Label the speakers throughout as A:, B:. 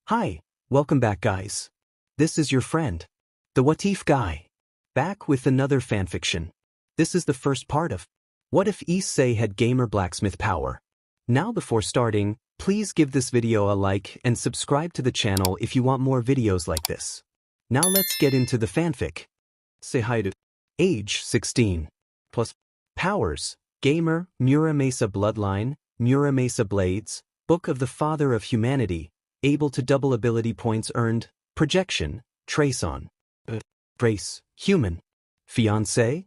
A: Hi, welcome back guys. This is your friend, the What If guy, back with another fanfiction. This is the first part of What If Issei had gamer blacksmith power. Now before starting, please give this video a like and subscribe to the channel if you want more videos like this. Now let's get into the fanfic. Say Hyoudou. Age 16. Plus. Powers, gamer, Muramasa bloodline, Muramasa blades, Book of the Father of Humanity, able to double ability points earned, projection, trace on. Race, human. Fiancé?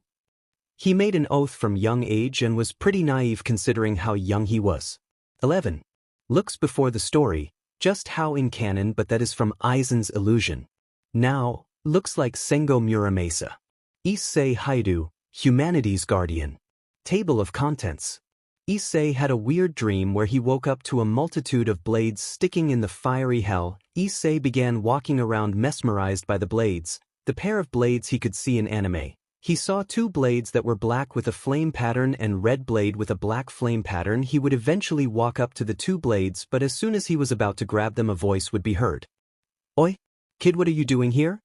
A: He made an oath from young age and was pretty naive considering how young he was. 11. Looks before the story, just how in canon, but that is from Aizen's illusion. Now, looks like Sengo Muramasa. Issei Hyoudou, humanity's guardian. Table of contents. Issei had a weird dream where he woke up to a multitude of blades sticking in the fiery hell. Issei began walking around mesmerized by the blades, the pair of blades he could see in anime. He saw two blades that were black with a flame pattern and red blade with a black flame pattern. He would eventually walk up to the two blades, but as soon as he was about to grab them, a voice would be heard. Oi, kid, what are you doing here?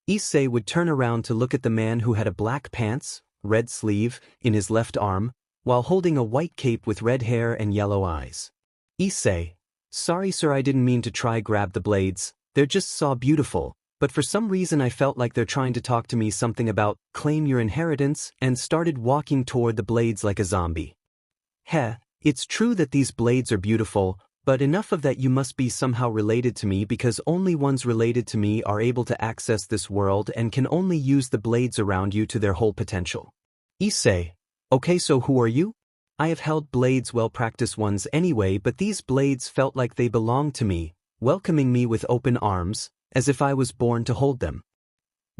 A: Issei would turn around to look at the man who had a black pants, red sleeve, in his left arm, while holding a white cape with red hair and yellow eyes. Issei, sorry sir, I didn't mean to try grab the blades, they're just so beautiful, but for some reason I felt like they're trying to talk to me something about claim your inheritance, and started walking toward the blades like a zombie. Heh, it's true that these blades are beautiful, but enough of that, you must be somehow related to me because only ones related to me are able to access this world and can only use the blades around you to their whole potential. Issei, okay, so who are you? I have held blades, well-practiced ones anyway, but these blades felt like they belonged to me, welcoming me with open arms, as if I was born to hold them.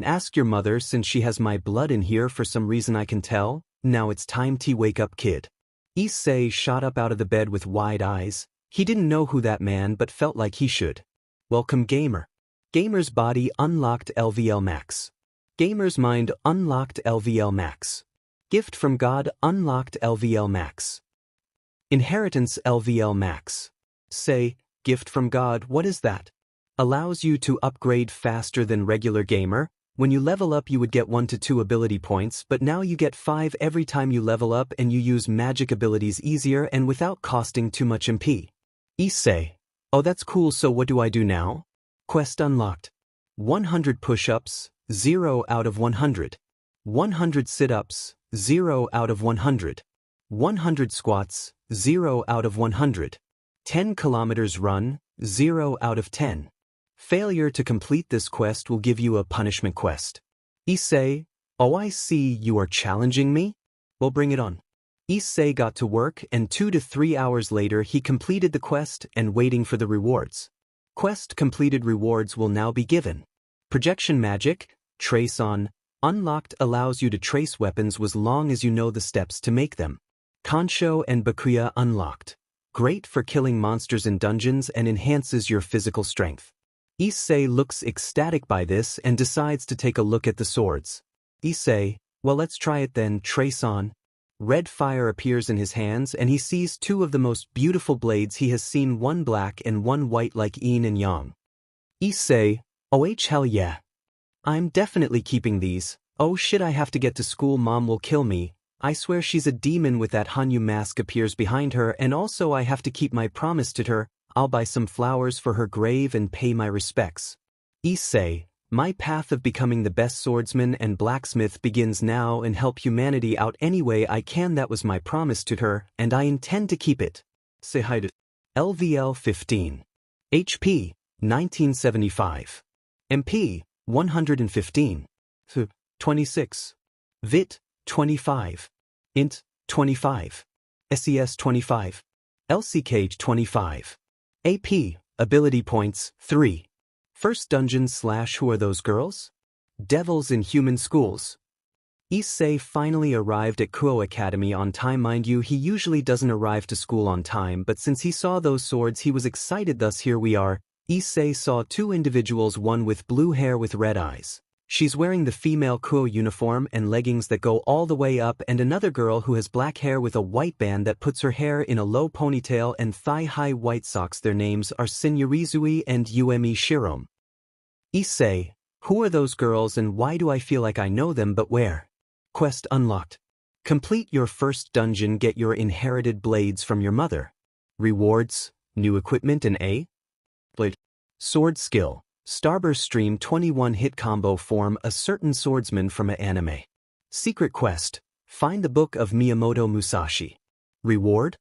A: Ask your mother, since she has my blood in here for some reason I can tell. Now it's time to wake up, kid. Issei shot up out of the bed with wide eyes. He didn't know who that man, but felt like he should. Welcome gamer. Gamer's body unlocked LVL max. Gamer's mind unlocked LVL max. Gift from God unlocked LVL max. Inheritance LVL max. Say, gift from God, what is that? Allows you to upgrade faster than regular gamer. When you level up you would get 1 to 2 ability points, but now you get 5 every time you level up, and you use magic abilities easier and without costing too much MP. Issei, oh that's cool, so what do I do now? Quest unlocked. 100 push-ups, 0 out of 100. 100 sit-ups, 0 out of 100. 100 squats, 0 out of 100. 10 kilometers run, 0 out of 10. Failure to complete this quest will give you a punishment quest. Issei, oh I see you are challenging me? Well, bring it on. Issei got to work, and 2 to 3 hours later he completed the quest and waiting for the rewards. Quest completed, rewards will now be given. Projection magic, trace on, unlocked, allows you to trace weapons as long as you know the steps to make them. Kansho and Bakuya unlocked. Great for killing monsters in dungeons and enhances your physical strength. Issei looks ecstatic by this and decides to take a look at the swords. Issei, well let's try it then. Trace on. Red fire appears in his hands and he sees two of the most beautiful blades he has seen, one black and one white like yin and yang. Issei, oh hell yeah. I'm definitely keeping these. Oh shit, I have to get to school, mom will kill me. I swear she's a demon with that Hanyu mask appears behind her, and also I have to keep my promise to her. I'll buy some flowers for her grave and pay my respects. Issei, my path of becoming the best swordsman and blacksmith begins now, and help humanity out any way I can. That was my promise to her, and I intend to keep it. Say hi to LVL 15. HP 1975. MP 115. 26. Vit 25. Int 25. SES 25. LCK 25. AP, ability points, 3. First dungeon / who are those girls? Devils in human schools. Issei finally arrived at Kuo Academy on time. Mind you, he usually doesn't arrive to school on time, but since he saw those swords he was excited, thus here we are. Issei saw two individuals, one with blue hair with red eyes. She's wearing the female Kuo uniform and leggings that go all the way up, and another girl who has black hair with a white band that puts her hair in a low ponytail and thigh-high white socks. Their names are Senyorizui and Uemi Shirome. Issei, who are those girls and why do I feel like I know them, but where? Quest unlocked. Complete your first dungeon, get your inherited blades from your mother. Rewards, new equipment and a blade. Sword skill. Starburst stream 21 hit combo form a certain swordsman from an anime. Secret quest. Find the book of Miyamoto Musashi. Reward?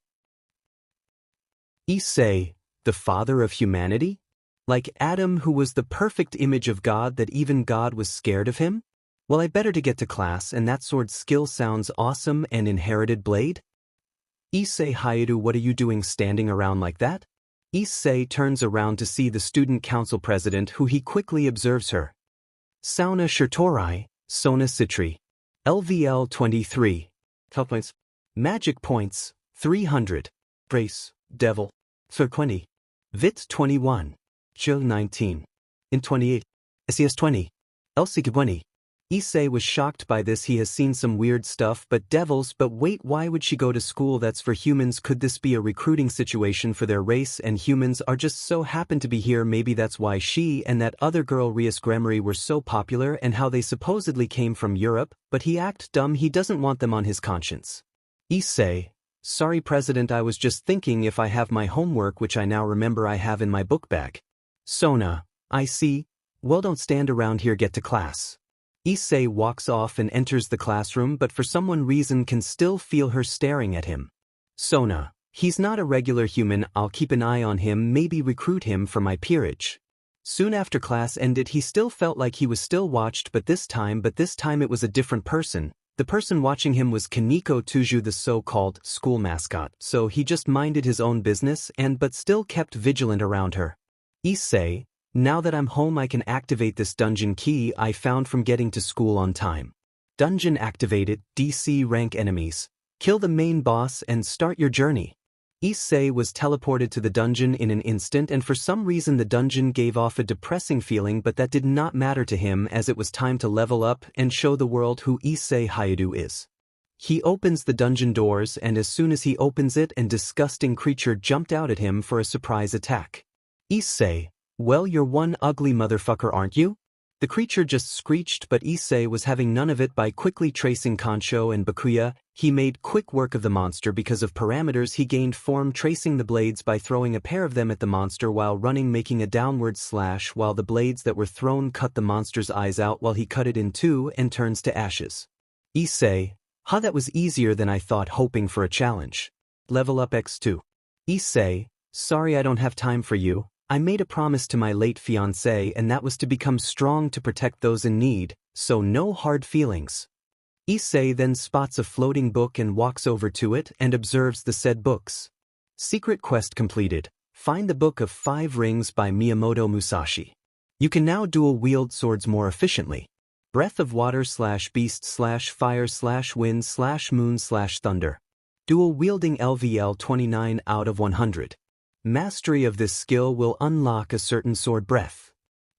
A: Issei, the father of humanity? Like Adam, who was the perfect image of God that even God was scared of him? Well, I better to get to class, and that sword skill sounds awesome. And inherited blade? Issei, Hyoudou, what are you doing standing around like that? Issei turns around to see the student council president, who he quickly observes her. Sauna Shirtorai, Sona Citri. LVL 23. Top points. Magic points, 300. Brace, Devil. 20. Vit 21. Chill 19. In 28. SES 20. LC 20. Issei was shocked by this. He has seen some weird stuff, but wait, why would she go to school that's for humans? Could this be a recruiting situation for their race and humans are just so happen to be here? Maybe that's why she and that other girl Rias Gremory were so popular and how they supposedly came from Europe, but he act dumb. He doesn't want them on his conscience. Issei, sorry President, I was just thinking if I have my homework, which I now remember I have in my book bag. Sona, I see. Well, don't stand around here, get to class. Issei walks off and enters the classroom, but for some reason can still feel her staring at him. Sona, he's not a regular human, I'll keep an eye on him, maybe recruit him for my peerage. Soon after class ended, he still felt like he was still watched, but this time it was a different person. The person watching him was Kaneko Tuju, the so-called school mascot, so he just minded his own business but still kept vigilant around her. Issei, now that I'm home I can activate this dungeon key I found from getting to school on time. Dungeon activated, DC rank enemies. Kill the main boss and start your journey. Issei was teleported to the dungeon in an instant, and for some reason the dungeon gave off a depressing feeling, but that did not matter to him as it was time to level up and show the world who Issei Hyoudou is. He opens the dungeon doors, and as soon as he opens it, an disgusting creature jumped out at him for a surprise attack. Issei, well, you're one ugly motherfucker, aren't you? The creature just screeched, but Issei was having none of it. By quickly tracing Kancho and Bakuya, he made quick work of the monster. Because of parameters, he gained form, tracing the blades by throwing a pair of them at the monster while running, making a downward slash while the blades that were thrown cut the monster's eyes out while he cut it in two and turns to ashes. Issei, huh, that was easier than I thought, hoping for a challenge. Level up X2. Issei, sorry I don't have time for you. I made a promise to my late fiancé, and that was to become strong to protect those in need, so no hard feelings. Issei then spots a floating book and walks over to it and observes the said books. Secret quest completed. Find the Book of 5 Rings by Miyamoto Musashi. You can now dual-wield swords more efficiently. Breath of water / beast / fire / wind / moon / thunder. Dual-wielding LVL 29 out of 100. Mastery of this skill will unlock a certain sword breath.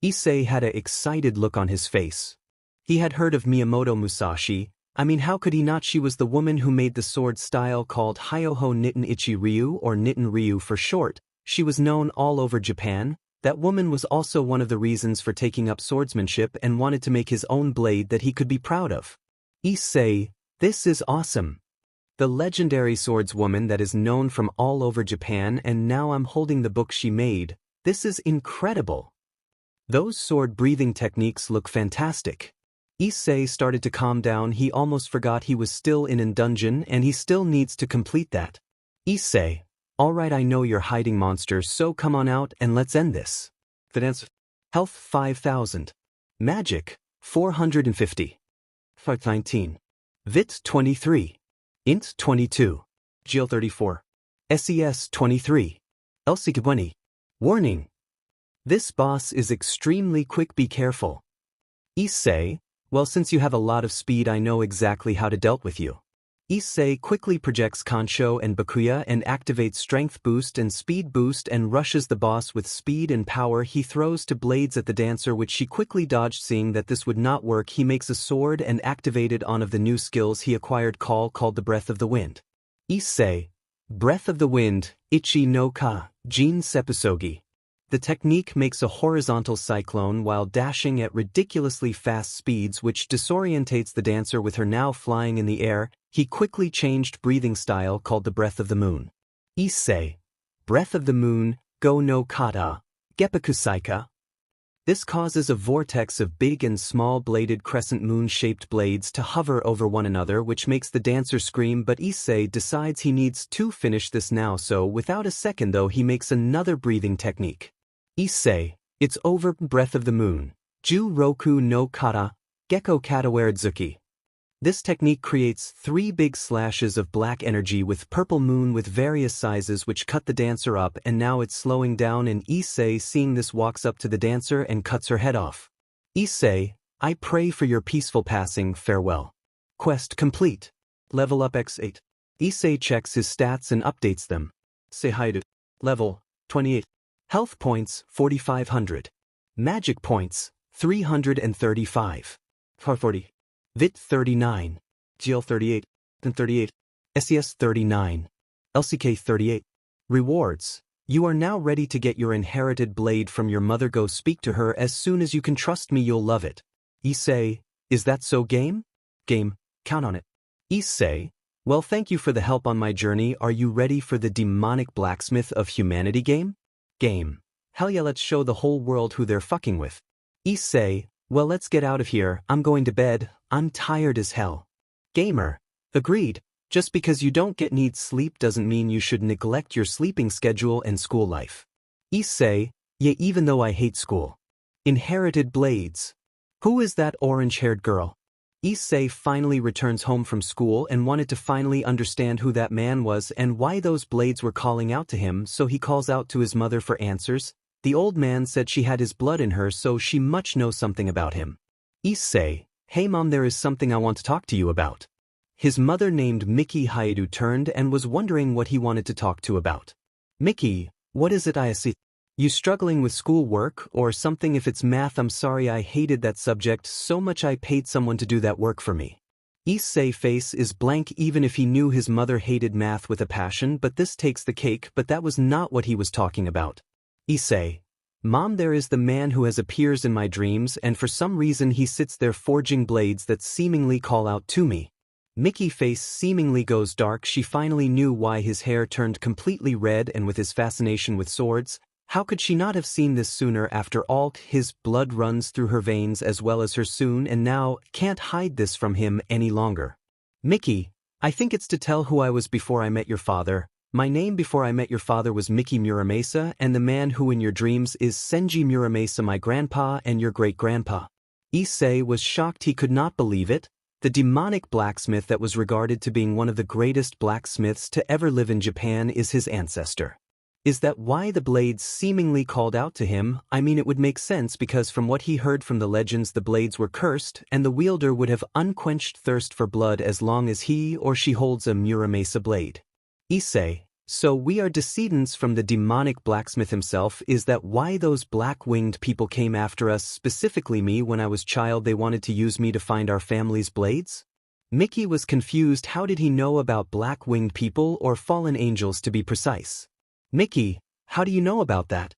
A: Issei had an excited look on his face. He had heard of Miyamoto Musashi. I mean, how could he not? She was the woman who made the sword style called Hyoho Nitten Ichi Ryu, or Nitten Ryu for short. She was known all over Japan. That woman was also one of the reasons for taking up swordsmanship and wanted to make his own blade that he could be proud of. Issei, this is awesome. The legendary swordswoman that is known from all over Japan, and now I'm holding the book she made. This is incredible. Those sword breathing techniques look fantastic. Issei started to calm down. He almost forgot he was still in a dungeon and he still needs to complete that. Issei, alright, I know you're hiding, monster, so come on out and let's end this. The dance. Health 5000. Magic 450. Fight 19. Vit 23. Int 22. Gil 34. SES 23. LC 20. Warning. This boss is extremely quick, be careful. Issei, well, since you have a lot of speed I know exactly how to dealt with you. Issei quickly projects Kansho and Bakuya and activates Strength Boost and Speed Boost and rushes the boss with speed and power. He throws two blades at the dancer, which she quickly dodged. Seeing that this would not work, he makes a sword and activated one of the new skills he acquired called the Breath of the Wind. Issei, Breath of the Wind, Ichi no Ka, Jin Seppusogi. The technique makes a horizontal cyclone while dashing at ridiculously fast speeds, which disorientates the dancer. With her now flying in the air, he quickly changed breathing style called the Breath of the Moon. Issei, Breath of the Moon, Go no Kata, Geppakusaika. This causes a vortex of big and small bladed crescent moon-shaped blades to hover over one another, which makes the dancer scream, but Issei decides he needs to finish this now, so without a second though he makes another breathing technique. Issei, It's over. Breath of the Moon, Ju Roku no Kata, Gekko Katawaradzuki. This technique creates 3 big slashes of black energy with purple moon with various sizes which cut the dancer up, and now it's slowing down, and Issei, seeing this, walks up to the dancer and cuts her head off. Issei, I pray for your peaceful passing. Farewell. Quest complete. Level up X8. Issei checks his stats and updates them. Say Hyoudou. Level 28. Health points 4500. Magic points 335. 40. Vit 39, GL 38, and 38, SES 39, LCK 38. Rewards. You are now ready to get your inherited blade from your mother. Go speak to her as soon as you can. Trust me, you'll love it. Issei, is that so? Game? Game, count on it. Issei, well, thank you for the help on my journey. Are you ready for the demonic blacksmith of humanity? Game? Game. Hell yeah, let's show the whole world who they're fucking with. Issei, well, let's get out of here. I'm going to bed. I'm tired as hell. Gamer. Agreed. Just because you don't need sleep doesn't mean you should neglect your sleeping schedule and school life. Issei, yeah, even though I hate school. Inherited blades. Who is that orange-haired girl? Issei finally returns home from school and wanted to finally understand who that man was and why those blades were calling out to him, so he calls out to his mother for answers. The old man said she had his blood in her, so she must know something about him. Issei, hey mom, there is something I want to talk to you about. His mother, named Mickey Hyoudou, turned and was wondering what he wanted to talk to about. Mickey, what is it? I see. You struggling with school work or something? If it's math, I'm sorry, I hated that subject so much I paid someone to do that work for me. Issei face is blank, even if he knew his mother hated math with a passion, but this takes the cake. But that was not what he was talking about. Issei, Mom, there is the man who has appears in my dreams, and for some reason he sits there forging blades that seemingly call out to me. Mickey face seemingly goes dark. She finally knew why his hair turned completely red, and with his fascination with swords, how could she not have seen this sooner? After all, his blood runs through her veins as well as her soon, and now can't hide this from him any longer. Mickey, I think it's to tell who I was before I met your father. My name before I met your father was Mickey Muramasa, and the man who in your dreams is Senji Muramasa, my grandpa and your great-grandpa. Issei was shocked. He could not believe it. The demonic blacksmith that was regarded to being one of the greatest blacksmiths to ever live in Japan is his ancestor. Is that why the blades seemingly called out to him? I mean, it would make sense, because from what he heard from the legends, the blades were cursed, and the wielder would have unquenched thirst for blood as long as he or she holds a Muramasa blade. Issei, so we are descendants from the demonic blacksmith himself. Is that why those black-winged people came after us, specifically me when I was child? They wanted to use me to find our family's blades? Mickey was confused. How did he know about black-winged people, or fallen angels to be precise? Mickey, how do you know about that?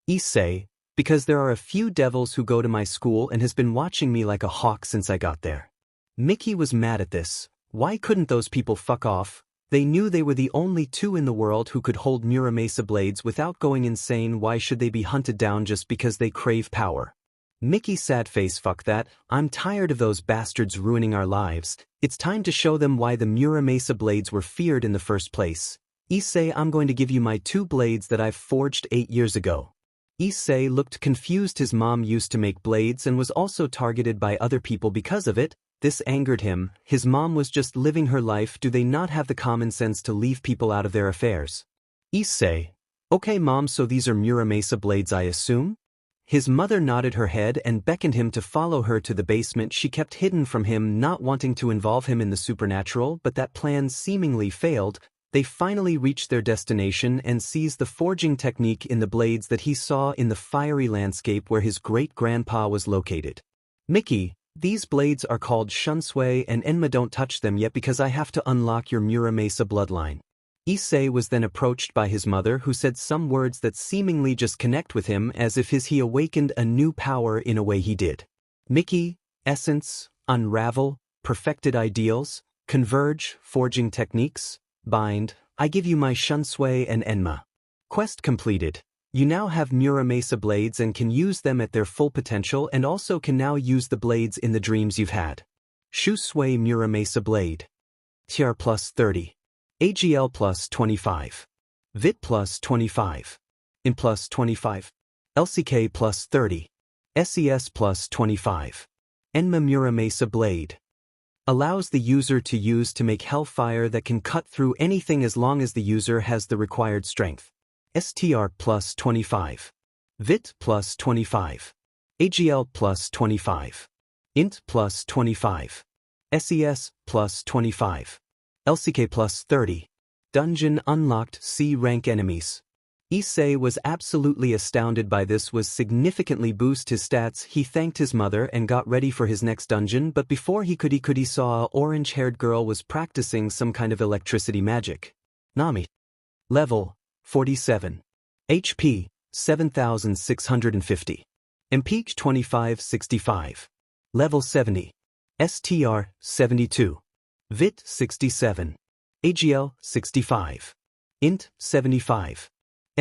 A: Issei, because there are a few devils who go to my school and has been watching me like a hawk since I got there. Mickey was mad at this. Why couldn't those people fuck off? They knew they were the only two in the world who could hold Muramasa blades without going insane. Why should they be hunted down just because they crave power? Mickey sad face, fuck that. I'm tired of those bastards ruining our lives. It's time to show them why the Muramasa blades were feared in the first place. Issei, I'm going to give you my 2 blades that I've forged 8 years ago. Issei looked confused. His mom used to make blades and was also targeted by other people because of it. This angered him. His mom was just living her life. Do they not have the common sense to leave people out of their affairs? Issei, okay mom, so these are Muramasa blades, I assume? His mother nodded her head and beckoned him to follow her to the basement. She kept hidden from him, not wanting to involve him in the supernatural, but that plan seemingly failed. They finally reached their destination and seized the forging technique in the blades that he saw in the fiery landscape where his great-grandpa was located. Mickey, these blades are called Shunsui and Enma. Don't touch them yet because I have to unlock your Muramasa bloodline. Issei was then approached by his mother, who said some words that seemingly just connect with him, as if he awakened a new power in a way he did. Mickey, essence, unravel, perfected ideals, converge, forging techniques, bind, I give you my Shunsui and Enma. Quest completed. You now have Muramasa blades and can use them at their full potential, and also can now use the blades in the dreams you've had. Shusui Muramasa blade. TR plus 30. AGL plus 25. VIT plus 25. IN plus 25. LCK plus 30. SES plus 25. Enma Muramasa blade. Allows the user to use to make hellfire that can cut through anything as long as the user has the required strength. STR plus 25. VIT plus 25. AGL plus 25. INT plus 25. SES plus 25. LCK plus 30. Dungeon unlocked. C rank enemies. Issei was absolutely astounded by this. Was significantly boost his stats. He thanked his mother and got ready for his next dungeon, but before he could, saw a orange-haired girl was practicing some kind of electricity magic. Nami. Level 47. HP 7650. MP 2565. Level 70. STR 72. VIT 67. AGL 65. INT 75.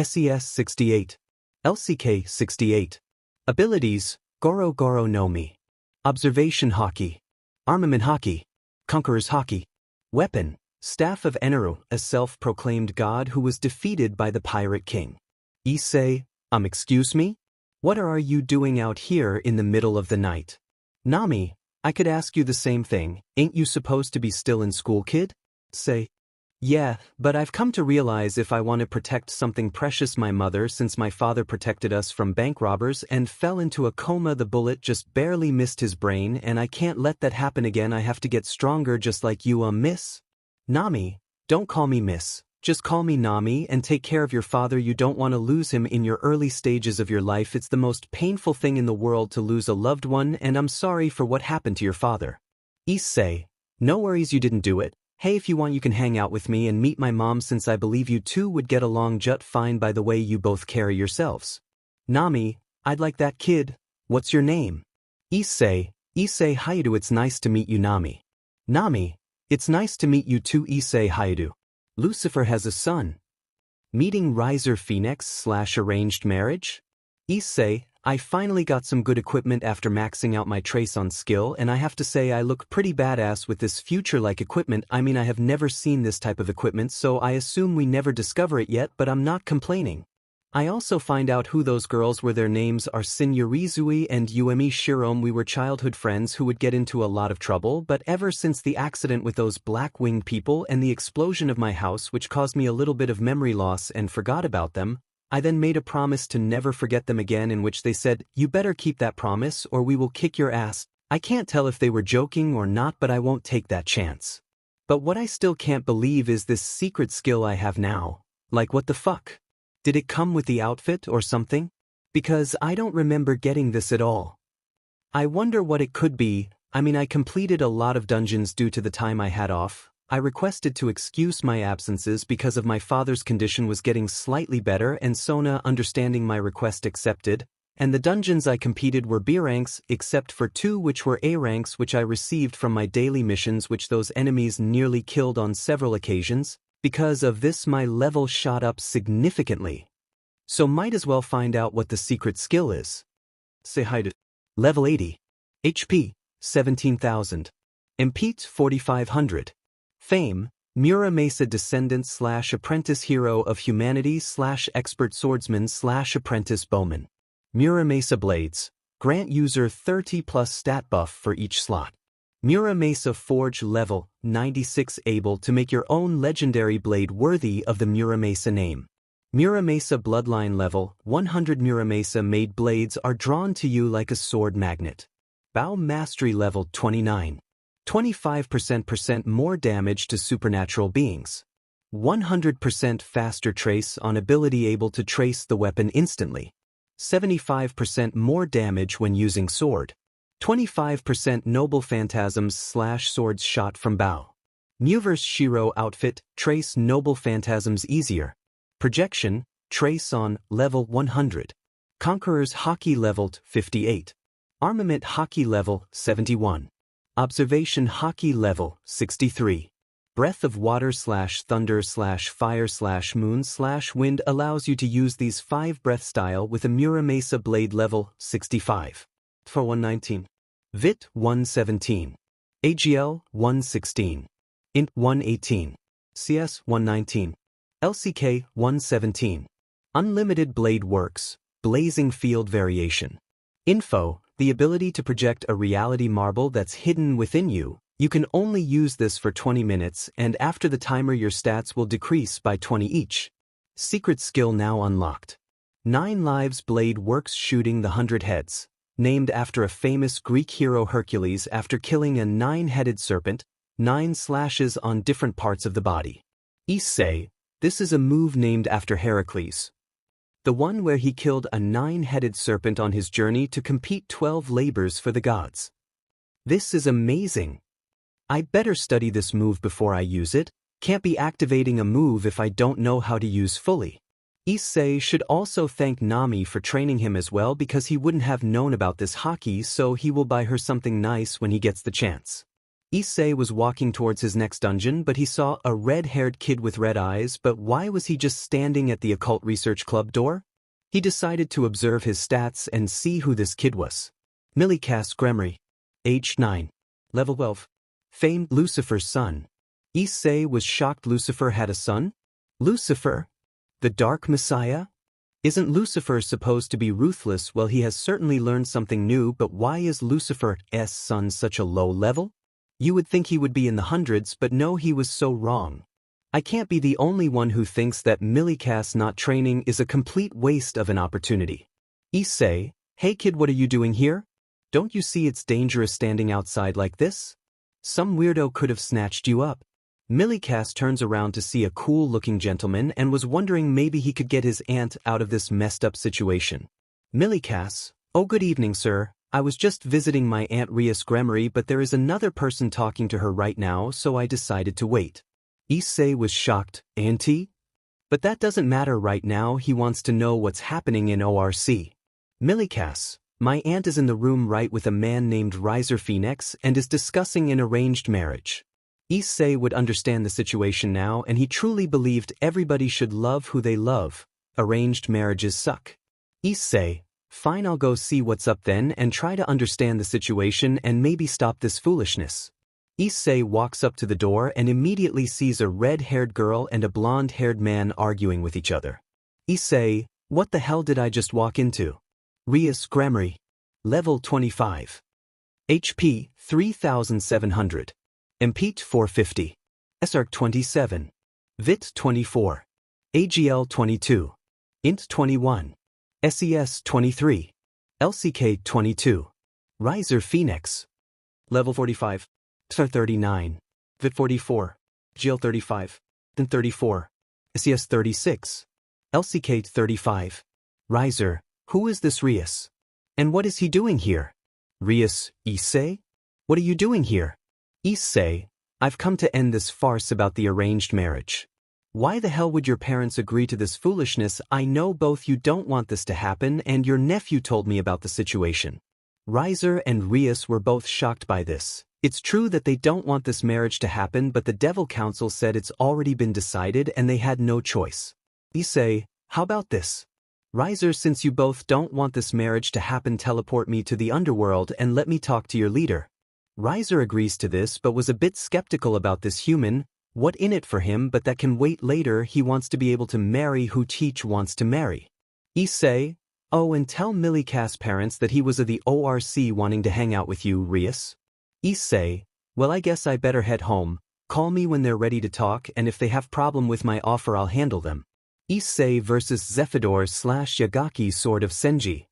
A: SES 68. LCK 68. Abilities: Goro Goro no Mi. Observation Haki. Armament Haki. Conqueror's Haki. Weapon: Staff of Eneru, a self-proclaimed god who was defeated by the Pirate King. Issei, excuse me? What are you doing out here in the middle of the night? Nami, I could ask you the same thing. Ain't you supposed to be still in school, kid? Say, yeah, but I've come to realize if I want to protect something precious, my mother, since my father protected us from bank robbers and fell into a coma, the bullet just barely missed his brain, and I can't let that happen again. I have to get stronger just like you, miss? Nami, don't call me miss. Just call me Nami and take care of your father. You don't want to lose him in your early stages of your life. It's the most painful thing in the world to lose a loved one, and I'm sorry for what happened to your father. Issei, no worries, you didn't do it. Hey, if you want you can hang out with me and meet my mom, since I believe you two would get along just fine by the way you both carry yourselves. Nami, I'd like that, kid. What's your name? Issei, Hyoudou. It's nice to meet you, Nami. Nami, it's nice to meet you too, Issei Hyoudou. Lucifer has a son. Meeting Riser Phoenix / arranged marriage? Issei, I finally got some good equipment after maxing out my trace on skill, and I have to say I look pretty badass with this future-like equipment. I mean, I have never seen this type of equipment, so I assume we never discover it yet, but I'm not complaining. I also find out who those girls were. Their names are Senyorizui and Uemi Shirom. We were childhood friends who would get into a lot of trouble, but ever since the accident with those black-winged people and the explosion of my house, which caused me a little bit of memory loss and forgot about them, I then made a promise to never forget them again, in which they said, you better keep that promise or we will kick your ass. I can't tell if they were joking or not, but I won't take that chance. But what I still can't believe is this secret skill I have now. Like, what the fuck? Did it come with the outfit or something? Because I don't remember getting this at all. I wonder what it could be. I mean, I completed a lot of dungeons due to the time I had off. I requested to excuse my absences because of my father's condition was getting slightly better, and Sona, understanding my request, accepted, and the dungeons I competed were B ranks except for 2 which were A ranks, which I received from my daily missions, which those enemies nearly killed on several occasions. Because of this my level shot up significantly. So might as well find out what the secret skill is. Say hi to level 80. HP 17,000. MP 4,500. Fame, Muramasa descendant / apprentice hero of humanity / expert swordsman / apprentice bowman. Muramasa blades, grant user 30+ stat buff for each slot. Muramasa Forge level 96, able to make your own legendary blade worthy of the Muramasa name. Muramasa bloodline level 100. Muramasa made blades are drawn to you like a sword magnet. Bao mastery level 29. 25% more damage to supernatural beings. 100% faster trace on ability, able to trace the weapon instantly. 75% more damage when using sword. 25% noble phantasms / swords shot from Bao. Muverse Shiro outfit, trace noble phantasms easier. Projection, trace on, level 100. Conqueror's Haki leveled 58. Armament Haki level 71. Observation Haki level 63. Breath of water / thunder / fire / moon / wind allows you to use these 5 breath style with a Muramasa blade level 65. For 119. Vit 117. AGL 116. Int 118. CS 119. LCK 117. Unlimited blade works, blazing field variation. Info, the ability to project a reality marble that's hidden within you. You can only use this for 20 minutes, and after the timer your stats will decrease by 20 each. Secret skill now unlocked. 9 lives blade works, shooting the 100 heads. Named after a famous Greek hero Hercules after killing a 9-headed serpent, 9 slashes on different parts of the body. Issei, this is a move named after Heracles. The one where he killed a 9-headed serpent on his journey to compete 12 labors for the gods. This is amazing. I better study this move before I use it. Can't be activating a move if I don't know how to use fully. Issei should also thank Nami for training him as well, because he wouldn't have known about this haki, so he will buy her something nice when he gets the chance. Issei was walking towards his next dungeon, but he saw a red-haired kid with red eyes. But why was he just standing at the Occult Research Club door? He decided to observe his stats and see who this kid was. Millikas Gremory. Age 9. Level 12. Famed Lucifer's son. Issei was shocked Lucifer had a son? Lucifer? The Dark Messiah? Isn't Lucifer supposed to be ruthless? Well, he has certainly learned something new, but why is Lucifer's son such a low level? You would think he would be in the hundreds, but no, he was so wrong. I can't be the only one who thinks that Millikas not training is a complete waste of an opportunity. Issei, hey kid, what are you doing here? Don't you see it's dangerous standing outside like this? Some weirdo could have snatched you up. Millikas turns around to see a cool-looking gentleman and was wondering maybe he could get his aunt out of this messed-up situation. Millikas, oh good evening sir, I was just visiting my Aunt Rias Gremory, but there is another person talking to her right now, so I decided to wait. Issei was shocked. Auntie? But that doesn't matter right now, he wants to know what's happening in ORC. Millikas, my aunt is in the room right with a man named Riser Phoenix and is discussing an arranged marriage. Issei would understand the situation now, and he truly believed everybody should love who they love. Arranged marriages suck. Issei, fine, I'll go see what's up then and try to understand the situation and maybe stop this foolishness. Issei walks up to the door and immediately sees a red-haired girl and a blonde-haired man arguing with each other. Issei, what the hell did I just walk into? Rias Gremory. Level 25. HP 3700. MP 450. SARC 27. VIT 24. AGL 22. INT 21. SES 23. LCK 22. Riser Phoenix. Level 45. SAR 39. VIT 44. GL 35. INT 34. SES 36. LCK 35. Riser, who is this Rias? And what is he doing here? Rias, Issei? What are you doing here? Issei, I've come to end this farce about the arranged marriage. Why the hell would your parents agree to this foolishness? I know both you don't want this to happen, and your nephew told me about the situation. Riser and Rias were both shocked by this. It's true that they don't want this marriage to happen, but the Devil Council said it's already been decided and they had no choice. Issei, how about this? Riser, since you both don't want this marriage to happen, teleport me to the underworld and let me talk to your leader. Riser agrees to this but was a bit skeptical about this human. What in it for him, but that can wait later. He wants to be able to marry who Teach wants to marry. Issei, oh, and tell Millikas' parents that he was of the ORC wanting to hang out with you, Rias. Issei, well, I guess I better head home. Call me when they're ready to talk, and if they have problem with my offer I'll handle them. Issei vs Zephador/Yagaki Sword of Senji.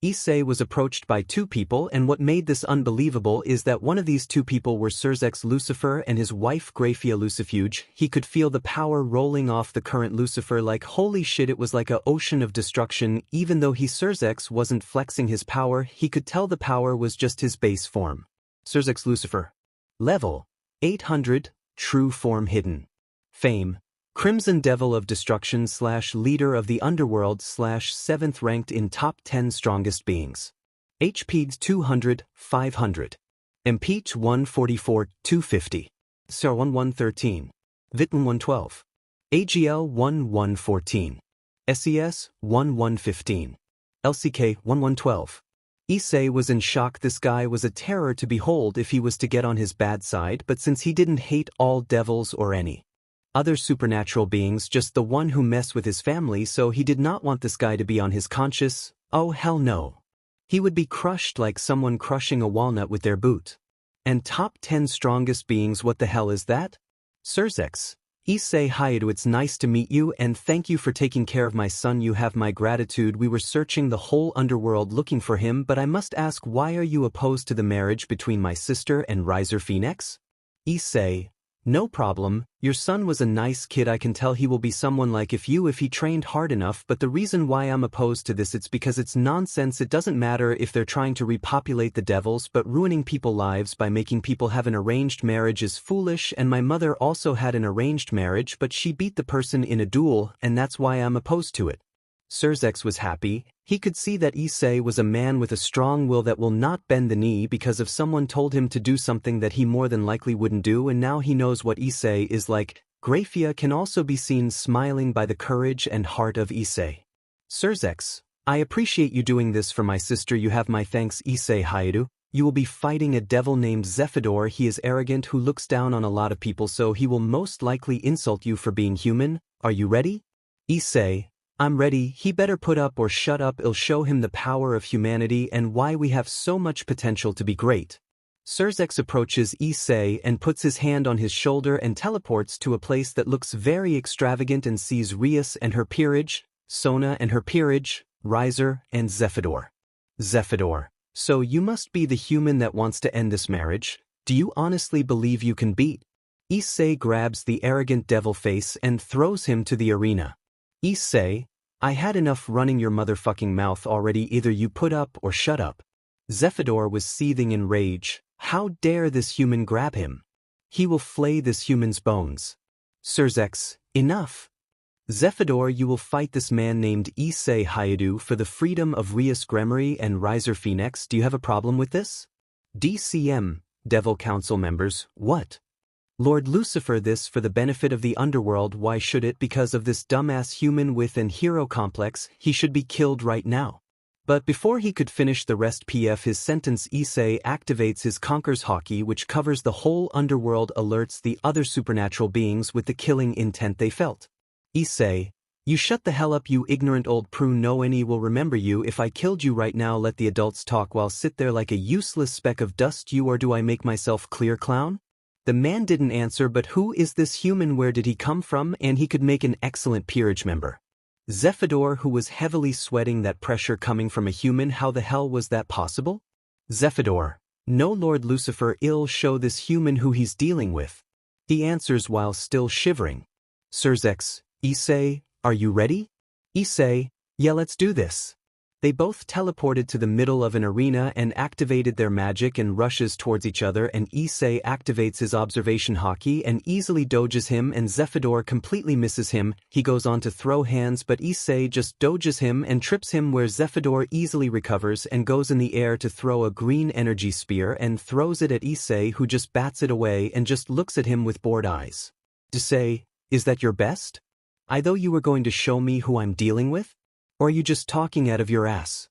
A: Issei was approached by two people, and what made this unbelievable is that one of these two people were Surzex Lucifer and his wife Graphia Lucifuge. He could feel the power rolling off the current Lucifer like holy shit, it was like a ocean of destruction. Even though Surzex wasn't flexing his power, he could tell the power was just his base form. Surzex Lucifer. Level 800, true form hidden. Fame. Crimson Devil of Destruction / Leader of the Underworld / 7th ranked in top 10 strongest beings. HP 200, 500. MP 144, 250. SAR 1113. VIT 1112. AGL 1114. SES 1115. LCK 1112. Issei was in shock. This guy was a terror to behold if he was to get on his bad side, but since he didn't hate all devils or any other supernatural beings, just the one who messed with his family, so he did not want this guy to be on his conscience. Oh hell no. He would be crushed like someone crushing a walnut with their boot. And top 10 strongest beings, what the hell is that? Surzex. Issei Hyoudou, it's nice to meet you and thank you for taking care of my son. You have my gratitude. We were searching the whole underworld looking for him, but I must ask, why are you opposed to the marriage between my sister and Riser Phoenix? Issei. No problem, your son was a nice kid. I can tell he will be someone like if he trained hard enough, but the reason why I'm opposed to this, it's because it's nonsense. It doesn't matter if they're trying to repopulate the devils, but ruining people's lives by making people have an arranged marriage is foolish, and my mother also had an arranged marriage, but she beat the person in a duel, and that's why I'm opposed to it. Surzex was happy. He could see that Issei was a man with a strong will that will not bend the knee because if someone told him to do something that he more than likely wouldn't do, and now he knows what Issei is like. Graphia can also be seen smiling by the courage and heart of Issei. Surzex, I appreciate you doing this for my sister. You have my thanks. Issei Hyoudou, you will be fighting a devil named Zephador. He is arrogant, who looks down on a lot of people, so he will most likely insult you for being human. Are you ready? Issei. I'm ready. He better put up or shut up. I'll show him the power of humanity and why we have so much potential to be great. Surzex approaches Issei and puts his hand on his shoulder and teleports to a place that looks very extravagant and sees Rias and her peerage, Sona and her peerage, Riser and Zephador. Zephador. So you must be the human that wants to end this marriage. Do you honestly believe you can beat? Issei grabs the arrogant devil face and throws him to the arena. Issei, I had enough running your motherfucking mouth already. Either you put up or shut up. Zephador was seething in rage. How dare this human grab him? He will flay this human's bones. Surzex, enough. Zephador, you will fight this man named Issei Hyoudou for the freedom of Rias Gremory and Riser Phoenix. Do you have a problem with this? DCM, Devil Council members, what? Lord Lucifer, this for the benefit of the underworld. Why should it? Because of this dumbass human with an hero complex. He should be killed right now. But before he could finish the rest of his sentence, Issei activates his Conquer's Hockey, which covers the whole underworld, alerts the other supernatural beings with the killing intent they felt. Issei, you shut the hell up, you ignorant old prune. No one will remember you if I killed you right now. Let the adults talk while sit there like a useless speck of dust. You, or do I make myself clear, clown? The man didn't answer. But who is this human? Where did he come from? And he could make an excellent peerage member. Zephador, who was heavily sweating that pressure coming from a human. How the hell was that possible? Zephador, no, Lord Lucifer, I'll show this human who he's dealing with. He answers while still shivering. Surzex, Issei, are you ready? Issei, yeah, let's do this. They both teleported to the middle of an arena and activated their magic and rushes towards each other, and Issei activates his observation hockey and easily dodges him, and Zephador completely misses him. He goes on to throw hands, but Issei just dodges him and trips him, where Zephador easily recovers and goes in the air to throw a green energy spear and throws it at Issei, who just bats it away and just looks at him with bored eyes. Issei, is that your best? I thought you were going to show me who I'm dealing with? Or are you just talking out of your ass?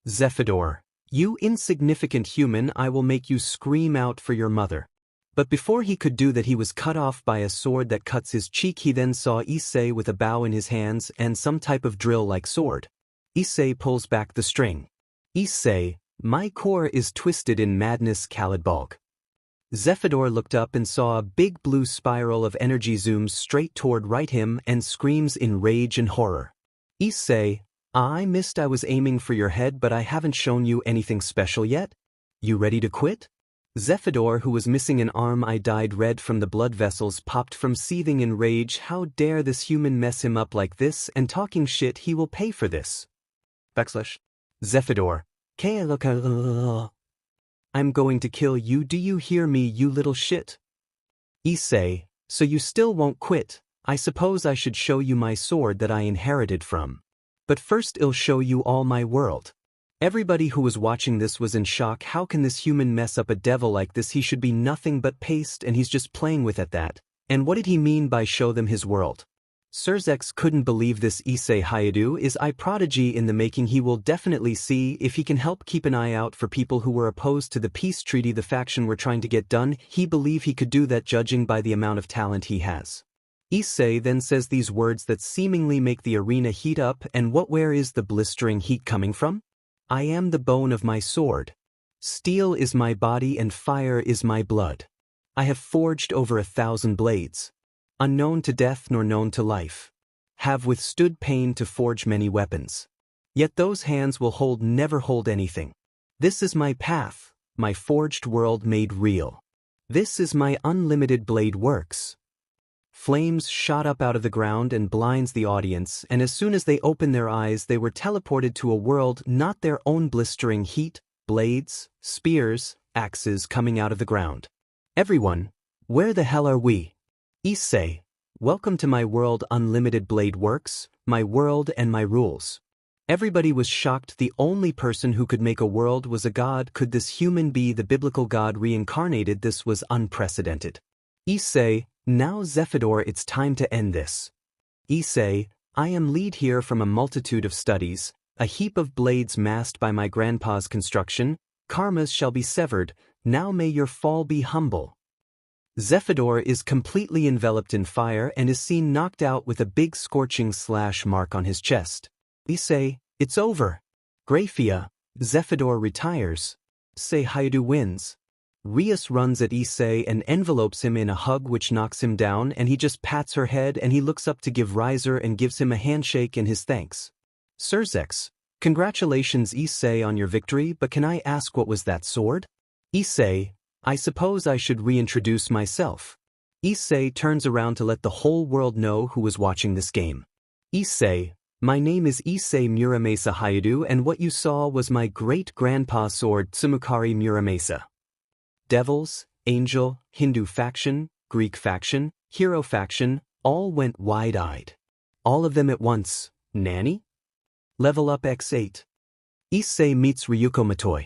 A: Zephador, you insignificant human, I will make you scream out for your mother. But before he could do that, he was cut off by a sword that cuts his cheek. He then saw Issei with a bow in his hands and some type of drill-like sword. Issei pulls back the string. Issei, my core is twisted in madness, Khalid Balg. Zephador looked up and saw a big blue spiral of energy zooms straight toward right him and screams in rage and horror. Issei, I missed. I was aiming for your head, but I haven't shown you anything special yet? You ready to quit? Zephador, who was missing an arm, dyed red from the blood vessels, popped from seething in rage. How dare this human mess him up like this, and talking shit, he will pay for this. Zephador, I'm going to kill you, do you hear me, you little shit? Issei, so you still won't quit? I suppose I should show you my sword that I inherited from. But first I'll show you all my world. Everybody who was watching this was in shock. How can this human mess up a devil like this? He should be nothing but paste, and he's just playing with that. And what did he mean by show them his world? Surzex couldn't believe this. Issei Hyoudou is a prodigy in the making. He will definitely see if he can help keep an eye out for people who were opposed to the peace treaty the faction were trying to get done. He believed he could do that judging by the amount of talent he has. Issei then says these words that seemingly make the arena heat up. And where is the blistering heat coming from? I am the bone of my sword. Steel is my body and fire is my blood. I have forged over 1,000 blades. Unknown to death nor known to life. Have withstood pain to forge many weapons. Yet those hands will never hold anything. This is my path, my forged world made real. This is my unlimited blade works. Flames shot up out of the ground and blinds the audience, and as soon as they opened their eyes they were teleported to a world not their own. Blistering heat, blades, spears, axes coming out of the ground. Everyone, where the hell are we? Issei, welcome to my world. Unlimited blade works, my world and my rules. Everybody was shocked. The only person who could make a world was a god. Could this human be the biblical god reincarnated? This was unprecedented. Issei, now Zephador, it's time to end this. Issei, I am lead here from a multitude of studies, a heap of blades massed by my grandpa's construction. Karmas shall be severed, now may your fall be humble. Zephador is completely enveloped in fire and is seen knocked out with a big scorching slash mark on his chest. Issei, it's over. Graphia, Zephador retires. Issei Hyoudou wins. Rias runs at Issei and envelopes him in a hug which knocks him down, and he just pats her head and he looks up to give Riser and gives him a handshake and his thanks. Surzex, congratulations Issei on your victory, but can I ask what was that sword? Issei, I suppose I should reintroduce myself. Issei turns around to let the whole world know who was watching this game. Issei, my name is Issei Muramasa Hyoudou, and what you saw was my great-grandpa's sword Tsumukari Muramasa. Devils, Angel, Hindu faction, Greek faction, Hero faction, all went wide-eyed. All of them at once. Nanny? Level up X8. Issei meets Ryuko Matoi.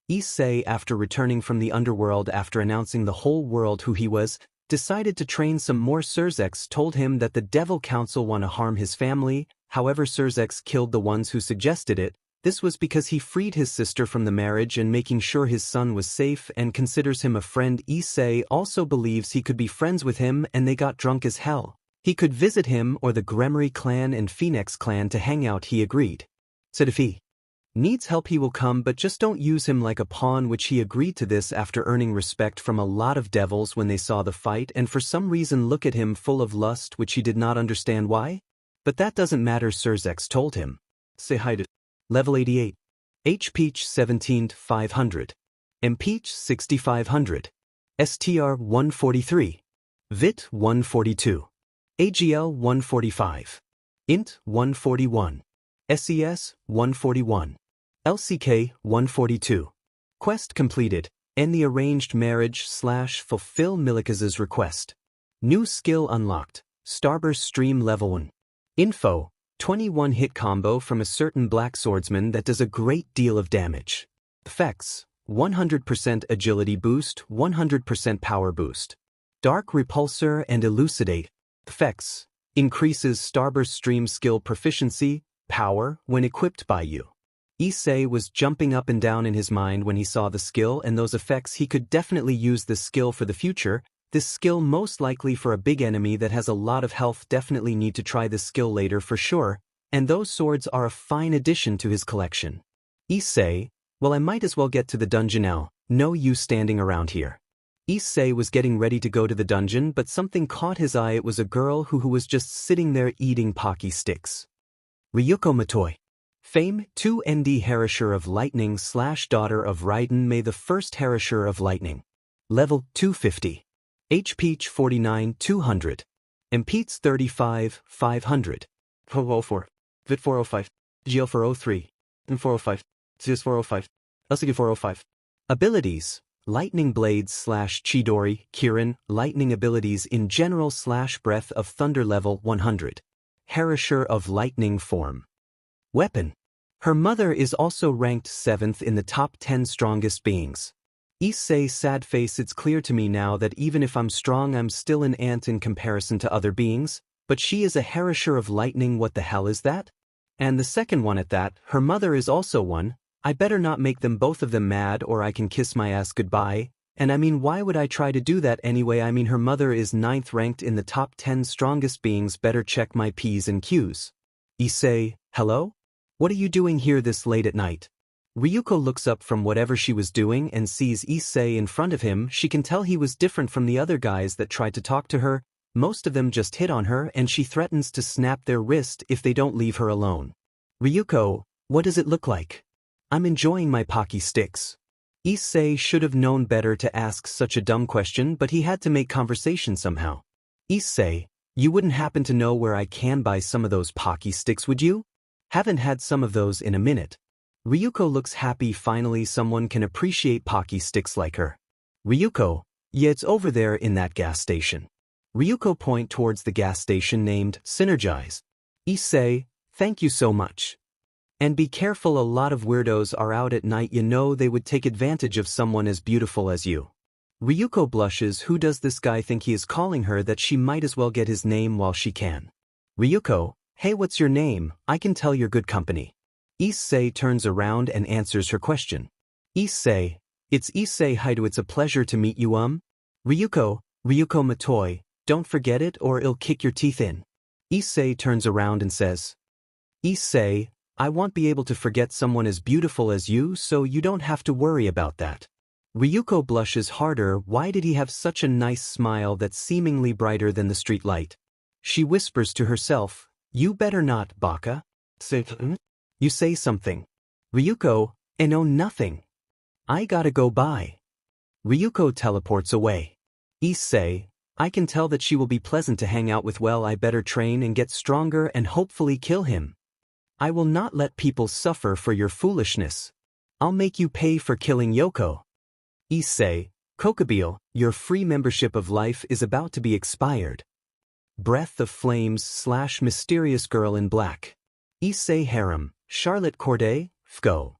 A: Issei, after returning from the underworld after announcing the whole world who he was, decided to train some more. Surzex told him that the Devil Council want to harm his family. However, Surzex killed the ones who suggested it. This was because he freed his sister from the marriage and making sure his son was safe and considers him a friend. Issei also believes he could be friends with him, and they got drunk as hell. He could visit him or the Gremory clan and Phoenix clan to hang out. He agreed. Said if he needs help he will come, but just don't use him like a pawn, which he agreed to this after earning respect from a lot of devils when they saw the fight and for some reason look at him full of lust, which he did not understand why. But that doesn't matter, Surzex told him. Say hi to Level 88. H-Peach 17,500. M-Peach 6,500. STR 143. VIT 142. AGL 145. INT 141. SES 141. LCK 142. Quest completed. End the arranged marriage / fulfill Milikaz's request. New skill unlocked. Starburst stream level 1. Info. 21 hit combo from a certain black swordsman that does a great deal of damage. Effects. 100% agility boost, 100% power boost. Dark repulsor and elucidate. Effects. Increases Starburst stream skill proficiency, power, when equipped by you. Issei was jumping up and down in his mind when he saw the skill and those effects. He could definitely use this skill for the future. This skill most likely for a big enemy that has a lot of health. Definitely need to try this skill later for sure, and those swords are a fine addition to his collection. Issei, well, I might as well get to the dungeon now, no use standing around here. Issei was getting ready to go to the dungeon, but something caught his eye. It was a girl who was just sitting there eating Pocky sticks. Ryuko Matoi. Fame, 2nd Herisher of Lightning / daughter of Raiden, May the 1st Herisher of Lightning. Level 250. HP 49 200. MPs 35 500. 404. Vit 405. GL 403. and 405. CS 405. LCG 405. Abilities. Lightning Blades / Chidori, Kirin, Lightning Abilities in General / Breath of Thunder Level 100. Herisher of Lightning Form. Weapon. Her mother is also ranked 7th in the top 10 strongest beings. Issei sad face. It's clear to me now that even if I'm strong, I'm still an ant in comparison to other beings, but she is a Herisher of Lightning. What the hell is that? And the second one at that, her mother is also one. I better not make them both of them mad or I can kiss my ass goodbye. And I mean, why would I try to do that anyway? I mean, her mother is 9th ranked in the top 10 strongest beings. Better check my P's and Q's. Issei, hello? What are you doing here this late at night? Ryuko looks up from whatever she was doing and sees Issei in front of him. She can tell he was different from the other guys that tried to talk to her. Most of them just hit on her, and she threatens to snap their wrist if they don't leave her alone. Ryuko, what does it look like? I'm enjoying my Pocky sticks. Issei should have known better to ask such a dumb question, but he had to make conversation somehow. Issei, you wouldn't happen to know where I can buy some of those Pocky sticks, would you? Haven't had some of those in a minute. Ryuko looks happy. Finally someone can appreciate Pocky sticks like her. Ryuko, yeah, it's over there in that gas station. Ryuko point towards the gas station named Synergize. Issei, thank you so much. And be careful, a lot of weirdos are out at night, you know, they would take advantage of someone as beautiful as you. Ryuko blushes. Who does this guy think he is calling her? That she might as well get his name while she can. Ryuko, hey, what's your name? I can tell you're good company. Issei turns around and answers her question. Issei, it's Issei Hyoudou. It's a pleasure to meet you. Ryuko Matoi, don't forget it or I'll kick your teeth in. Issei turns around and says, Issei, I won't be able to forget someone as beautiful as you, so you don't have to worry about that. Ryuko blushes harder. Why did he have such a nice smile that's seemingly brighter than the street light? She whispers to herself, you better not, Baka. You say something. Ryuko, no, nothing. I gotta go by. Ryuko teleports away. Issei, I can tell that she will be pleasant to hang out with. Well, I better train and get stronger and hopefully kill him. I will not let people suffer for your foolishness. I'll make you pay for killing Yoko. Issei, Kokobile, your free membership of life is about to be expired. Breath of Flames / Mysterious Girl in Black. Issei Harem, Charlotte Corday, Fgo,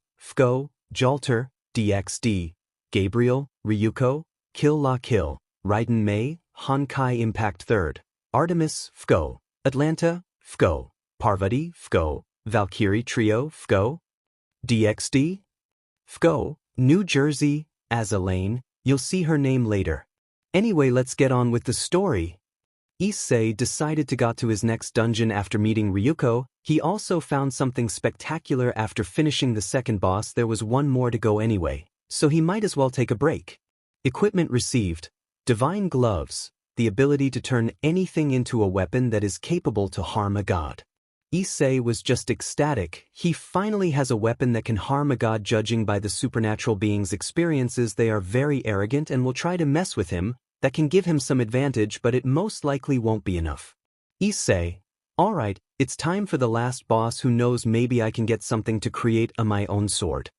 A: Jalter, DXD, Gabriel, Ryuko, Kill La Kill, Raiden Mei, Honkai Impact 3rd, Artemis, Fgo, Atlanta, Fgo, Parvati, Fgo, Valkyrie Trio, Fgo, DXD, Fgo, New Jersey, Azalane, you'll see her name later. Anyway, let's get on with the story. Issei decided to go to his next dungeon after meeting Ryuko. He also found something spectacular after finishing the second boss. There was one more to go anyway, so he might as well take a break. Equipment received. Divine Gloves, the ability to turn anything into a weapon that is capable to harm a god. Issei was just ecstatic. He finally has a weapon that can harm a god. Judging by the supernatural beings' experiences, they are very arrogant and will try to mess with him. That can give him some advantage, but it most likely won't be enough. Issei, alright, it's time for the last boss. Who knows, maybe I can get something to create my own sword.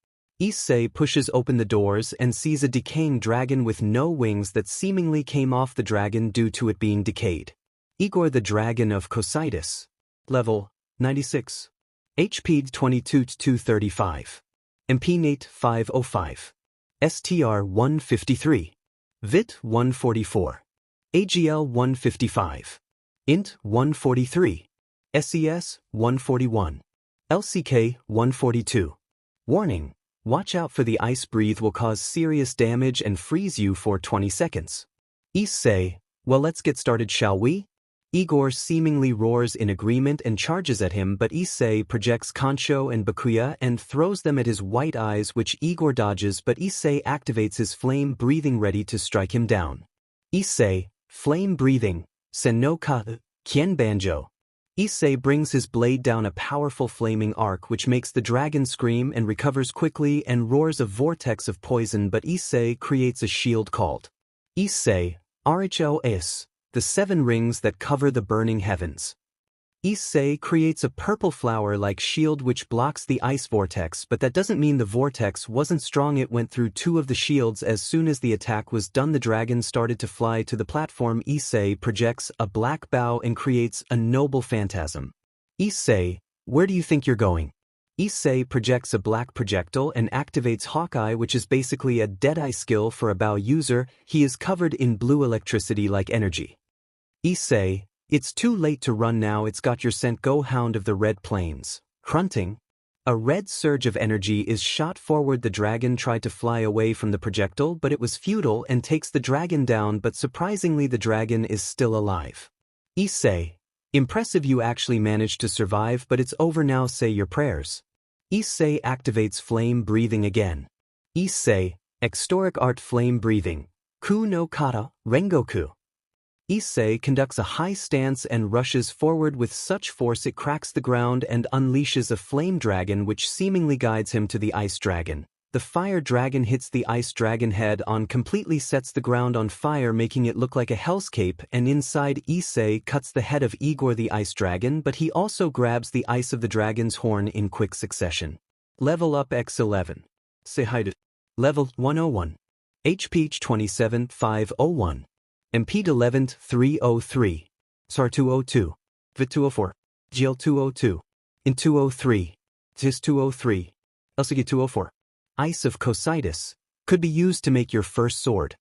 A: Issei pushes open the doors and sees a decaying dragon with no wings that seemingly came off the dragon due to it being decayed. Igor the Dragon of Cocytus. Level 96. HP 22 235. MP Nate 505. STR 153. VIT 144. AGL 155. INT 143. SES 141. LCK 142. Warning. Watch out for the ice breathe will cause serious damage and freeze you for 20 seconds. Issei, well, let's get started, shall we? Igor seemingly roars in agreement and charges at him, but Issei projects Kancho and Bakuya and throws them at his white eyes, which Igor dodges, but Issei activates his flame breathing ready to strike him down. Issei, flame breathing, Sen no Ka, Kien Banjo. Issei brings his blade down a powerful flaming arc which makes the dragon scream and recovers quickly and roars a vortex of poison, but Issei creates a shield called Issei, Rhos, the 7 rings that cover the burning heavens. Issei creates a purple flower-like shield which blocks the ice vortex, but that doesn't mean the vortex wasn't strong. It went through 2 of the shields. As soon as the attack was done, the dragon started to fly to the platform. Issei projects a black bow and creates a noble phantasm. Issei, where do you think you're going? Issei projects a black projectile and activates Hawkeye, which is basically a Deadeye skill for a bow user. He is covered in blue electricity-like energy. Issei, it's too late to run now. It's got your scent. Go, Hound of the Red Plains. Grunting. A red surge of energy is shot forward. The dragon tried to fly away from the projectile, but it was futile and takes the dragon down, but surprisingly the dragon is still alive. Issei, impressive, you actually managed to survive, but it's over now. Say your prayers. Issei activates flame breathing again. Issei, extoric art flame breathing. Ku no kata, Rengoku. Issei conducts a high stance and rushes forward with such force it cracks the ground and unleashes a flame dragon which seemingly guides him to the ice dragon. The fire dragon hits the ice dragon head on, completely sets the ground on fire, making it look like a hellscape, and inside Issei cuts the head of Igor the ice dragon, but he also grabs the ice of the dragon's horn in quick succession. Level up X11. Say hi to Level 101. HP 27501. MP 11 303. SAR 202. VIT 204. GL 202. IN 203. TIS 203. LCG 204. Ice of Cocytus. Could be used to make your first sword.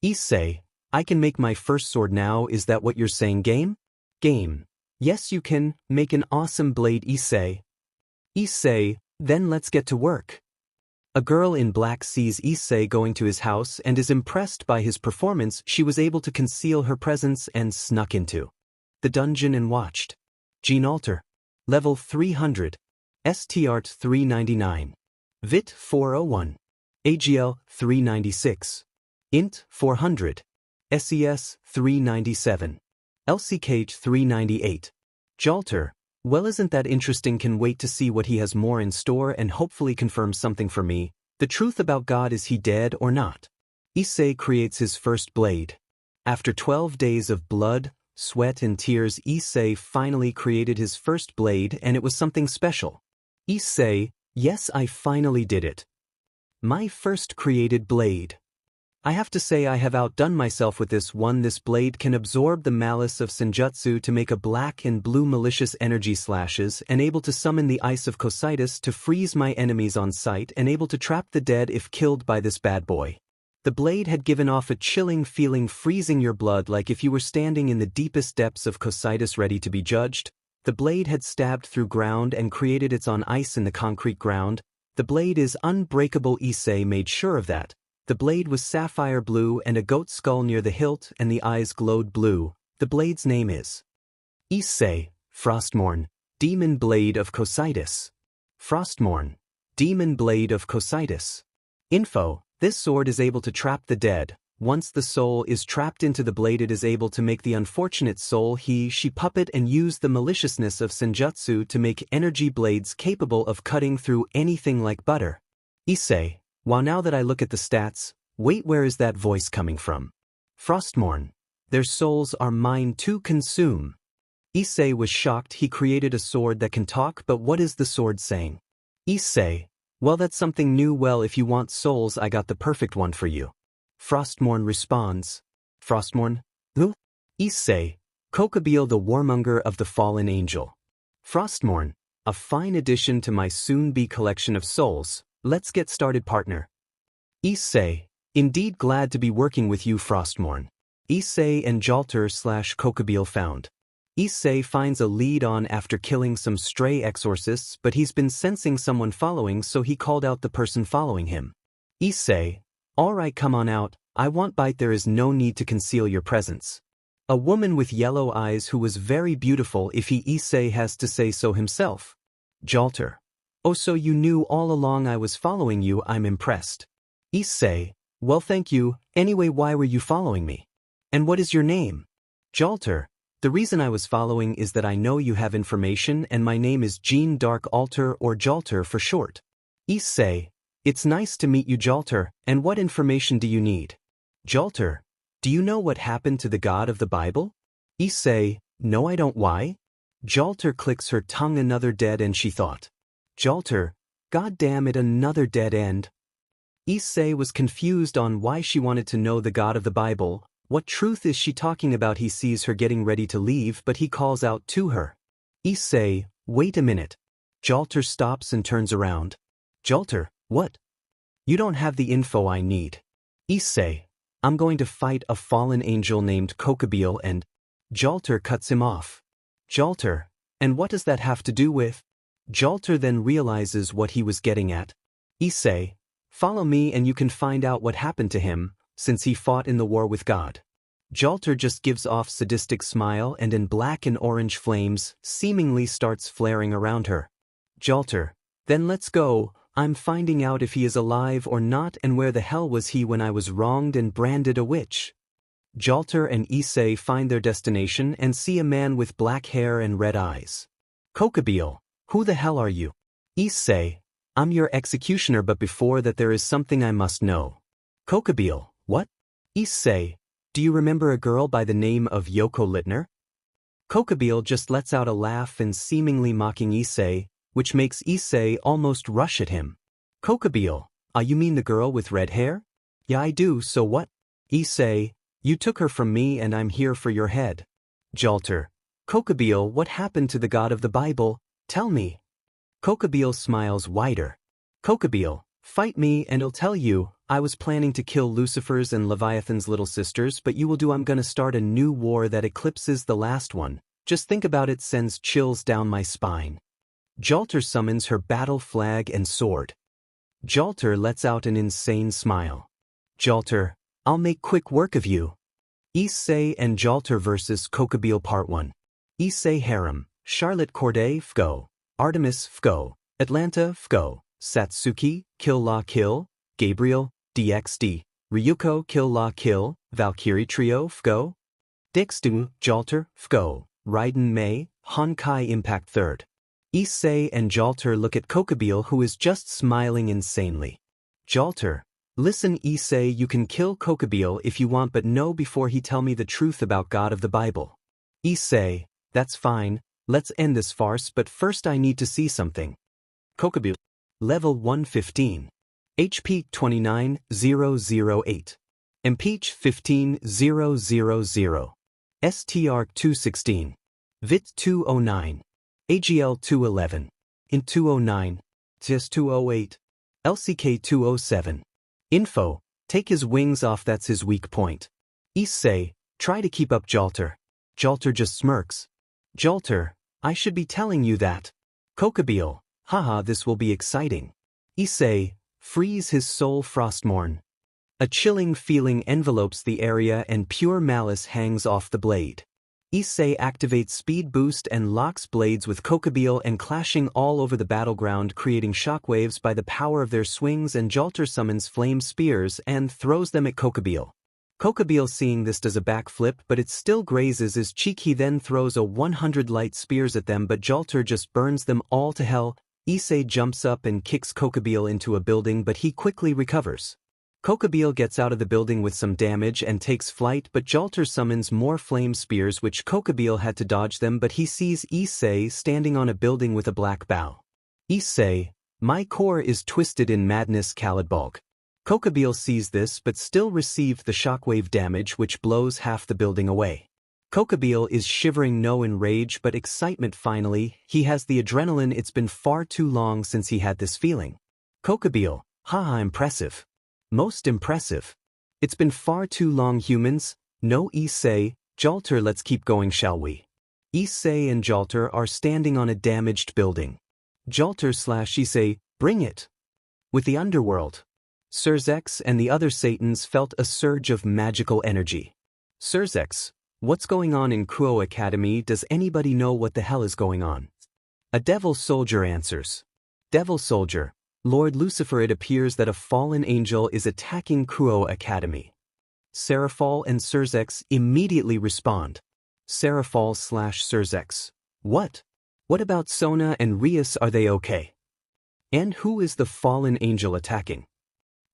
A: Issei, I can make my first sword now. Is that what you're saying, game? Game. Yes, you can make an awesome blade, Issei. Issei, then let's get to work. A girl in black sees Issei going to his house and is impressed by his performance. She was able to conceal her presence and snuck into the dungeon and watched. Gene Alter. Level 300. START 399. VIT 401. AGL 396. INT 400. SES 397. LCK 398. Jalter. Well, isn't that interesting? Can wait to see what he has more in store and hopefully confirm something for me. The truth about God, is he dead or not? Issei creates his first blade. After 12 days of blood, sweat and tears, Issei finally created his first blade, and it was something special. Issei, yes, I finally did it. My first created blade. I have to say I have outdone myself with this one. This blade can absorb the malice of Senjutsu to make a black and blue malicious energy slashes, and able to summon the ice of Cocytus to freeze my enemies on sight, and able to trap the dead if killed by this bad boy. The blade had given off a chilling feeling, freezing your blood like if you were standing in the deepest depths of Cocytus ready to be judged. The blade had stabbed through ground and created its own ice in the concrete ground. The blade is unbreakable. Issei made sure of that. The blade was sapphire blue and a goat skull near the hilt, and the eyes glowed blue. The blade's name is Issei, Frostmourne, Demon Blade of Cocytus. Frostmourne, Demon Blade of Cocytus. Info: this sword is able to trap the dead. Once the soul is trapped into the blade, it is able to make the unfortunate soul she puppet and use the maliciousness of Senjutsu to make energy blades capable of cutting through anything like butter. Issei, wow, now that I look at the stats, wait, where is that voice coming from? Frostmourne, their souls are mine to consume. Issei was shocked. He created a sword that can talk, but what is the sword saying? Issei, well, that's something new. Well, if you want souls, I got the perfect one for you. Frostmourne responds. Frostmourne? Who? Issei, Kokabeel, the warmonger of the fallen angel. Frostmourne, a fine addition to my soon-be collection of souls. Let's get started, partner. Issei, indeed glad to be working with you, Frostmourne. Issei and Jalter/Kokabeel found. Issei finds a lead on after killing some stray exorcists, but he's been sensing someone following, so he called out the person following him. Issei, alright, come on out, I want bite. There is no need to conceal your presence. A woman with yellow eyes who was very beautiful if he Issei has to say so himself. Jalter. Oh, so you knew all along I was following you, I'm impressed. Issei. Well, thank you. Anyway, why were you following me? And what is your name? Jalter. The reason I was following is that I know you have information and my name is Jean Dark Alter or Jalter for short. Issei. It's nice to meet you, Jalter, and what information do you need? Jalter. Do you know what happened to the god of the Bible? Issei. No, I don't. Why? Jalter clicks her tongue. Another dead end, she thought. Jalter. God damn it, another dead end. Issei was confused on why she wanted to know the god of the Bible. What truth is she talking about? He sees her getting ready to leave, but he calls out to her. Issei, wait a minute. Jalter stops and turns around. Jalter, what? You don't have the info I need. Issei, I'm going to fight a fallen angel named Kokobile and… Jalter cuts him off. Jalter, and what does that have to do with… Jalter then realizes what he was getting at. Issei, follow me and you can find out what happened to him, since he fought in the war with God. Jalter just gives off sadistic smile and in black and orange flames seemingly starts flaring around her. Jalter, then let's go, I'm finding out if he is alive or not and where the hell was he when I was wronged and branded a witch. Jalter and Issei find their destination and see a man with black hair and red eyes. Kokobile, who the hell are you? Issei, I'm your executioner, but before that there is something I must know. Kokobile, what? Issei, do you remember a girl by the name of Yoko Littner? Kokobile just lets out a laugh and seemingly mocking Issei, which makes Issei almost rush at him. Kokobile, you mean the girl with red hair? Yeah, I do, so what? Issei, you took her from me and I'm here for your head. Jalter, Kokobile, what happened to the god of the Bible? Tell me. Kokobile smiles wider. Kokobile, fight me and I'll tell you, I was planning to kill Lucifer's and Leviathan's little sisters, but you will do. I'm gonna start a new war that eclipses the last one. Just think about it, sends chills down my spine. Jalter summons her battle flag and sword. Jalter lets out an insane smile. Jalter, I'll make quick work of you. Issei and Jalter vs. Kokobile Part 1. Issei Harem, Charlotte Corday Fgo, Artemis Fgo, Atlanta Fgo, Satsuki, Kill La Kill, Gabriel, DXD, Ryuko Kill La Kill, Valkyrie Trio Fgo, Dixdu, Jalter Fgo, Raiden Mei, Honkai Impact 3rd. Issei and Jalter look at Kokobile, who is just smiling insanely. Jalter, listen Issei, you can kill Kokobile if you want, but no before he tell me the truth about God of the Bible. Issei, that's fine, let's end this farce, but first I need to see something. Kokobile. Level 115. HP 29008. Impeach 15000. STR 216. VIT 209. AGL 211. INT 209. TS 208. LCK 207. Info, take his wings off, that's his weak point. Issei, try to keep up Jalter. Jalter just smirks. Jalter, I should be telling you that. Kokobile, haha, this will be exciting. Issei, freeze his soul Frostmourne. A chilling feeling envelopes the area and pure malice hangs off the blade. Issei activates speed boost and locks blades with Kokobile and clashing all over the battleground, creating shockwaves by the power of their swings, and Jalter summons flame spears and throws them at Kokobile. Kokobile seeing this does a backflip, but it still grazes his cheek. He then throws a 100 light spears at them, but Jalter just burns them all to hell. Issei jumps up and kicks Kokobile into a building, but he quickly recovers. Kokobile gets out of the building with some damage and takes flight, but Jalter summons more flame spears, which Kokobile had to dodge them, but he sees Issei standing on a building with a black bow. Issei, my core is twisted in madness, Calidbalg. Kokobile sees this but still received the shockwave damage, which blows half the building away. Kokobile is shivering, no in rage but excitement. Finally, he has the adrenaline. It's been far too long since he had this feeling. Kokobile, haha, impressive. Most impressive. It's been far too long, humans. No, Issei, Jalter, let's keep going, shall we? Issei and Jalter are standing on a damaged building. Jalter/Issei, bring it. With the underworld. Surzex and the other Satans felt a surge of magical energy. Surzex, What's going on in Kuo Academy? Does anybody know what the hell is going on? A devil soldier answers. Devil soldier, Lord Lucifer, it appears that a fallen angel is attacking Kuo Academy. Seraphal and Surzex immediately respond. Seraphal/Surzex. What? What about Sona and Rias, are they okay? And who is the fallen angel attacking?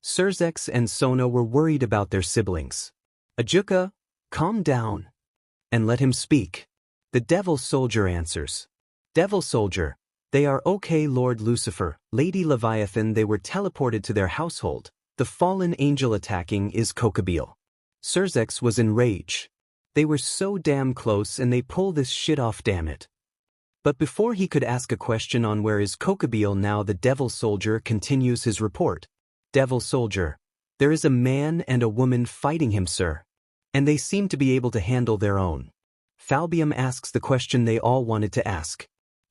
A: Surzex and Sona were worried about their siblings. Ajuka, calm down. And let him speak. The devil soldier answers. Devil soldier, they are okay, Lord Lucifer, Lady Leviathan, they were teleported to their household. The fallen angel attacking is Kokabeel. Surzex was in rage. They were so damn close and they pull this shit off, damn it. But before he could ask a question on where is Kokabeel now, the devil soldier continues his report. Devil soldier, there is a man and a woman fighting him, sir. And they seem to be able to handle their own. Falbium asks the question they all wanted to ask.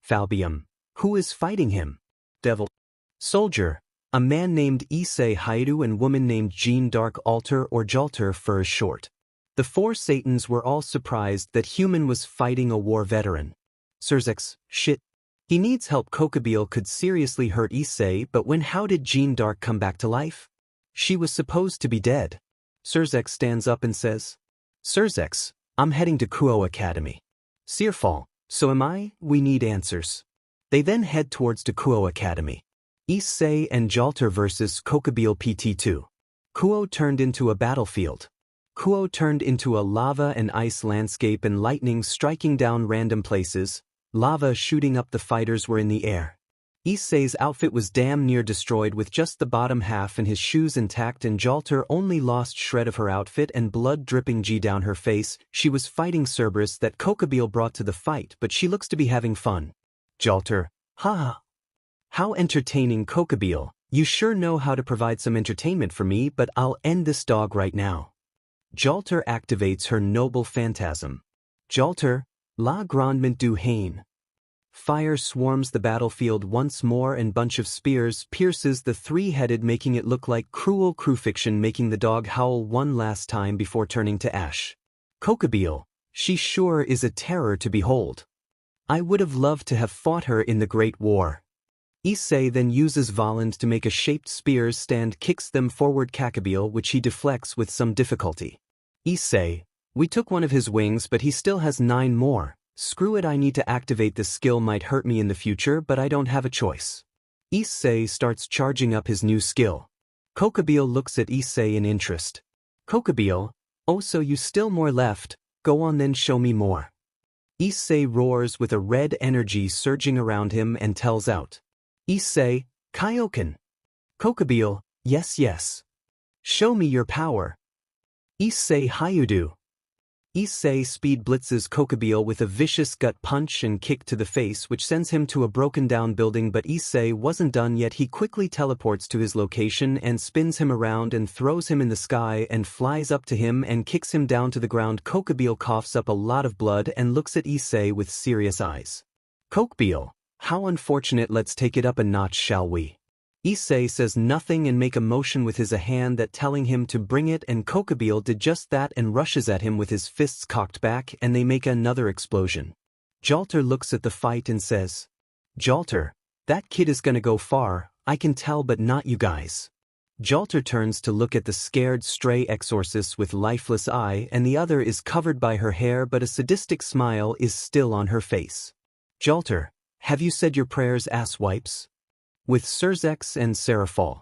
A: Falbium, who is fighting him? Devil soldier, a man named Issei Hyoudou and woman named Jean Dark Altar or Jalter for short. The four Satans were all surprised that human was fighting a war veteran. Surzex, shit. He needs help. Kokabeel could seriously hurt Issei, but how did Jean Dark come back to life? She was supposed to be dead. Surzex stands up and says, Surzex, I'm heading to Kuo Academy. Searfall, so am I, we need answers. They then head towards to Kuo Academy. Issei and Jalter versus Kokabeel PT2. Kuo turned into a battlefield. Kuo turned into a lava and ice landscape and lightning striking down random places. Lava shooting up, the fighters were in the air. Issei's outfit was damn near destroyed with just the bottom half and his shoes intact, and Jalter only lost shred of her outfit and blood dripping down her face. She was fighting Cerberus that Kokabeel brought to the fight, but she looks to be having fun. Jalter, haha. How entertaining, Kokabeel, you sure know how to provide some entertainment for me, but I'll end this dog right now. Jalter activates her noble phantasm. Jalter, la grandement du haine. Fire swarms the battlefield once more and bunch of spears pierces the three-headed, making it look like cruel crucifixion, making the dog howl one last time before turning to ash. Kokabeel, she sure is a terror to behold. I would have loved to have fought her in the Great War. Issei then uses Voland to make a shaped spears stand, kicks them forward Kokabeel, which he deflects with some difficulty. Issei, we took one of his wings but he still has 9 more. Screw it, I need to activate this skill, might hurt me in the future but I don't have a choice. Issei starts charging up his new skill. Kokabeel looks at Issei in interest. Kokabeel, oh so you still more left, go on then, show me more. Issei roars with a red energy surging around him and tells out. Issei, Kaioken. Kokabeel, yes yes. Show me your power. Issei Hyoudou. Issei speed blitzes Kokabeel with a vicious gut punch and kick to the face, which sends him to a broken down building, but Issei wasn't done yet. He quickly teleports to his location and spins him around and throws him in the sky and flies up to him and kicks him down to the ground. Kokabeel coughs up a lot of blood and looks at Issei with serious eyes. Kokabeel, how unfortunate, let's take it up a notch, shall we? Issei says nothing and make a motion with his hand that telling him to bring it, and Kokabeel did just that and rushes at him with his fists cocked back, and they make another explosion. Jalter looks at the fight and says, Jalter, that kid is gonna go far, I can tell, but not you guys. Jalter turns to look at the scared stray exorcist with lifeless eye, and the other is covered by her hair but a sadistic smile is still on her face. Jalter, have you said your prayers, ass wipes? With Surzex and Seraphal.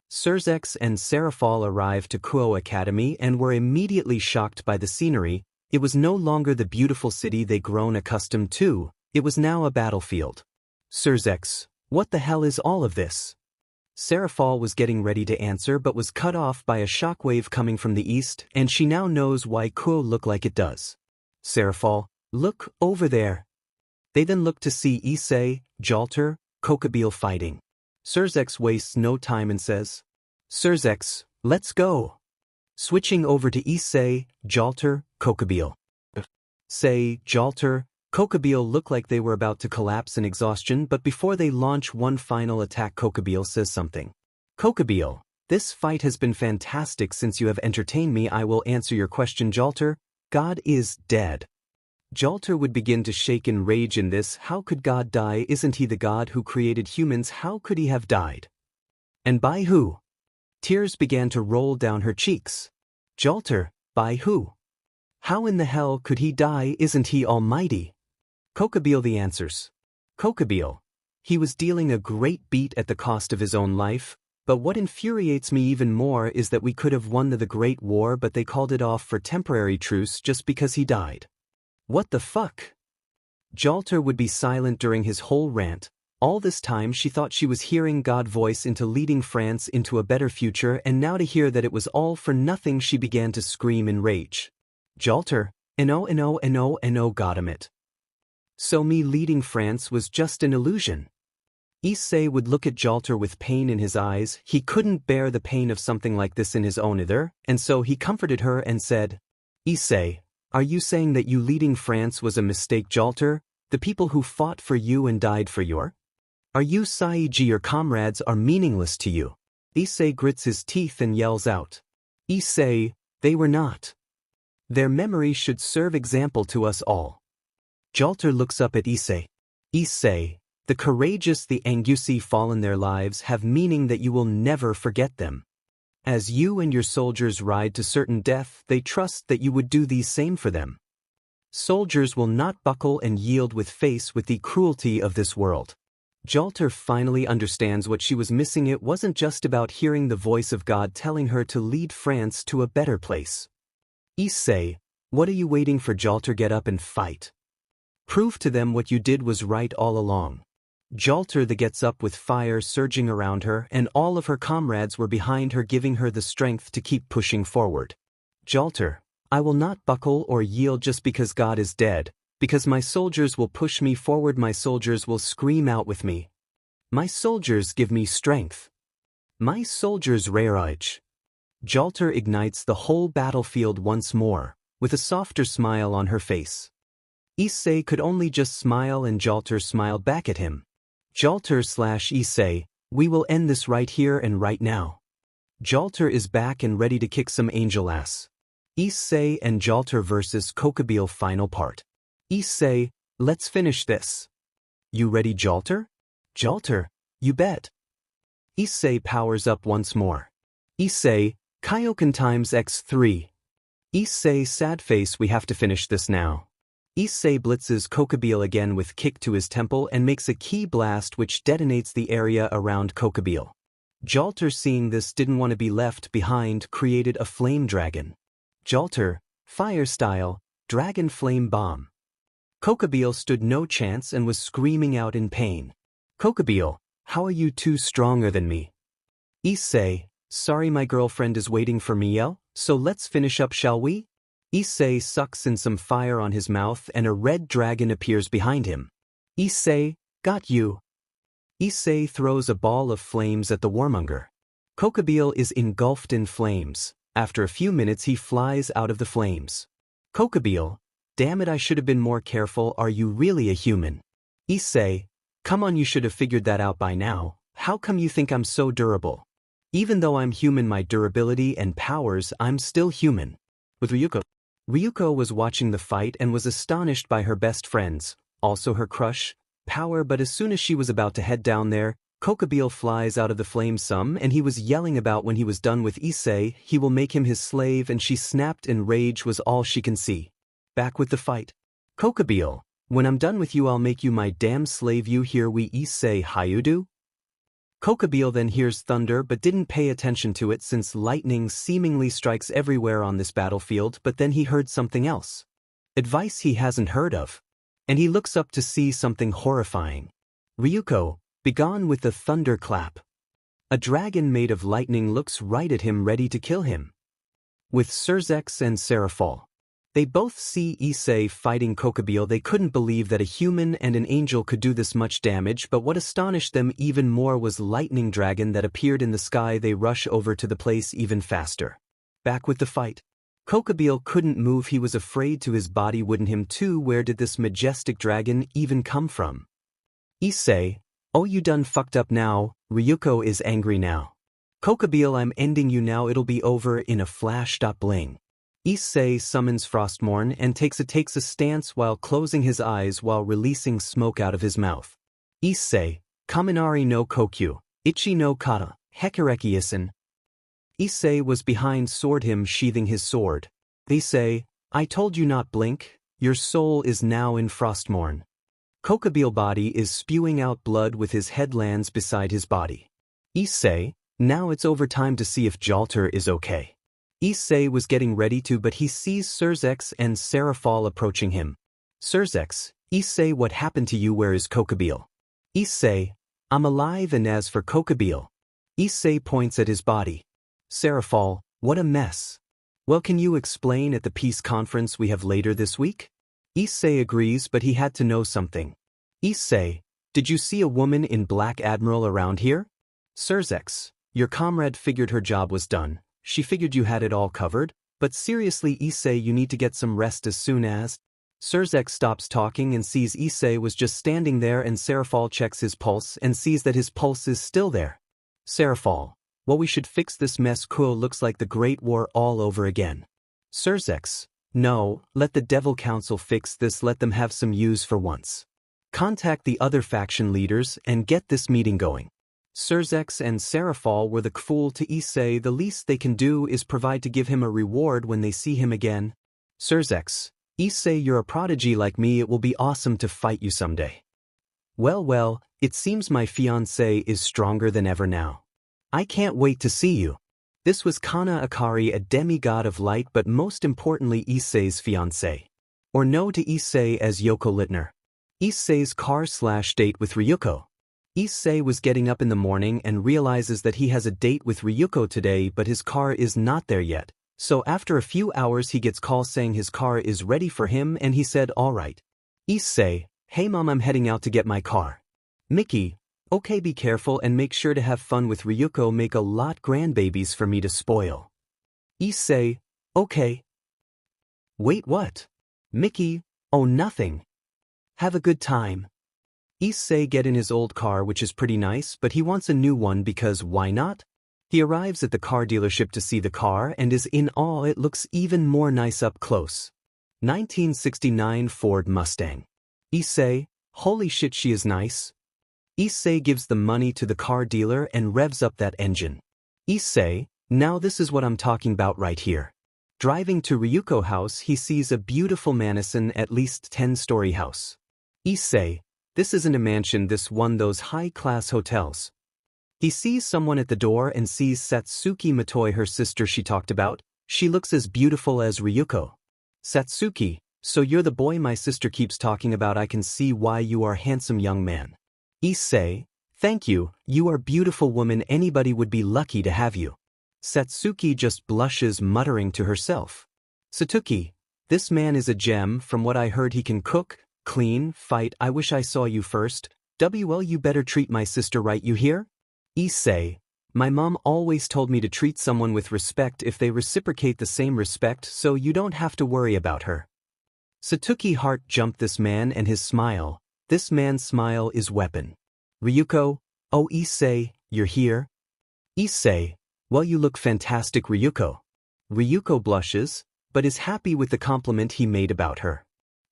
A: Surzex and Seraphal arrived to Kuo Academy and were immediately shocked by the scenery. It was no longer the beautiful city they'd grown accustomed to, it was now a battlefield. Surzex, what the hell is all of this? Seraphal was getting ready to answer but was cut off by a shockwave coming from the east, and she now knows why Kuo looked like it does. Seraphal, look, over there. They then look to see Issei, Jalter, Kokabeel fighting. Surzex wastes no time and says, Surzex, let's go. Switching over to Issei, Jalter, Kokabeel. Issei, Jalter, Kokabeel look like they were about to collapse in exhaustion, but before they launch one final attack, Kokabeel says something. Kokabeel, this fight has been fantastic. Since you have entertained me, I will answer your question. Jalter, God is dead. Jalter would begin to shake in rage in this. How could God die? Isn't he the God who created humans? How could he have died? And by who? Tears began to roll down her cheeks. Jalter, by who? How in the hell could he die? Isn't he almighty? Kokabeel the answers. Kokabeel. He was dealing a great beat at the cost of his own life, but what infuriates me even more is that we could have won the Great War, but they called it off for temporary truce just because he died. What the fuck? Jalter would be silent during his whole rant. All this time she thought she was hearing God's voice into leading France into a better future, and now to hear that it was all for nothing she began to scream in rage. Jalter, no, goddammit. So me leading France was just an illusion. Issei would look at Jalter with pain in his eyes. He couldn't bear the pain of something like this in his own either, and so he comforted her and said, Issei, are you saying that you leading France was a mistake? Jalter, the people who fought for you and died for your? Are you Saiji? Your comrades are meaningless to you. Issei grits his teeth and yells out. Issei, they were not. Their memory should serve example to us all. Jalter looks up at Issei. Issei, the courageous, the Angusi fall in their lives have meaning that you will never forget them. As you and your soldiers ride to certain death, they trust that you would do the same for them. Soldiers will not buckle and yield with the cruelty of this world. Jalter finally understands what she was missing. It wasn't just about hearing the voice of God telling her to lead France to a better place. Issei, what are you waiting for? Jalter, get up and fight. Prove to them what you did was right all along. Jalter the gets up with fire surging around her, and all of her comrades were behind her, giving her the strength to keep pushing forward. Jalter, I will not buckle or yield just because God is dead, because my soldiers will push me forward. My soldiers will scream out with me. My soldiers give me strength. My soldiers rage. Jalter ignites the whole battlefield once more, with a softer smile on her face. Issei could only just smile, and Jalter smiled back at him. Jalter/Issei, we will end this right here and right now. Jalter is back and ready to kick some angel ass. Issei and Jalter vs. Kokabeel final part. Issei, let's finish this. You ready, Jalter? Jalter, you bet. Issei powers up once more. Issei, Kaioken times x3. Issei sad face, we have to finish this now. Issei blitzes Kokabeel again with kick to his temple and makes a key blast which detonates the area around Kokabeel. Jalter, seeing this, didn't want to be left behind, created a flame dragon. Jalter, fire style, dragon flame bomb. Kokabeel stood no chance and was screaming out in pain. Kokabeel, how are you two stronger than me? Issei, sorry, my girlfriend is waiting for me, so let's finish up, shall we? Issei sucks in some fire on his mouth and a red dragon appears behind him. Issei, got you. Issei throws a ball of flames at the warmonger. Kokabeel is engulfed in flames. After a few minutes he flies out of the flames. Kokabeel, damn it, I should have been more careful. Are you really a human? Issei, come on, you should have figured that out by now. How come you think I'm so durable? Even though I'm human, my durability and powers, I'm still human. With Ryuko. Ryuko was watching the fight and was astonished by her best friends, also her crush, Power, but as soon as she was about to head down there, Kokabeel flies out of the flames and he was yelling about when he was done with Issei, he will make him his slave, and she snapped and rage was all she can see. Back with the fight. Kokabeel, when I'm done with you I'll make you my damn slave, you hear we Issei Hyoudou? Kokabeel then hears thunder but didn't pay attention to it since lightning seemingly strikes everywhere on this battlefield, but then he heard something else. Advice he hasn't heard of. And he looks up to see something horrifying. Ryuko, begone with the thunderclap. A dragon made of lightning looks right at him, ready to kill him. With Surzex and Serafal. They both see Issei fighting Kokabeel. They couldn't believe that a human and an angel could do this much damage, but what astonished them even more was lightning dragon that appeared in the sky. They rush over to the place even faster. Back with the fight. Kokabeel couldn't move, he was afraid to his body, wouldn't him too? Where did this majestic dragon even come from? Issei, oh, you done fucked up now. Ryuko is angry now. Kokabeel, I'm ending you now, it'll be over in a flash. Bling. Issei summons Frostmourne and takes a stance while closing his eyes while releasing smoke out of his mouth. Issei, Kaminari no Kokyu, Ichi no Kata, Hekareki Isen. Issei was behind him sheathing his sword. Issei, I told you not blink, your soul is now in Frostmourne. Kokabile body is spewing out blood with his head lands beside his body. Issei, now it's over time to see if Jalter is okay. Issei was getting ready to but he sees Surzex and Serafal approaching him. Surzex, Issei, what happened to you? Where is Kokabile? Issei, I'm alive, and as for Kokabile. Issei points at his body. Serafal, what a mess. Well, can you explain at the peace conference we have later this week? Issei agrees, but he had to know something. Issei, did you see a woman in black admiral around here? Surzex, your comrade figured her job was done. She figured you had it all covered, but seriously Issei, you need to get some rest as soon as. Surzex stops talking and sees Issei was just standing there, and Serafal checks his pulse and sees that his pulse is still there. Serafal, well, we should fix this mess. Cool, looks like the Great War all over again. Surzex, no, let the Devil Council fix this, let them have some use for once. Contact the other faction leaders and get this meeting going. Surzex and Serafal were the fool to Issei. The least they can do is provide to give him a reward when they see him again. Surzex, Issei, you're a prodigy like me, it will be awesome to fight you someday. Well, it seems my fiancé is stronger than ever now. I can't wait to see you. This was Kana Akari, a demigod of light, but most importantly Issei's fiancé. Or no to Issei as Yoko Littner. Issei's car/date with Ryuko. Issei was getting up in the morning and realizes that he has a date with Ryuko today, but his car is not there yet. So after a few hours he gets call saying his car is ready for him, and he said alright. Issei, hey mom, I'm heading out to get my car. Mickey, okay, be careful and make sure to have fun with Ryuko, make a lot grandbabies for me to spoil. Issei, okay. Wait, what? Mickey, oh nothing. Have a good time. Issei get in his old car, which is pretty nice, but he wants a new one because why not? He arrives at the car dealership to see the car and is in awe. It looks even more nice up close. 1969 Ford Mustang. Issei, holy shit, she is nice. Issei gives the money to the car dealer and revs up that engine. Issei, now this is what I'm talking about right here. Driving to Ryuko house, he sees a beautiful mansion, at least 10-story house. Issei, this isn't a mansion, this one those high-class hotels. He sees someone at the door and sees Satsuki Matoi, her sister she talked about. She looks as beautiful as Ryuko. Satsuki, so you're the boy my sister keeps talking about. I can see why you are a handsome young man. Issei, thank you, you are beautiful woman, anybody would be lucky to have you. Satsuki just blushes, muttering to herself. Satuki, this man is a gem, from what I heard he can cook, clean, fight. I wish I saw you first. Well, you better treat my sister right, you hear? Issei, my mom always told me to treat someone with respect if they reciprocate the same respect, so you don't have to worry about her. Satuki heart jumped this man and his smile. This man's smile is weapon. Ryuko, oh Issei, you're here? Issei, well, you look fantastic, Ryuko. Ryuko blushes, but is happy with the compliment he made about her.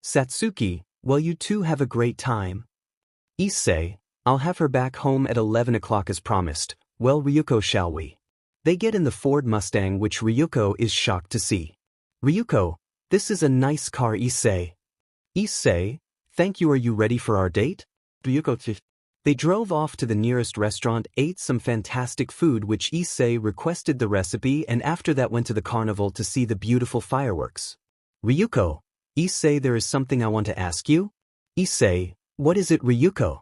A: Satsuki, well, you two have a great time. Issei, I'll have her back home at 11 o'clock as promised. Well, Ryuko, shall we? They get in the Ford Mustang, which Ryuko is shocked to see. Ryuko, this is a nice car, Issei. Issei, thank you. Are you ready for our date? Ryuko. They drove off to the nearest restaurant, ate some fantastic food which Issei requested the recipe, and after that went to the carnival to see the beautiful fireworks. Ryuko, Issei, there is something I want to ask you. Issei, what is it, Ryuko?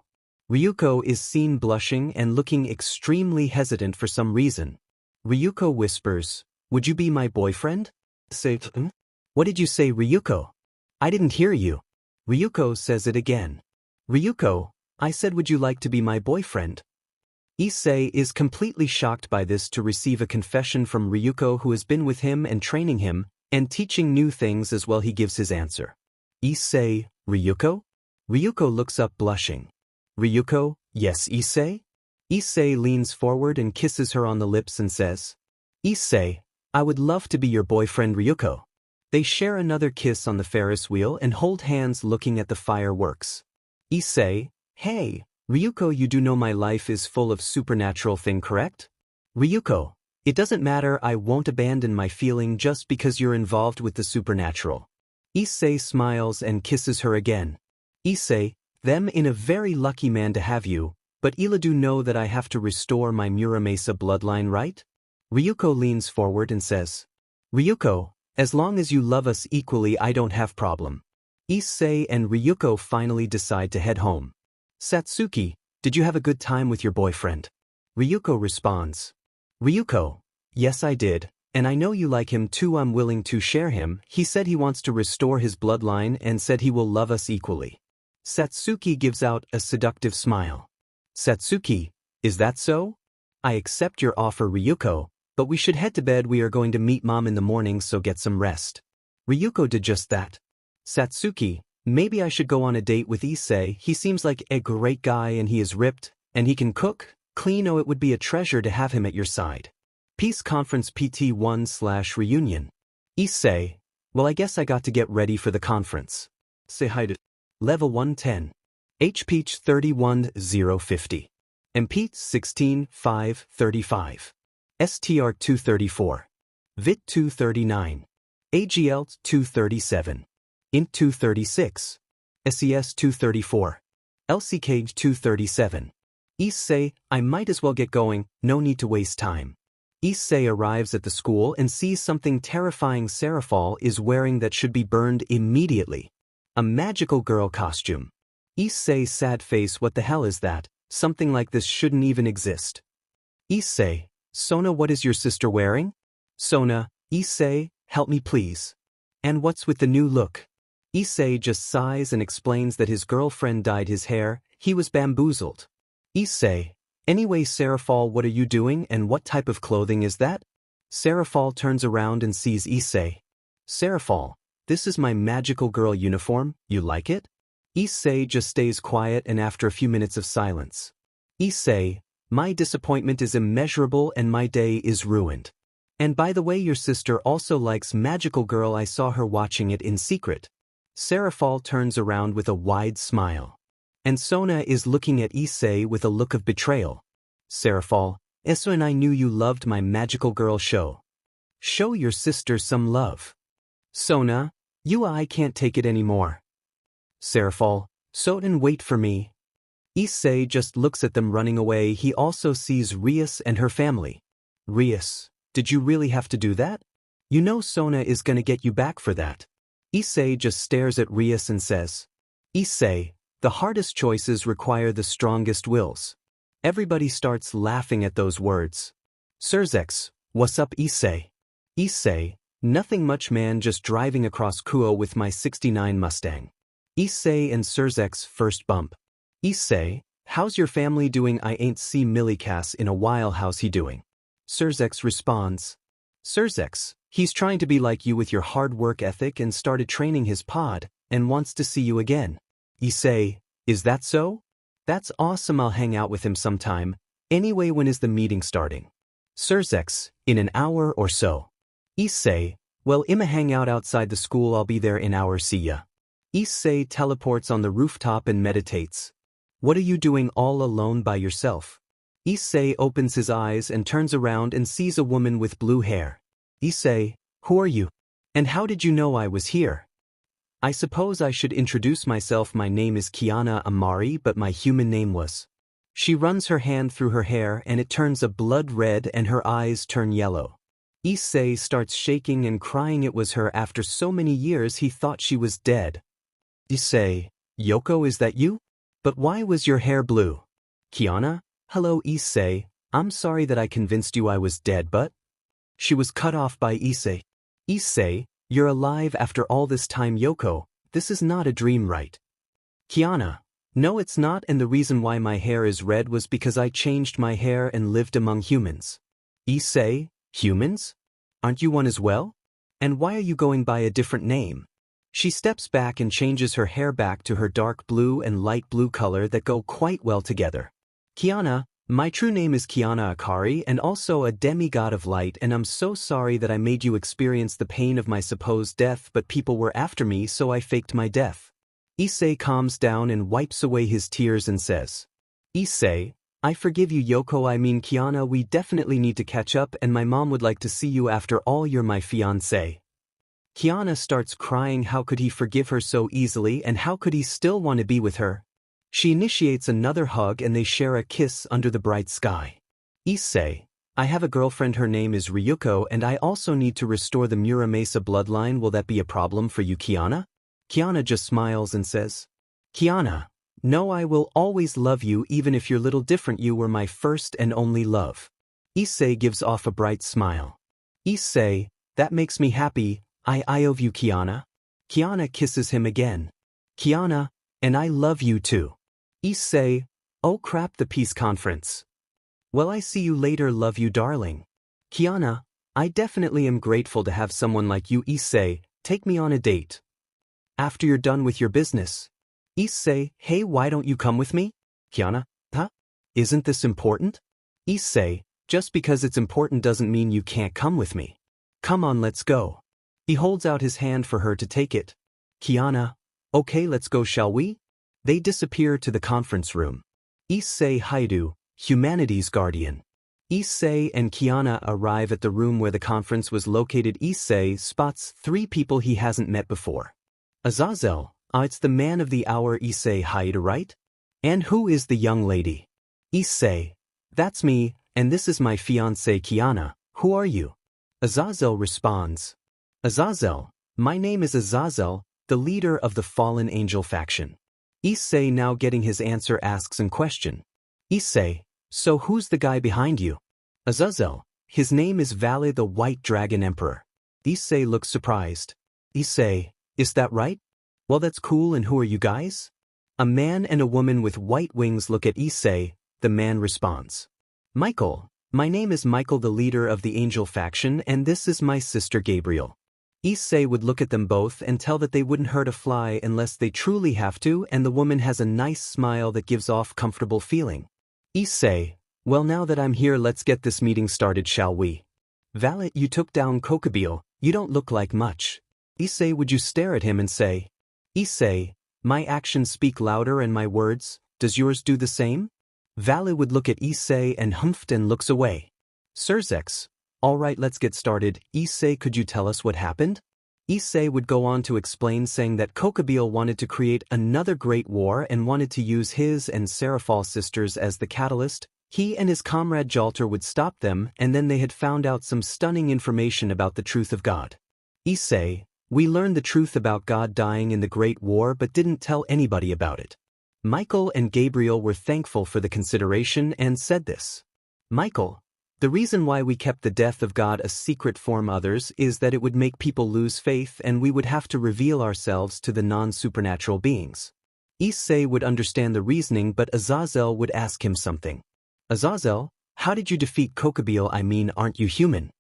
A: Ryuko is seen blushing and looking extremely hesitant for some reason. Ryuko whispers, would you be my boyfriend? Say, what did you say, Ryuko? I didn't hear you. Ryuko says it again. Ryuko, I said would you like to be my boyfriend? Issei is completely shocked by this to receive a confession from Ryuko, who has been with him and training him, and teaching new things as well. He gives his answer. Issei, Ryuko? Ryuko looks up blushing. Ryuko, yes, Issei? Issei leans forward and kisses her on the lips and says, Issei, I would love to be your boyfriend, Ryuko. They share another kiss on the Ferris wheel and hold hands looking at the fireworks. Issei, hey, Ryuko, you do know my life is full of supernatural thing, correct? Ryuko, it doesn't matter, I won't abandon my feeling just because you're involved with the supernatural. Issei smiles and kisses her again. Issei, them in a very lucky man to have you, but Hyoudou know that I have to restore my Muramasa bloodline, right? Ryuko leans forward and says, Ryuko, as long as you love us equally I don't have problem. Issei and Ryuko finally decide to head home. Satsuki, did you have a good time with your boyfriend? Ryuko responds. Ryuko, yes I did, and I know you like him too, I'm willing to share him, he said he wants to restore his bloodline and said he will love us equally. Satsuki gives out a seductive smile. Satsuki, is that so? I accept your offer, Ryuko, but we should head to bed, we are going to meet mom in the morning, so get some rest. Ryuko did just that. Satsuki, maybe I should go on a date with Issei, he seems like a great guy and he is ripped, and he can cook, clean, oh it would be a treasure to have him at your side. Peace Conference PT1/reunion. Issei, well I guess I got to get ready for the conference. Say hi to Level 110. HPeach 31050. MPeach 16535. STR 234. VIT 239. AGL 237. INT 236. SES 234. LCK 237. Issei, I might as well get going, no need to waste time. Issei arrives at the school and sees something terrifying Serafal is wearing that should be burned immediately. A magical girl costume. Issei sad face, what the hell is that? Something like this shouldn't even exist. Issei, Sona, what is your sister wearing? Sona, Issei, help me please. And what's with the new look? Issei just sighs and explains that his girlfriend dyed his hair, he was bamboozled. Issei, anyway Serafal, what are you doing and what type of clothing is that? Serafal turns around and sees Issei. Serafal, this is my magical girl uniform, you like it? Issei just stays quiet and after a few minutes of silence. Issei, my disappointment is immeasurable and my day is ruined. And by the way, your sister also likes magical girl, I saw her watching it in secret. Serafal turns around with a wide smile. And Sona is looking at Issei with a look of betrayal. Serafal, Eso and I knew you loved my magical girl show. Show your sister some love. Sona, I can't take it anymore. Serafal, Soten, wait for me. Issei just looks at them running away. He also sees Rias and her family. Rias, did you really have to do that? You know Sona is gonna get you back for that. Issei just stares at Rias and says, Issei, the hardest choices require the strongest wills. Everybody starts laughing at those words. Surzex, what's up Issei? Issei, nothing much man, just driving across Kuo with my 69 Mustang. Issei and Surzex first bump. Issei, how's your family doing? I ain't see Millikas in a while, how's he doing? Surzex responds. Surzex, he's trying to be like you with your hard work ethic and started training his pod, and wants to see you again. Issei, is that so? That's awesome, I'll hang out with him sometime. Anyway, when is the meeting starting? Surzex, in an hour or so. Issei, well I'ma hang out outside the school, I'll be there in an hour, see ya. Issei teleports on the rooftop and meditates. What are you doing all alone by yourself? Issei opens his eyes and turns around and sees a woman with blue hair. Issei, who are you? And how did you know I was here? I suppose I should introduce myself. My name is Kiana Amari, but my human name was. She runs her hand through her hair and it turns a blood red and her eyes turn yellow. Issei starts shaking and crying. It was her. After so many years he thought she was dead. Issei, Yoko, is that you? But why was your hair blue? Kiana, hello Issei, I'm sorry that I convinced you I was dead, but... She was cut off by Issei. Issei, you're alive after all this time. Yoko, this is not a dream, right? Kiana, no it's not, and the reason why my hair is red was because I changed my hair and lived among humans. Issei, humans? Aren't you one as well? And why are you going by a different name? She steps back and changes her hair back to her dark blue and light blue color that go quite well together. Kiana, My true name is Kiana Akari and also a demigod of light, and I'm so sorry that I made you experience the pain of my supposed death, but people were after me so I faked my death. Issei calms down and wipes away his tears and says, Issei, I forgive you Yoko, I mean Kiana, we definitely need to catch up and my mom would like to see you, after all you're my fiancé. Kiana starts crying. How could he forgive her so easily, and how could he still want to be with her? She initiates another hug and they share a kiss under the bright sky. Issei, I have a girlfriend, her name is Ryuko, and I also need to restore the Muramasa bloodline. Will that be a problem for you, Kiana? Kiana just smiles and says, Kiana, no, I will always love you even if you're little different. You were my first and only love. Issei gives off a bright smile. Issei, that makes me happy. I love you, Kiana. Kiana kisses him again. Kiana, and I love you too. Issei, oh crap, the peace conference. Well, I see you later, love you darling. Kiana, I definitely am grateful to have someone like you. Issei, take me on a date. After you're done with your business. Issei, hey, why don't you come with me? Kiana, huh? Isn't this important? Issei, just because it's important doesn't mean you can't come with me. Come on, let's go. He holds out his hand for her to take it. Kiana, okay, let's go, shall we? They disappear to the conference room. Issei Hyoudou, humanity's guardian. Issei and Kiana arrive at the room where the conference was located. Issei spots 3 people he hasn't met before. Azazel, it's the man of the hour. Issei Hyoudou, right? And who is the young lady? Issei, that's me, and this is my fiancée Kiana. Who are you? Azazel responds. Azazel, my name is Azazel, the leader of the fallen angel faction. Issei, now getting his answer, asks in question. Issei, so who's the guy behind you? Azazel, his name is Vale, the White Dragon Emperor. Issei looks surprised. Issei, is that right? Well, that's cool, and who are you guys? A man and a woman with white wings look at Issei. The man responds. Michael, my name is Michael, the leader of the angel faction, and this is my sister Gabriel. Issei would look at them both and tell that they wouldn't hurt a fly unless they truly have to, and the woman has a nice smile that gives off comfortable feeling. Issei, well, now that I'm here, let's get this meeting started, shall we? Valet, you took down Kokobio, you don't look like much. Issei, would you stare at him and say, Issei, my actions speak louder and my words, does yours do the same? Valet would look at Issei and humphed and looks away. Surzex, all right, let's get started. Issei, could you tell us what happened? Issei would go on to explain, saying that Kokobio wanted to create another great war and wanted to use his and Seraph's sisters as the catalyst. He and his comrade Jalter would stop them, and then they had found out some stunning information about the truth of God. Issei, we learned the truth about God dying in the Great War but didn't tell anybody about it. Michael and Gabriel were thankful for the consideration and said this. Michael, the reason why we kept the death of God a secret from others is that it would make people lose faith and we would have to reveal ourselves to the non-supernatural beings. Issei would understand the reasoning, but Azazel would ask him something. Azazel, how did you defeat Kokobio? I mean, aren't you human?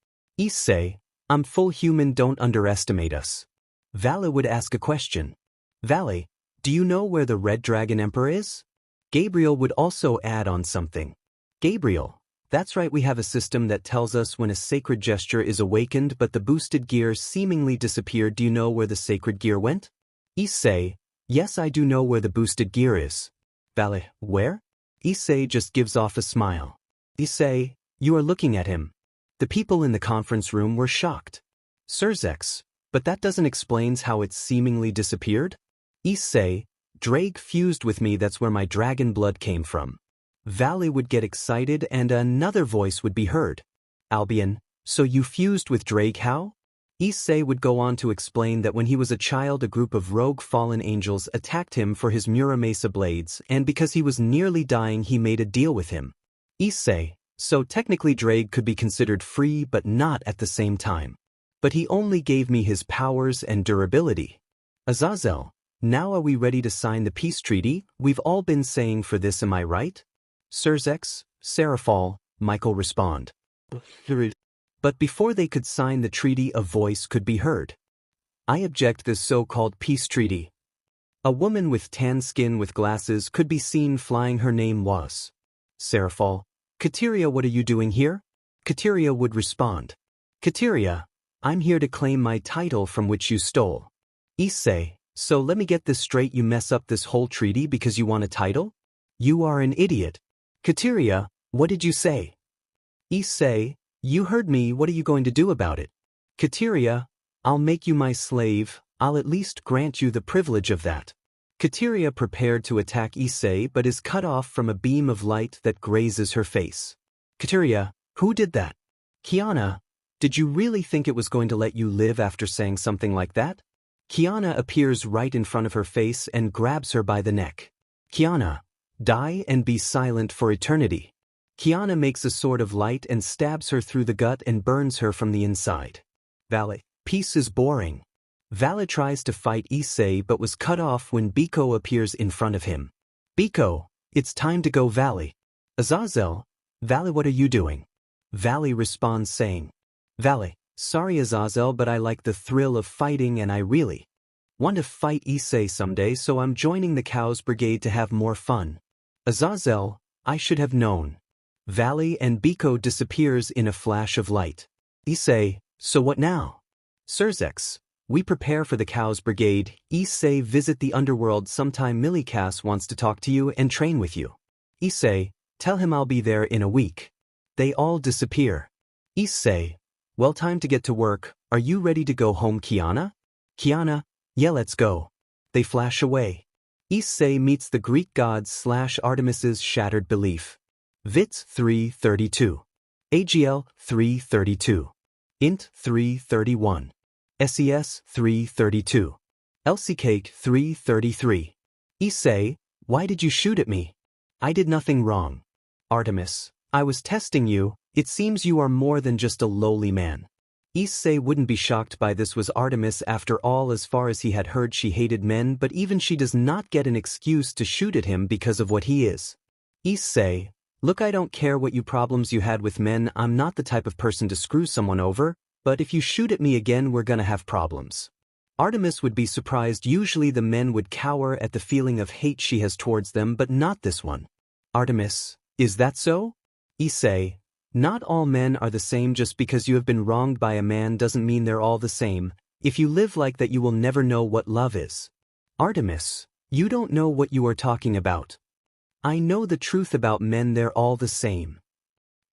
A: Issei, I'm full human, don't underestimate us. Vale would ask a question. Vale, do you know where the Red Dragon Emperor is? Gabriel would also add on something. Gabriel, that's right, we have a system that tells us when a sacred gesture is awakened, but the boosted gear seemingly disappeared. Do you know where the sacred gear went? Issei, yes, I do know where the boosted gear is. Vale, where? Issei just gives off a smile. Issei, you are looking at him. The people in the conference room were shocked. Surzex, but that doesn't explain how it seemingly disappeared. Issei, Drake fused with me, that's where my dragon blood came from. Vale would get excited and another voice would be heard. Albion, so you fused with Drake, how? Issei would go on to explain that when he was a child, a group of rogue fallen angels attacked him for his Muramasa blades, and because he was nearly dying he made a deal with him. Issei, so technically Drake could be considered free but not at the same time. But he only gave me his powers and durability. Azazel, now are we ready to sign the peace treaty? We've all been saying for this, am I right? Surzex, Seraphal, Michael respond. But before they could sign the treaty, a voice could be heard. I object this so-called peace treaty. A woman with tan skin with glasses could be seen flying. Her name was Seraphal. Kateria, what are you doing here? Kateria would respond. Kateria, I'm here to claim my title from which you stole. Issei, so let me get this straight, you mess up this whole treaty because you want a title? You are an idiot. Kateria, what did you say? Issei, you heard me, what are you going to do about it? Kateria, I'll make you my slave, I'll at least grant you the privilege of that. Kateria prepared to attack Issei but is cut off from a beam of light that grazes her face. Kateria, who did that? Kiana, did you really think it was going to let you live after saying something like that? Kiana appears right in front of her face and grabs her by the neck. Kiana, die and be silent for eternity. Kiana makes a sword of light and stabs her through the gut and burns her from the inside. Valet, peace is boring. Valet tries to fight Issei but was cut off when Biko appears in front of him. Biko, it's time to go, Valet. Azazel, Valet, what are you doing? Valet responds saying, Valet, sorry Azazel, but I like the thrill of fighting and I really want to fight Issei someday, so I'm joining the Cows Brigade to have more fun. Azazel, I should have known. Valet and Biko disappears in a flash of light. Issei, so what now? Surzex, we prepare for the Cows Brigade. Issei, visit the underworld sometime. Millikas wants to talk to you and train with you. Issei, tell him I'll be there in a week. They all disappear. Issei, well, time to get to work. Are you ready to go home, Kiana? Kiana, yeah, let's go. They flash away. Issei meets the Greek gods / Artemis's shattered belief. Vits 332. AGL 332. Int 331. SES 332. LCCake 333. Issei, why did you shoot at me? I did nothing wrong. Artemis, I was testing you. It seems you are more than just a lowly man. Issei wouldn't be shocked by this, was Artemis after all. As far as he had heard, she hated men, but even she does not get an excuse to shoot at him because of what he is. Issei, look, I don't care what problems you had with men, I'm not the type of person to screw someone over, but if you shoot at me again we're gonna have problems. Artemis would be surprised. Usually the men would cower at the feeling of hate she has towards them, but not this one. Artemis, is that so? Issei, not all men are the same. Just because you have been wronged by a man doesn't mean they're all the same. If you live like that you will never know what love is. Artemis, you don't know what you are talking about. I know the truth about men, they're all the same.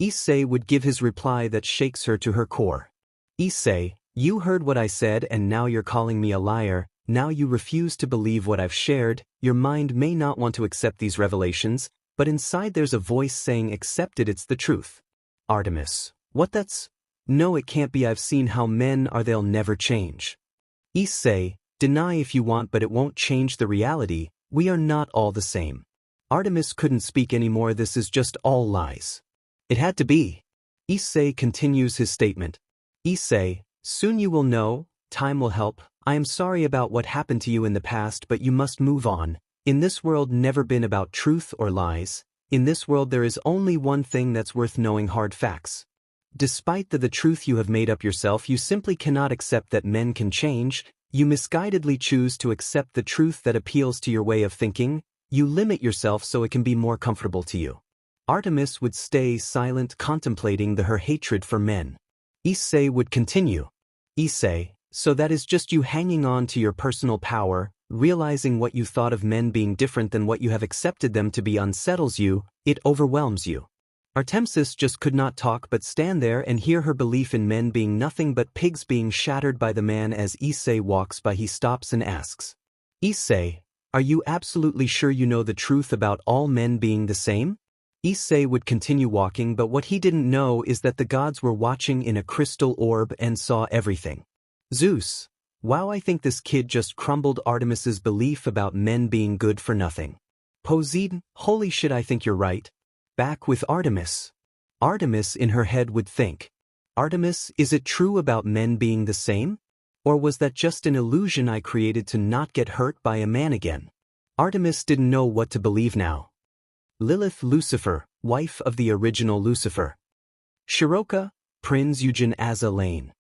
A: Issei would give his reply that shakes her to her core. Issei, you heard what I said and now you're calling me a liar. Now you refuse to believe what I've shared. Your mind may not want to accept these revelations, but inside there's a voice saying accept it, it's the truth. Artemis, what, that's? No, it can't be. I've seen how men are, they'll never change. Issei, deny if you want, but it won't change the reality. We are not all the same. Artemis couldn't speak anymore. This is just all lies. It had to be. Issei continues his statement. Issei, soon you will know, time will help. I am sorry about what happened to you in the past, but you must move on. In this world never been about truth or lies. In this world there is only one thing that's worth knowing: hard facts. Despite the truth you have made up yourself, you simply cannot accept that men can change. You misguidedly choose to accept the truth that appeals to your way of thinking. You limit yourself so it can be more comfortable to you. Artemis would stay silent, contemplating her hatred for men. Issei would continue. Issei, so that is just you hanging on to your personal power, realizing what you thought of men being different than what you have accepted them to be unsettles you, it overwhelms you. Artemsis just could not talk but stand there and hear her belief in men being nothing but pigs being shattered by the man. As Issei walks by, he stops and asks, Issei, are you absolutely sure you know the truth about all men being the same? Issei would continue walking, but what he didn't know is that the gods were watching in a crystal orb and saw everything. Zeus, wow, I think this kid just crumbled Artemis's belief about men being good for nothing. Poseidon, holy shit, I think you're right. Back with Artemis. Artemis in her head would think, Artemis, is it true about men being the same? Or was that just an illusion I created to not get hurt by a man again? Artemis didn't know what to believe now. Lilith Lucifer, wife of the original Lucifer. Shiroka, Prinz Eugen Aza Lane.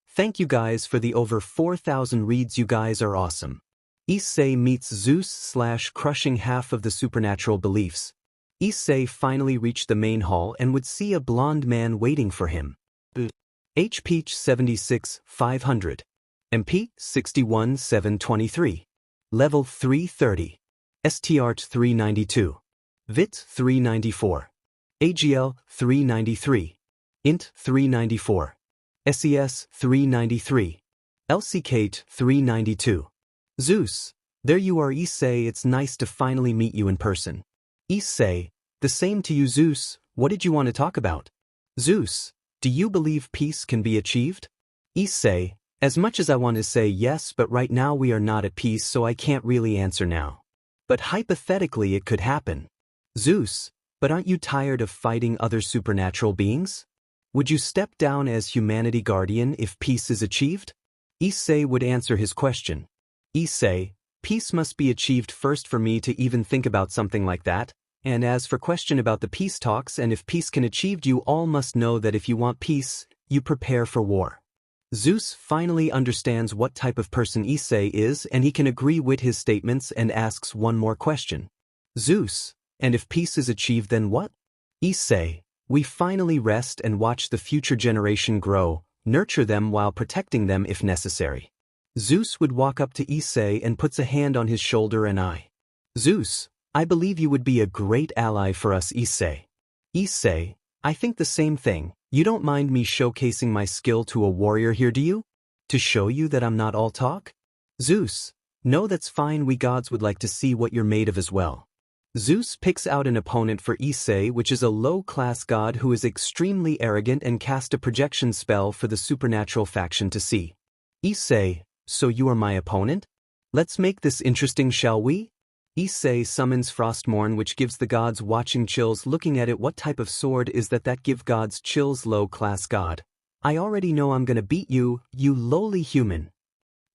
A: Thank you guys for the over 4,000 reads, you guys are awesome. Issei meets Zeus / crushing half of the supernatural beliefs. Issei finally reached the main hall and would see a blonde man waiting for him. HP 76 500. MP 61 723. Level 330. STRT 392. VIT 394. AGL 393. INT 394. SES 393. LCKate 392. Zeus. There you are, Issei. It's nice to finally meet you in person. Issei. The same to you, Zeus. What did you want to talk about? Zeus. Do you believe peace can be achieved? Issei. As much as I want to say yes, but right now we are not at peace, so I can't really answer now. But hypothetically it could happen. Zeus. But aren't you tired of fighting other supernatural beings? Would you step down as humanity guardian if peace is achieved? Issei would answer his question. Issei. Peace must be achieved first for me to even think about something like that. And as for question about the peace talks, and if peace can achieved, you all must know that if you want peace, you prepare for war. Zeus finally understands what type of person Issei is, and he can agree with his statements and asks one more question. Zeus. And if peace is achieved, then what? Issei. We finally rest and watch the future generation grow, nurture them while protecting them if necessary. Zeus would walk up to Issei and puts a hand on his shoulder and Zeus, I believe you would be a great ally for us, Issei. Issei, I think the same thing. You don't mind me showcasing my skill to a warrior here, do you? To show you that I'm not all talk? Zeus, no, that's fine. We gods would like to see what you're made of as well. Zeus picks out an opponent for Issei, which is a low-class god who is extremely arrogant, and cast a projection spell for the supernatural faction to see. Issei, so you are my opponent? Let's make this interesting, shall we? Issei summons Frostmourne, which gives the gods watching chills. Looking at it, what type of sword is that give gods chills? Low-class god. I already know I'm gonna beat you, you lowly human.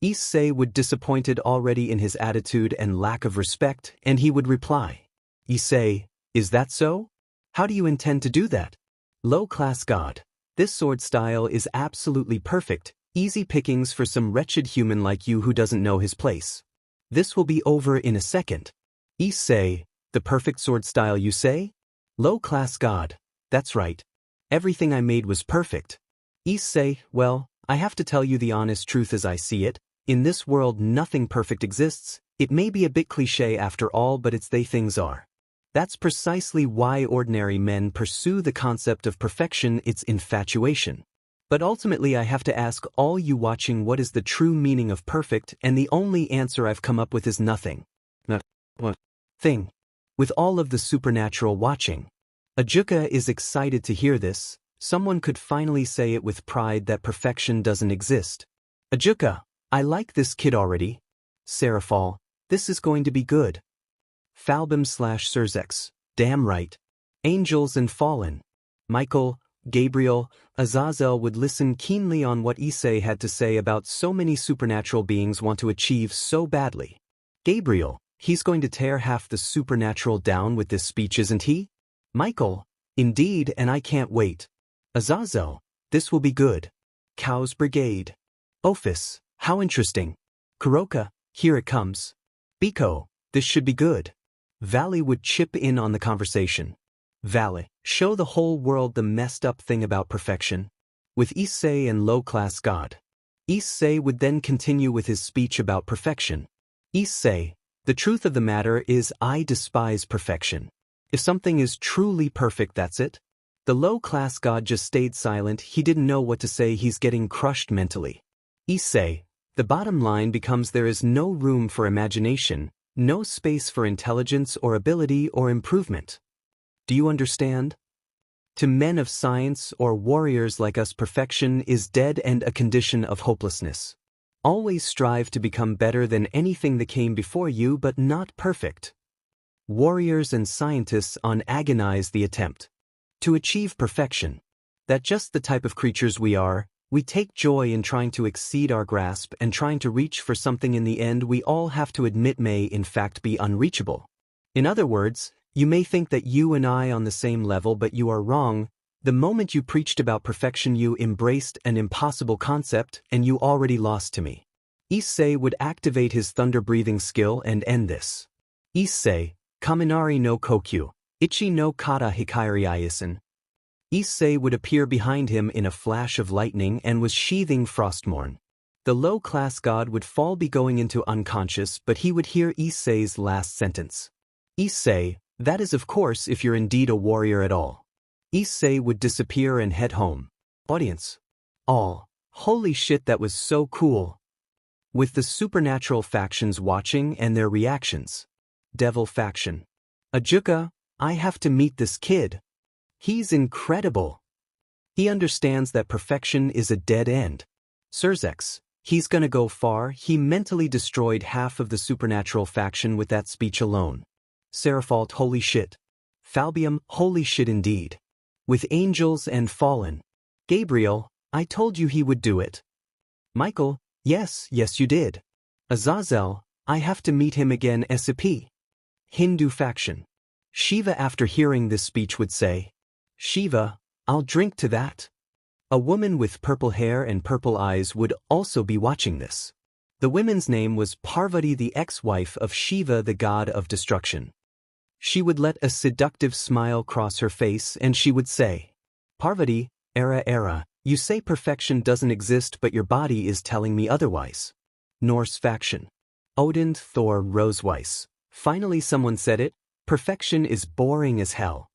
A: Issei would disappointed already in his attitude and lack of respect, and he would reply. Issei, is that so? How do you intend to do that? Low-class god. This sword style is absolutely perfect, easy pickings for some wretched human like you who doesn't know his place. This will be over in a second. Issei, the perfect sword style you say? Low-class god. That's right. Everything I made was perfect. Issei, well, I have to tell you the honest truth as I see it. In this world nothing perfect exists. It may be a bit cliché after all, but it's they things are. That's precisely why ordinary men pursue the concept of perfection, it's infatuation. But ultimately I have to ask all you watching, what is the true meaning of perfect, and the only answer I've come up with is nothing. What thing? With all of the supernatural watching. Ajuka is excited to hear this. Someone could finally say it with pride that perfection doesn't exist. Ajuka, I like this kid already. Seraphal, this is going to be good. Falbum/Surzex, damn right. Angels and Fallen. Michael, Gabriel, Azazel would listen keenly on what Issei had to say about so many supernatural beings want to achieve so badly. Gabriel, he's going to tear half the supernatural down with this speech, isn't he? Michael, indeed, and I can't wait. Azazel, this will be good. Cow's Brigade. Ophis, how interesting. Kuroka, here it comes. Biko, this should be good. Valley would chip in on the conversation. Valley, show the whole world the messed up thing about perfection. With Issei and low-class god. Issei would then continue with his speech about perfection. Issei, the truth of the matter is I despise perfection. If something is truly perfect, that's it. The low-class god just stayed silent. He didn't know what to say. He's getting crushed mentally. Issei, the bottom line becomes there is no room for imagination, no space for intelligence or ability or improvement. Do you understand? To men of science or warriors like us, perfection is dead and a condition of hopelessness. Always strive to become better than anything that came before you, but not perfect. Warriors and scientists agonize the attempt to achieve perfection. That's just the type of creatures we are. We take joy in trying to exceed our grasp and trying to reach for something in the end we all have to admit may in fact be unreachable. In other words, you may think that you and I on the same level, but you are wrong. The moment you preached about perfection, you embraced an impossible concept and you already lost to me. Issei would activate his thunder breathing skill and end this. Issei, Kaminari no Kokyu, Ichi no kata hikari iisen. Issei would appear behind him in a flash of lightning and was sheathing Frostmourne. The low-class god would fall be going into unconscious, but he would hear Issei's last sentence. Issei, that is of course if you're indeed a warrior at all. Issei would disappear and head home. Audience. All. Holy shit, that was so cool. With the supernatural factions watching and their reactions. Devil faction. Ajuka, I have to meet this kid. He's incredible. He understands that perfection is a dead end. Surzex, he's gonna go far. He mentally destroyed half of the supernatural faction with that speech alone. Seraphalt, holy shit. Falbium, holy shit indeed. With angels and fallen. Gabriel, I told you he would do it. Michael, yes, you did. Azazel, I have to meet him again. SCP. Hindu faction. Shiva, after hearing this speech, would say, Shiva, I'll drink to that. A woman with purple hair and purple eyes would also be watching this. The woman's name was Parvati, the ex-wife of Shiva, the god of destruction. She would let a seductive smile cross her face and she would say, Parvati, era, you say perfection doesn't exist but your body is telling me otherwise. Norse faction. Odin, Thor, Roseweiss. Finally someone said it, perfection is boring as hell.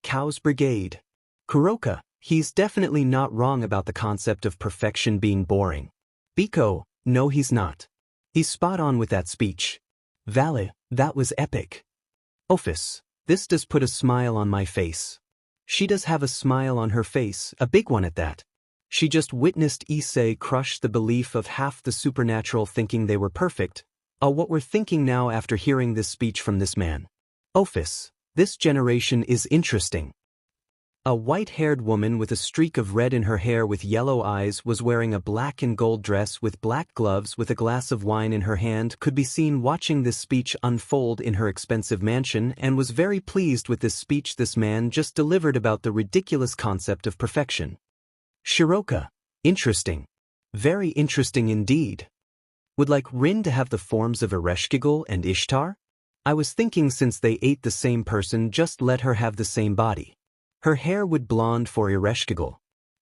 A: Cow's Brigade. Kuroka, he's definitely not wrong about the concept of perfection being boring. Biko, no he's not. He's spot on with that speech. Vale, that was epic. Ophis, this does put a smile on my face. She does have a smile on her face, a big one at that. She just witnessed Issei crush the belief of half the supernatural thinking they were perfect. What we're thinking now after hearing this speech from this man. Ophis, this generation is interesting. A white-haired woman with a streak of red in her hair with yellow eyes was wearing a black and gold dress with black gloves with a glass of wine in her hand could be seen watching this speech unfold in her expensive mansion and was very pleased with this speech this man just delivered about the ridiculous concept of perfection. Shiroka, interesting. Very interesting indeed. Would like Rin to have the forms of Ereshkigal and Ishtar? I was thinking since they ate the same person just let her have the same body. Her hair would blonde for Ereshkigal.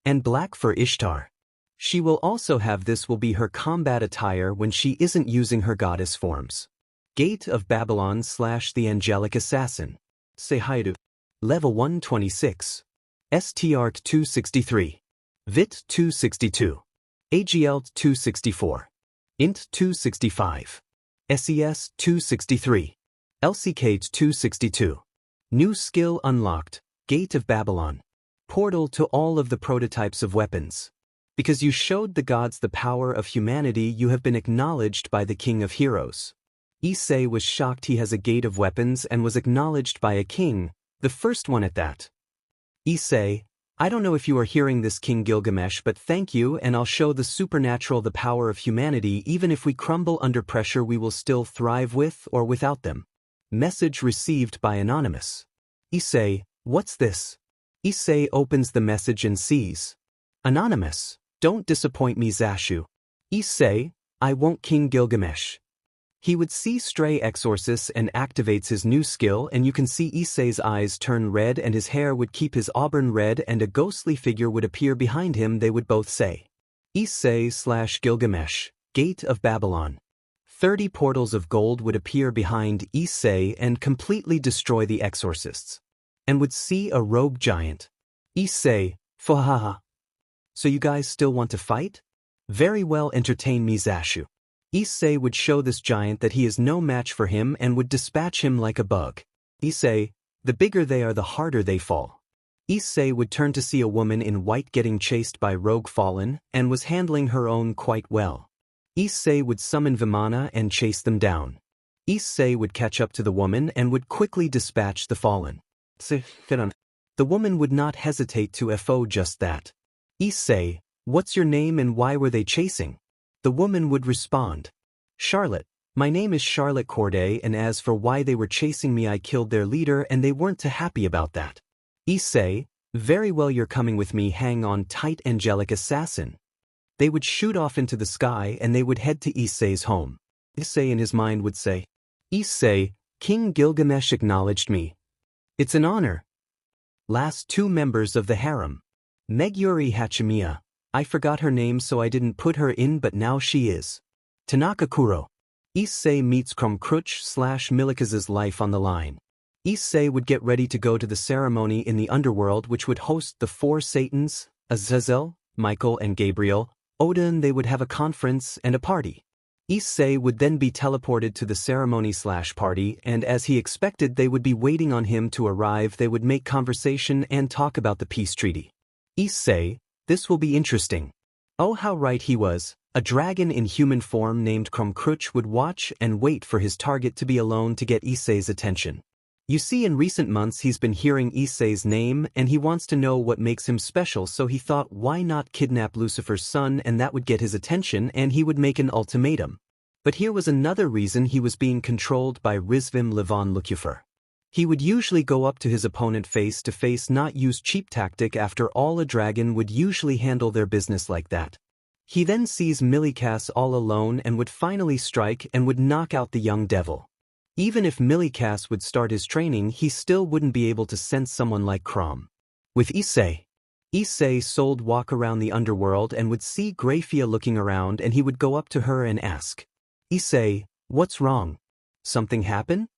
A: And black for Ishtar. She will also have this will be her combat attire when she isn't using her goddess forms. Gate of Babylon / the Angelic Assassin. Say Hyoudou. Level 126. STRT 263. VIT 262. AGL 264. INT 265. SES 263. LCK 262. New skill unlocked. Gate of Babylon. Portal to all of the prototypes of weapons. Because you showed the gods the power of humanity, you have been acknowledged by the King of Heroes. Issei was shocked he has a gate of weapons and was acknowledged by a king, the first one at that. Issei, I don't know if you are hearing this, King Gilgamesh, but thank you, and I'll show the supernatural the power of humanity. Even if we crumble under pressure, we will still thrive with or without them. Message received by Anonymous. Issei, what's this? Issei opens the message and sees. Anonymous, don't disappoint me, Zashu. Issei, I won't, King Gilgamesh. He would see Stray Exorcist and activates his new skill, and you can see Issei's eyes turn red and his hair would keep his auburn red and a ghostly figure would appear behind him. They would both say, Issei / Gilgamesh, Gate of Babylon. 30 portals of gold would appear behind Issei and completely destroy the exorcists. And would see a rogue giant. Issei, Fohaha. So you guys still want to fight? Very well, entertain me, Zashu. Issei would show this giant that he is no match for him and would dispatch him like a bug. Issei, the bigger they are the harder they fall. Issei would turn to see a woman in white getting chased by rogue fallen and was handling her own quite well. Issei would summon Vimana and chase them down. Issei would catch up to the woman and would quickly dispatch the fallen. The woman would not hesitate to FO just that. Issei, what's your name and why were they chasing? The woman would respond. Charlotte, my name is Charlotte Corday, and as for why they were chasing me, I killed their leader and they weren't too happy about that. Issei, very well, you're coming with me, hang on tight, Angelic Assassin. They would shoot off into the sky and they would head to Issei's home. Issei in his mind would say, Issei, King Gilgamesh acknowledged me. It's an honor. Last two members of the harem. Meguri Hachimiya. I forgot her name so I didn't put her in, but now she is. Tanaka Kuro. Issei meets Krumkruch/Milika's life on the line. Issei would get ready to go to the ceremony in the underworld which would host the four Satans, Azazel, Michael and Gabriel. Odin. They would have a conference and a party. Issei would then be teleported to the ceremony/party, and as he expected, they would be waiting on him to arrive. They would make conversation and talk about the peace treaty. Issei, this will be interesting. Oh, how right he was. A dragon in human form named Krumkruch would watch and wait for his target to be alone to get Issei's attention. You see, in recent months he's been hearing Issei's name and he wants to know what makes him special, so he thought, why not kidnap Lucifer's son, and that would get his attention and he would make an ultimatum. But here was another reason he was being controlled by Rizvim Levon Lucifer. He would usually go up to his opponent face to face, not use cheap tactic. After all, a dragon would usually handle their business like that. He then sees Milikas all alone and would finally strike and would knock out the young devil. Even if Milikas would start his training, he still wouldn't be able to sense someone like Krom. With Issei. Issei sold walk around the underworld and would see Grafia looking around, and he would go up to her and ask, Issei, what's wrong? Something happen?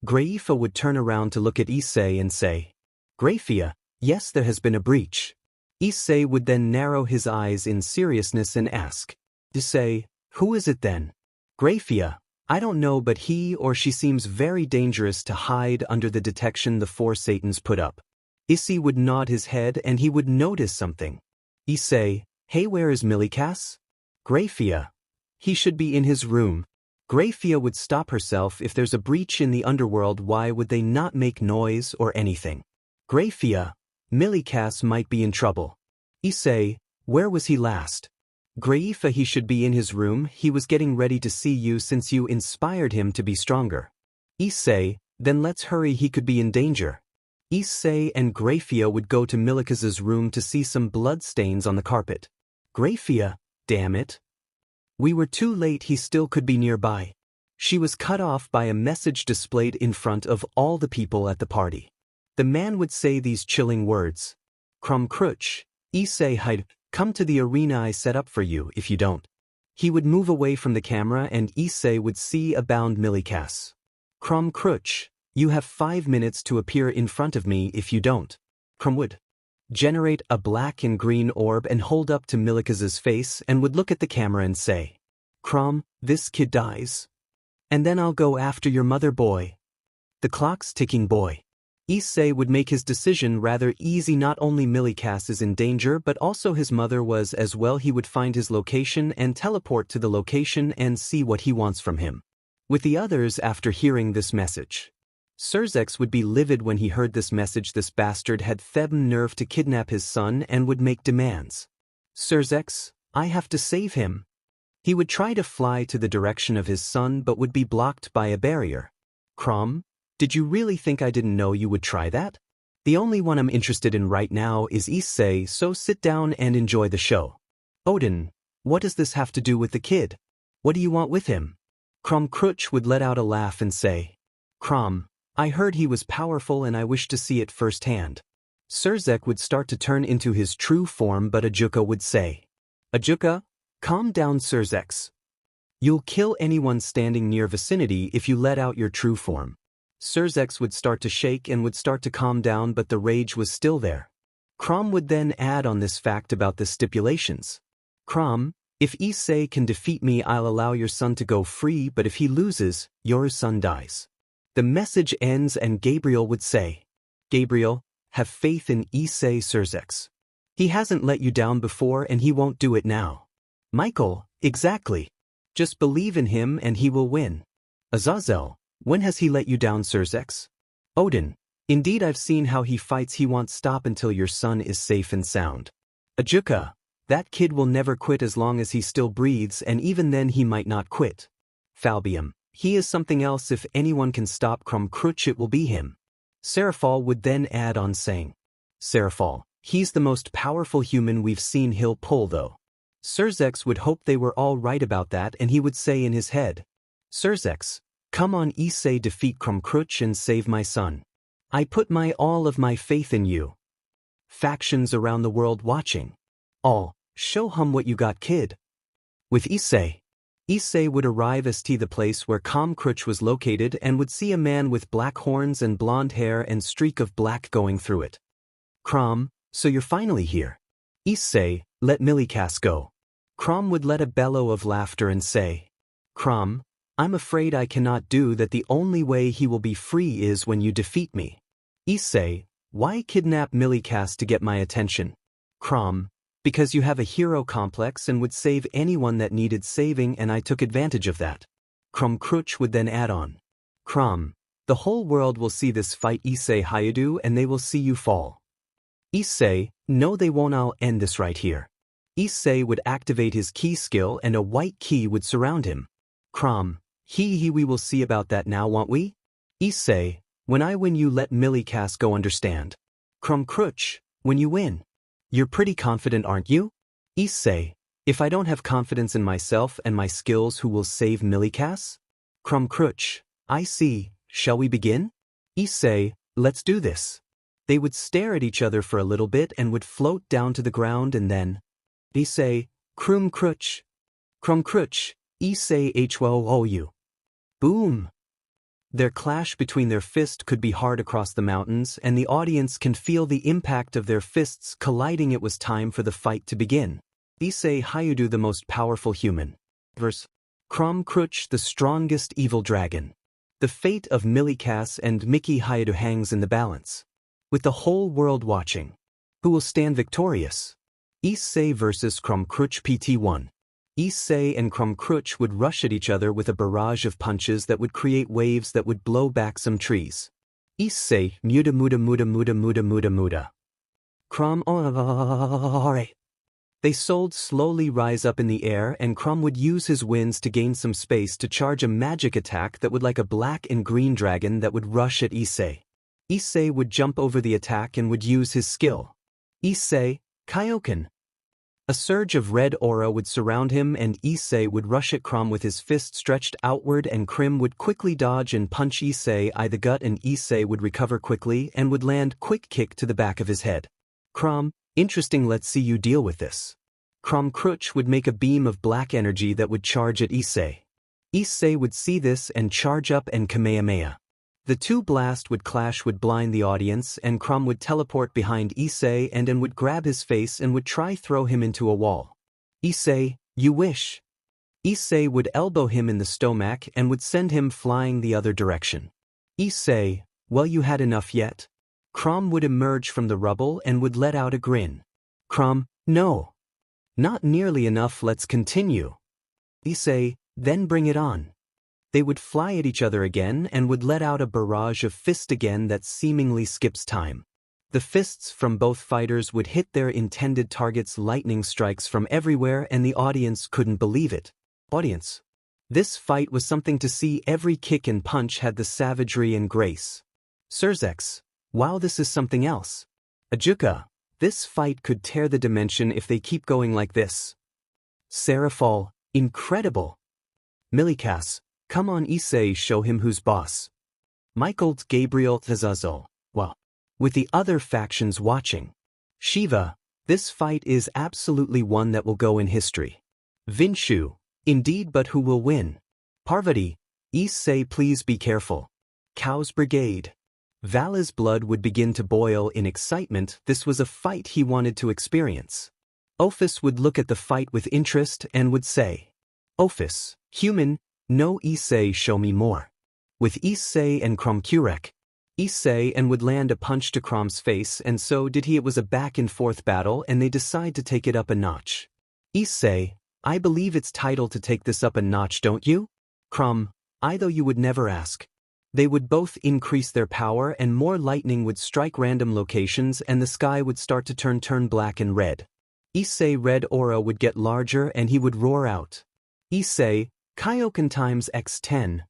A: Grafia would turn around to look at Issei and say, Grafia, yes, there has been a breach. Issei would then narrow his eyes in seriousness and ask, Issei, who is it then? Grafia, I don't know, but he or she seems very dangerous to hide under the detection the four Satans put up. Issei would nod his head and he would notice something. Issei, hey, where is Milikas? Grafia, he should be in his room. Grafia would stop herself. If there's a breach in the underworld, why would they not make noise or anything? Grafia, Milikas might be in trouble. Issei, where was he last? Grafia, he should be in his room. He was getting ready to see you since you inspired him to be stronger. Issei, then let's hurry, he could be in danger. Issei and Grafia would go to Milika's room to see some blood stains on the carpet. Grafia, damn it. We were too late, he still could be nearby. She was cut off by a message displayed in front of all the people at the party. The man would say these chilling words. Krumkruch, Issei, hide, come to the arena I set up for you. If you don't. He would move away from the camera and Issei would see a bound Milikas. Krumkruch, you have 5 minutes to appear in front of me. If you don't. Krum would generate a black and green orb and hold up to Milika's face and would look at the camera and say, Krum, this kid dies. And then I'll go after your mother, boy. The clock's ticking, boy. Issei would make his decision rather easy. Not only Milikas is in danger, but also his mother was as well. He would find his location and teleport to the location and see what he wants from him. With the others after hearing this message. Surzex would be livid when he heard this message. This bastard had Thebn nerve to kidnap his son and would make demands. Surzex, I have to save him. He would try to fly to the direction of his son but would be blocked by a barrier. Krom, did you really think I didn't know you would try that? The only one I'm interested in right now is Issei, so sit down and enjoy the show. Odin, what does this have to do with the kid? What do you want with him? Krumkruch would let out a laugh and say, Krom, I heard he was powerful and I wish to see it firsthand. Surzek would start to turn into his true form, but Ajuka would say, Ajuka, calm down, Surzex. You'll kill anyone standing near vicinity if you let out your true form. Surzex would start to shake and would start to calm down, but the rage was still there. Krom would then add on this fact about the stipulations. Krom, if Issei can defeat me, I'll allow your son to go free, but if he loses, your son dies. The message ends and Gabriel would say, Gabriel, have faith in Issei Surzex. He hasn't let you down before and he won't do it now. Michael, exactly. Just believe in him and he will win. Azazel, when has he let you down, Surzex? Odin, indeed I've seen how he fights. He won't stop until your son is safe and sound. Ajuka, that kid will never quit as long as he still breathes, and even then he might not quit. Falbium, he is something else. If anyone can stop Krumkruch, it will be him. Seraphal would then add on saying, Seraphal, he's the most powerful human we've seen. He'll pull though. Surzex would hope they were all right about that, and he would say in his head, Surzex, come on Issei, defeat Krumkruch and save my son. I put all of my faith in you. Factions around the world watching. All, show him what you got, kid. With Issei. Issei would arrive at the place where Crutch was located and would see a man with black horns and blonde hair and streak of black going through it. Crom, so you're finally here. Issei, let Millikas go. Crom would let a bellow of laughter and say, Crom, I'm afraid I cannot do that. The only way he will be free is when you defeat me. Issei, why kidnap Millikas to get my attention? Crom, because you have a hero complex and would save anyone that needed saving, and I took advantage of that. Crutch would then add on. Crom, the whole world will see this fight, Issei Hyoudou, and they will see you fall. Issei, no they won't, I'll end this right here. Issei would activate his key skill and a white key would surround him. Crom, we will see about that now, won't we? Issei, when I win you let Millikas go, understand? Crutch, when you win. You're pretty confident, aren't you? Issei, if I don't have confidence in myself and my skills, who will save Millikas? Crutch, I see, shall we begin? Issei, let's do this. They would stare at each other for a little bit and would float down to the ground, and then Issei, Crutch, Issei Hou. Boom! Their clash between their fist could be heard across the mountains, and the audience can feel the impact of their fists colliding. It was time for the fight to begin. Issei Hyoudou, the most powerful human. Verse. Crutch, the strongest evil dragon. The fate of Millikas and Mickey Hyoudou hangs in the balance. With the whole world watching. Who will stand victorious? Issei versus Crutch PT1. Issei and Crutch would rush at each other with a barrage of punches that would create waves that would blow back some trees. Issei, muda. Crom, They slowly rise up in the air, and Crom would use his winds to gain some space to charge a magic attack that would like a black and green dragon that would rush at Issei. Issei would jump over the attack and would use his skill. Issei, Kaioken. A surge of red aura would surround him, and Issei would rush at Crom with his fist stretched outward, and Crim would quickly dodge and punch Issei in the gut, and Issei would recover quickly and would land quick kick to the back of his head. Crom, interesting, let's see you deal with this. Crutch would make a beam of black energy that would charge at Issei. Issei would see this and charge up and Kamehameha. The two blast would clash, would blind the audience, and Crom would teleport behind Issei and would grab his face and would try throw him into a wall. Issei, you wish. Issei would elbow him in the stomach and would send him flying the other direction. Issei, well, you had enough yet? Crom would emerge from the rubble and would let out a grin. Crom, no. Not nearly enough, let's continue. Issei, then bring it on. They would fly at each other again and would let out a barrage of fists again that seemingly skips time. The fists from both fighters would hit their intended targets, lightning strikes from everywhere, and the audience couldn't believe it. Audience. This fight was something to see. Every kick and punch had the savagery and grace. Surzex. Wow, this is something else. Ajuka. This fight could tear the dimension if they keep going like this. Serafal. Incredible. Millikas. Come on, Issei, show him who's boss. Michael Gabriel Tazazul. Well, with the other factions watching. Shiva, this fight is absolutely one that will go in history. Vinshu, indeed, but who will win? Parvati, Issei, please be careful. Cow's Brigade. Vala's blood would begin to boil in excitement. This was a fight he wanted to experience. Ophis would look at the fight with interest and would say, Ophis, human, no, Issei, show me more. With Issei and Cromkurek. Issei and would land a punch to Crom's face, and so did he. It was a back-and-forth battle, and they decide to take it up a notch. Issei, I believe it's title to take this up a notch, don't you? Crom, I though you would never ask. They would both increase their power, and more lightning would strike random locations, and the sky would start to turn black and red. Issei red aura would get larger, and he would roar out. Issei, Kaioken times x10.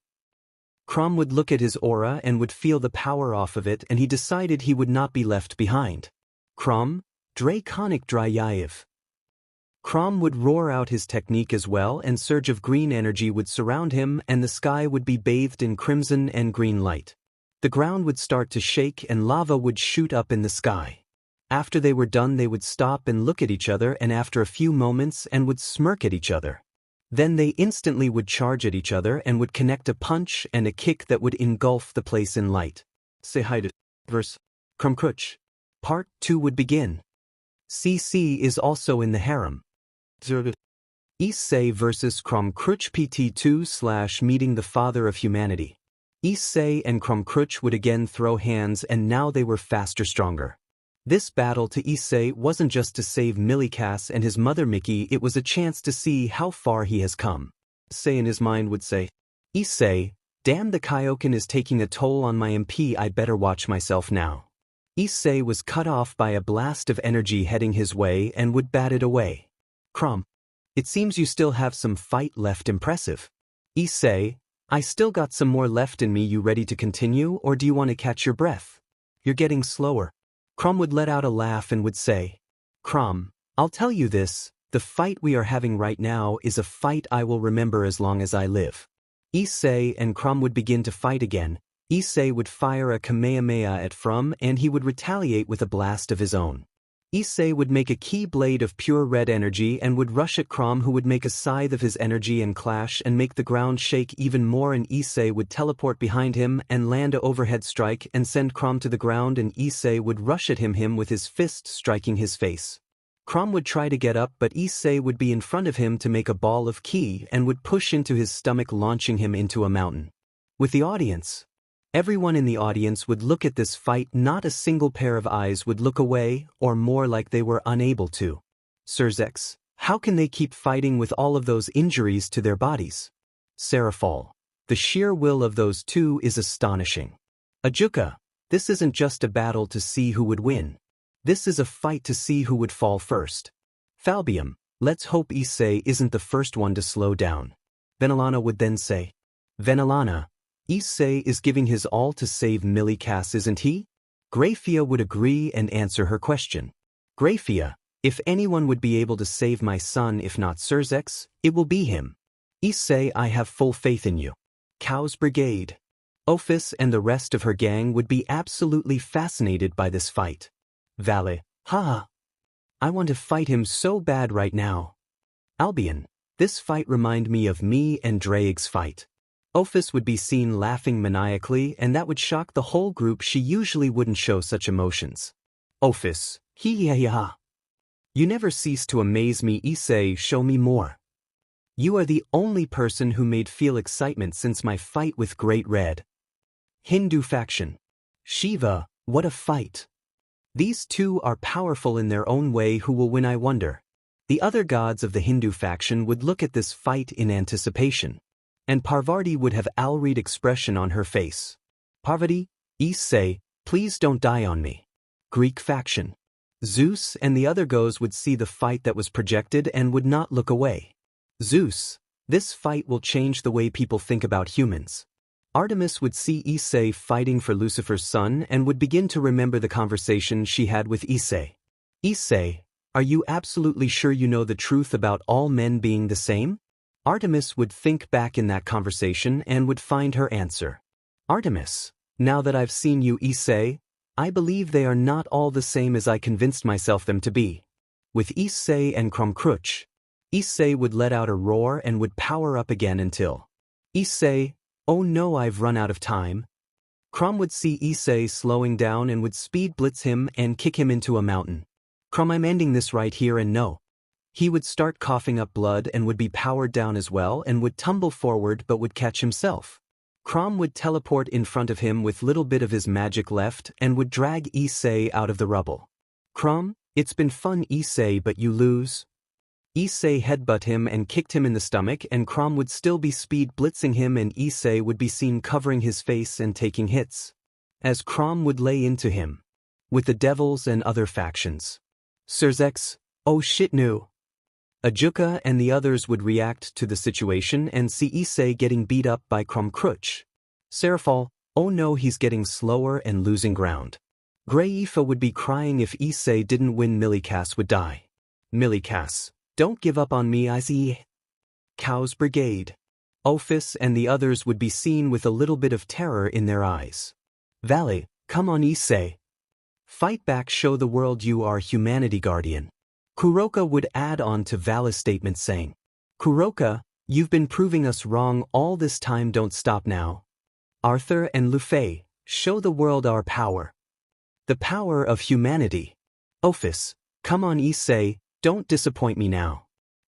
A: Crom would look at his aura and would feel the power off of it, and he decided he would not be left behind. Crom, Draconic Dryayev. Crom would roar out his technique as well, and surge of green energy would surround him, and the sky would be bathed in crimson and green light. The ground would start to shake and lava would shoot up in the sky. After they were done they would stop and look at each other and after a few moments and would smirk at each other. Then they instantly would charge at each other and would connect a punch and a kick that would engulf the place in light. Say hi to verse. Krumkruch. Part 2 would begin. CC is also in the harem. Issei vs. Krumkruch PT2 / meeting the father of humanity. Issei and Krumkruch would again throw hands and now they were faster stronger. This battle to Issei wasn't just to save Millikas and his mother Mickey, it was a chance to see how far he has come. Issei in his mind would say, Issei, damn the Kaioken is taking a toll on my MP, I better watch myself now. Issei was cut off by a blast of energy heading his way and would bat it away. Krum. It seems you still have some fight left, impressive. Issei, I still got some more left in me, you ready to continue or do you want to catch your breath? You're getting slower. Krum would let out a laugh and would say, Krum, I'll tell you this, the fight we are having right now is a fight I will remember as long as I live. Issei and Krum would begin to fight again. Issei would fire a Kamehameha at Krum and he would retaliate with a blast of his own. Issei would make a key blade of pure red energy and would rush at Krum, who would make a scythe of his energy and clash and make the ground shake even more, and Issei would teleport behind him and land a overhead strike and send Krum to the ground, and Issei would rush at him with his fist striking his face. Krum would try to get up but Issei would be in front of him to make a ball of ki and would push into his stomach, launching him into a mountain. With the audience, everyone in the audience would look at this fight, not a single pair of eyes would look away, or more like they were unable to. Surzex, how can they keep fighting with all of those injuries to their bodies? Serafal, the sheer will of those two is astonishing. Ajuka, this isn't just a battle to see who would win. This is a fight to see who would fall first. Falbium, let's hope Issei isn't the first one to slow down. Venelana would then say, Venelana, Issei is giving his all to save Millikas, isn't he? Grafia would agree and answer her question. Grafia, if anyone would be able to save my son, if not Surzex, it will be him. Issei, I have full faith in you. Cow's Brigade. Ophis and the rest of her gang would be absolutely fascinated by this fight. Vale, haha. I want to fight him so bad right now. Albion, this fight remind me of me and Draig's fight. Ophis would be seen laughing maniacally and that would shock the whole group. She usually wouldn't show such emotions. Ophis, hee-hee-ha. You never cease to amaze me. Issei, show me more. You are the only person who made feel excitement since my fight with Great Red. Hindu faction. Shiva, what a fight. These two are powerful in their own way. Who will win, I wonder? The other gods of the Hindu faction would look at this fight in anticipation. And Parvati would have Alreed expression on her face. Parvati, Issei, please don't die on me. Greek faction. Zeus and the other gods would see the fight that was projected and would not look away. Zeus, this fight will change the way people think about humans. Artemis would see Issei fighting for Lucifer's son and would begin to remember the conversation she had with Issei. Issei, are you absolutely sure you know the truth about all men being the same? Artemis would think back in that conversation and would find her answer. Artemis, now that I've seen you, Issei, I believe they are not all the same as I convinced myself them to be. With Issei and Krumkruch, Issei would let out a roar and would power up again until Issei, oh no, I've run out of time. Krum would see Issei slowing down and would speed blitz him and kick him into a mountain. Krum, I'm ending this right here and no. He would start coughing up blood and would be powered down as well and would tumble forward but would catch himself. Krum would teleport in front of him with little bit of his magic left and would drag Issei out of the rubble. Krum, it's been fun, Issei, but you lose. Issei headbutt him and kicked him in the stomach, and Krum would still be speed blitzing him and Issei would be seen covering his face and taking hits. As Krum would lay into him. With the devils and other factions. Surzex, oh shit no. Ajuka and the others would react to the situation and see Issei getting beat up by Krumkruch. Serafal, oh no, he's getting slower and losing ground. Graifa would be crying if Issei didn't win. Millikas would die. Millikas, don't give up on me, Issei. Cow's Brigade. Ophis and the others would be seen with a little bit of terror in their eyes. Valley, come on Issei. Fight back, show the world you are humanity guardian. Kuroka would add on to Valley's statement saying, Kuroka, you've been proving us wrong all this time, don't stop now. Arthur and Luffy, show the world our power. The power of humanity. Ophis, come on Issei, don't disappoint me now.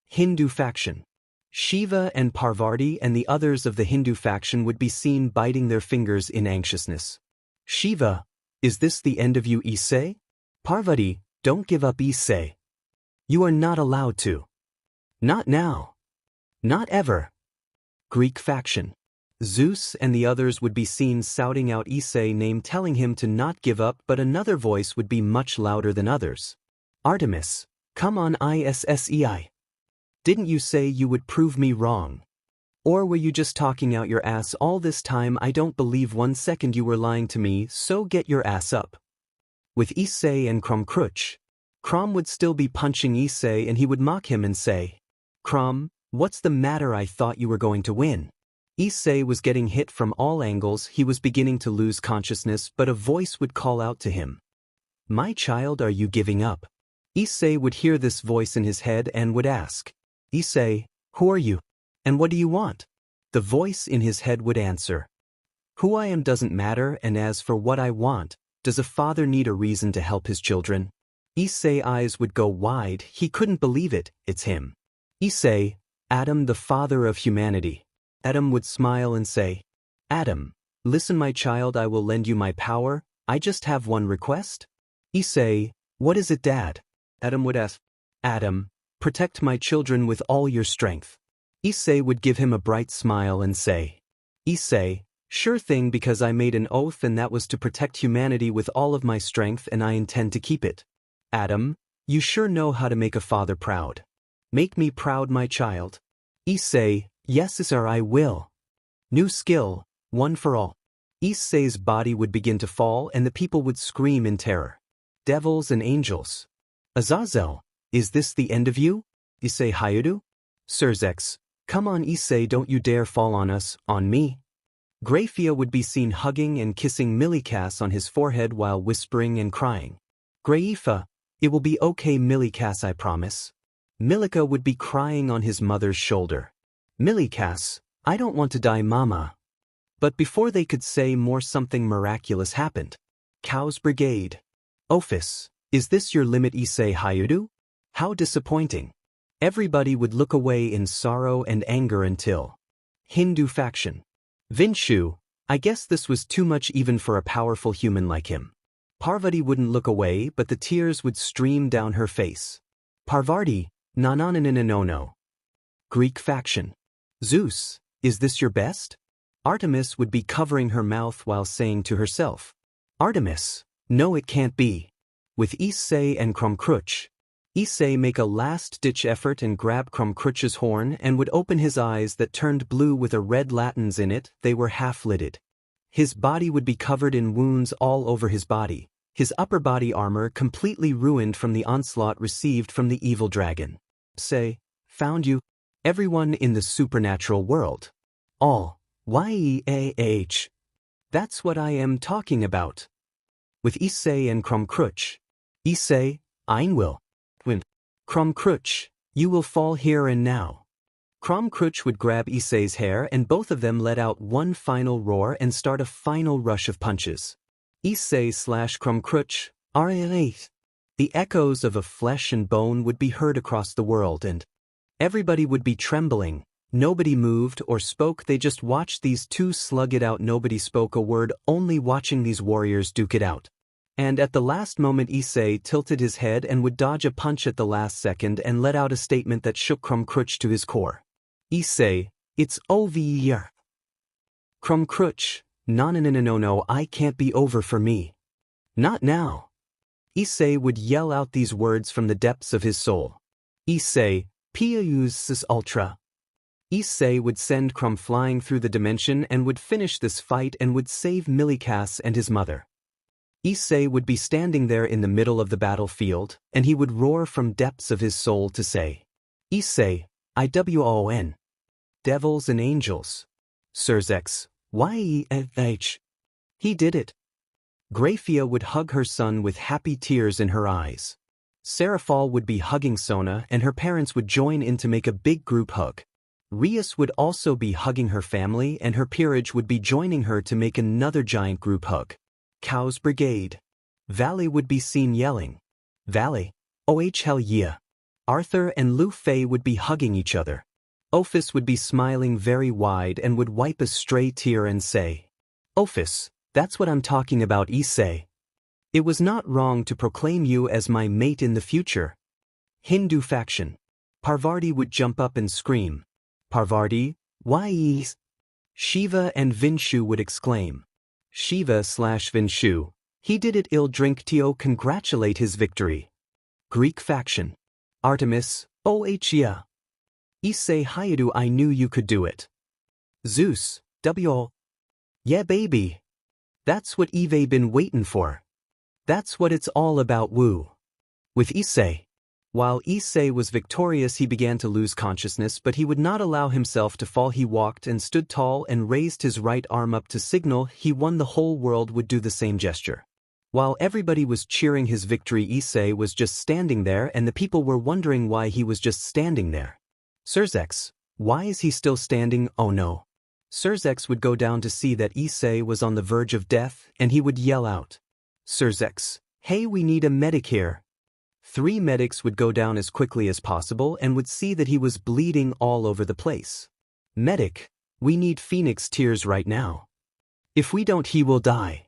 A: Hindu faction. Shiva and Parvati and the others of the Hindu faction would be seen biting their fingers in anxiousness. Shiva, is this the end of you Issei? Parvati, don't give up Issei. You are not allowed to. Not now. Not ever. Greek faction. Zeus and the others would be seen shouting out Issei's name, telling him to not give up, but another voice would be much louder than others. Artemis, come on Issei. Didn't you say you would prove me wrong? Or were you just talking out your ass all this time? I don't believe 1 second you were lying to me, so get your ass up. With Issei and Krumkruch, Krom would still be punching Issei and he would mock him and say, Krom, what's the matter? I thought you were going to win. Issei was getting hit from all angles, he was beginning to lose consciousness, but a voice would call out to him. My child, are you giving up? Issei would hear this voice in his head and would ask, Issei, who are you? And what do you want? The voice in his head would answer, who I am doesn't matter, and as for what I want, does a father need a reason to help his children? Issei's eyes would go wide, he couldn't believe it, it's him. Issei, Adam, the father of humanity. Adam would smile and say, Adam, listen my child, I will lend you my power, I just have one request. Issei, what is it dad? Adam would ask, Adam, protect my children with all your strength. Issei would give him a bright smile and say, Issei, sure thing, because I made an oath and that was to protect humanity with all of my strength and I intend to keep it. Adam, you sure know how to make a father proud. Make me proud my child. Issei, yes sir I will. New skill, one for all. Issei's body would begin to fall and the people would scream in terror. Devils and angels. Azazel, is this the end of you? Issei Hyoudou? Surzex, come on Issei, don't you dare fall on us, on me. Grafia would be seen hugging and kissing Milikas on his forehead while whispering and crying. Graifa, it will be okay Milikas, I promise. Milika would be crying on his mother's shoulder. Milikas, I don't want to die mama. But before they could say more, something miraculous happened. Cow's Brigade. Ophis, is this your limit Issei Hyoudou? How disappointing. Everybody would look away in sorrow and anger until Hindu faction. Vinshu, I guess this was too much even for a powerful human like him. Parvati wouldn't look away, but the tears would stream down her face. Parvati, no. Greek faction. Zeus, is this your best? Artemis would be covering her mouth while saying to herself, Artemis, no it can't be. With Issei and Krumkruch, Issei make a last-ditch effort and grab Krumkruch's horn and would open his eyes that turned blue with a red lanterns in it, they were half-lidded. His body would be covered in wounds all over his body, his upper body armor completely ruined from the onslaught received from the evil dragon. Say, found you. Everyone in the supernatural world. All. YEAH. That's what I am talking about. With Issei and Krumkruch. Issei, ein will. Win. Krumkruch, you will fall here and now. Krumkruch would grab Issei's hair and both of them let out one final roar and start a final rush of punches. Issei/Krumkruch, RNA. The echoes of flesh and bone would be heard across the world and everybody would be trembling. Nobody moved or spoke, they just watched these two slug it out. Nobody spoke a word, only watching these warriors duke it out. And at the last moment Issei tilted his head and would dodge a punch at the last second and let out a statement that shook Krumkruch to his core. It's over. Krumkruch, no, I can't be over for me. Not now. Issei would yell out these words from the depths of his soul. Issei, Piausis Ultra. Issei would send Krum flying through the dimension and would finish this fight and would save Milikas and his mother. Issei would be standing there in the middle of the battlefield, and he would roar from depths of his soul to say, Issei, IWON. Devils and angels. Surzex, YEFH. He did it. Grafia would hug her son with happy tears in her eyes. Serafal would be hugging Sona and her parents would join in to make a big group hug. Rias would also be hugging her family and her peerage would be joining her to make another giant group hug. Cow's Brigade. Valley would be seen yelling. Valley. Oh hell yeah. Arthur and Lu Fei would be hugging each other. Ophis would be smiling very wide and would wipe a stray tear and say, Ophis, that's what I'm talking about, Issei. It was not wrong to proclaim you as my mate in the future. Hindu faction. Parvati would jump up and scream. Parvati, why is? Shiva and Vinshu would exclaim. Shiva/Vinshu, he did it, ill drink Tio, congratulate his victory. Greek faction. Artemis, oh yeah. Issei Hyoudou, I knew you could do it. Zeus, W. Yeah baby. That's what Eve been waiting for. That's what it's all about, woo. With Issei. While Issei was victorious, he began to lose consciousness, but he would not allow himself to fall. He walked and stood tall and raised his right arm up to signal he won. The whole world would do the same gesture. While everybody was cheering his victory, Issei was just standing there and the people were wondering why he was just standing there. Surzex, why is he still standing? Oh no. Surzex would go down to see that Issei was on the verge of death and he would yell out. Surzex, hey, we need a medic here. 3 medics would go down as quickly as possible and would see that he was bleeding all over the place. Medic, we need Phoenix tears right now. If we don't, he will die.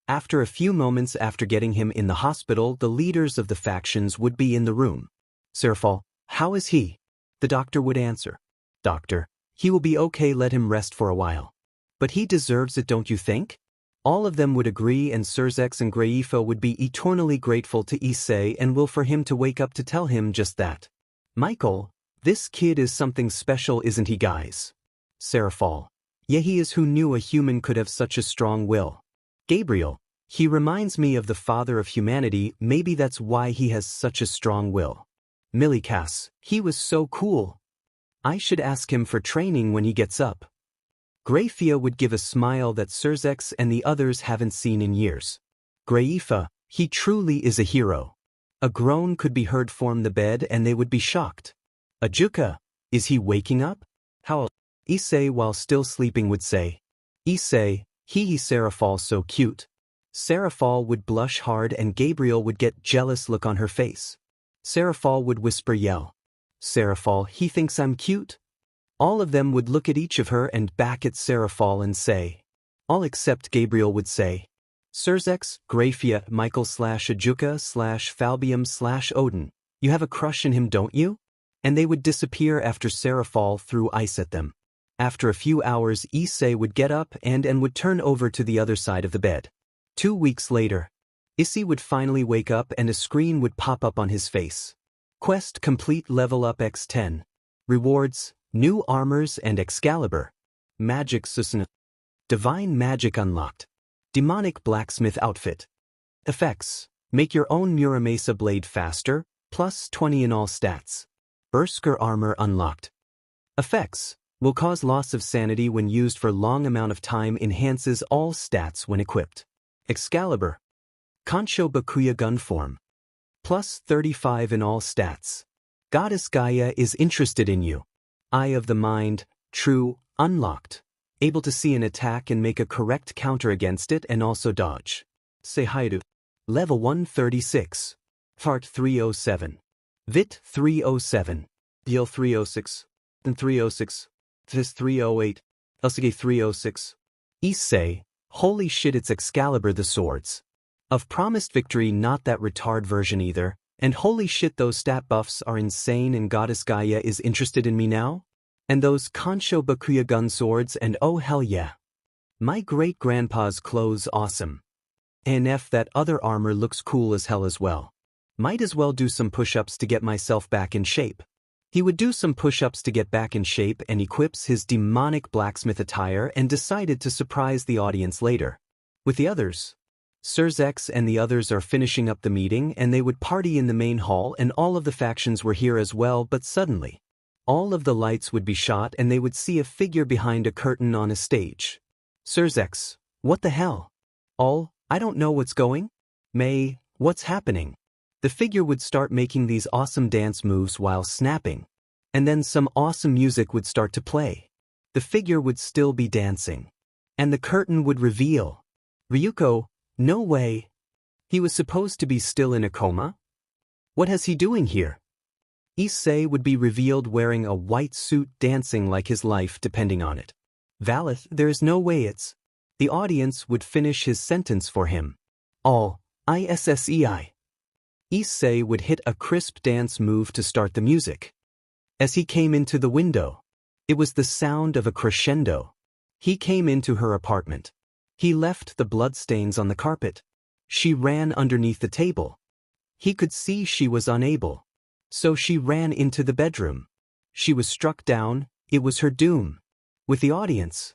A: After a few moments after getting him in the hospital, the leaders of the factions would be in the room. Serafal, how is he? The doctor would answer. Doctor, he will be okay, let him rest for a while. But he deserves it, don't you think? All of them would agree and Surzex and Graifa would be eternally grateful to Issei and will for him to wake up to tell him just that. Michael, this kid is something special, isn't he, guys? Serafal, yeah, he is. Who knew a human could have such a strong will? Gabriel, he reminds me of the father of humanity, maybe that's why he has such a strong will. Milikas, he was so cool. I should ask him for training when he gets up. Grafia would give a smile that Surzex and the others haven't seen in years. Graifa, he truly is a hero. A groan could be heard from the bed and they would be shocked. Ajuka, is he waking up? How? Issei, while still sleeping, would say. Issei, he Serafal so cute. Serafal would blush hard and Gabriel would get jealous look on her face. Serafal would whisper yell. Serafal, he thinks I'm cute? All of them would look at each of her and back at Serafal and say. All except Gabriel would say. Surzex, Grafia, Michael/Ajuka/Falbium/Odin, you have a crush in him, don't you? And they would disappear after Serafal threw ice at them. After a few hours, Issei would get up and would turn over to the other side of the bed. 2 weeks later, Issei would finally wake up and a screen would pop up on his face. Quest complete, level up X10. Rewards, new armors and Excalibur. Magic Susana. Divine magic unlocked. Demonic blacksmith outfit. Effects, make your own Muramasa blade faster, plus 20 in all stats. Berserker armor unlocked. Effects, will cause loss of sanity when used for long amount of time, enhances all stats when equipped. Excalibur. Concho Bakuya gun form. Plus 35 in all stats. Goddess Gaia is interested in you. Eye of the mind, true, unlocked. Able to see an attack and make a correct counter against it and also dodge. Issei Hyoudou. Level 136. Fart 307. Vit 307. Deal 306. Then 306. This 308. Elsige 306. Issei, holy shit, it's Excalibur, the swords. Of promised victory, not that retard version either, and holy shit, those stat buffs are insane and Goddess Gaia is interested in me now? And those Concho Bakuya gun swords and oh hell yeah. My great-grandpa's clothes awesome. And that other armor looks cool as hell as well. Might as well do some push-ups to get myself back in shape. He would do some push-ups to get back in shape and equips his demonic blacksmith attire and decided to surprise the audience later. With the others. Surzex and the others are finishing up the meeting and they would party in the main hall and all of the factions were here as well, but suddenly, all of the lights would be shot and they would see a figure behind a curtain on a stage. Surzex, what the hell? All, I don't know what's going. May, what's happening? The figure would start making these awesome dance moves while snapping. And then some awesome music would start to play. The figure would still be dancing. And the curtain would reveal. Ryuko, no way. He was supposed to be still in a coma? What is he doing here? Issei would be revealed wearing a white suit dancing like his life depending on it. Valith, there is no way it's. The audience would finish his sentence for him. All, Issei. Issei would hit a crisp dance move to start the music. As he came into the window, it was the sound of a crescendo. He came into her apartment. He left the bloodstains on the carpet. She ran underneath the table. He could see she was unable. So she ran into the bedroom. She was struck down. It was her doom. With the audience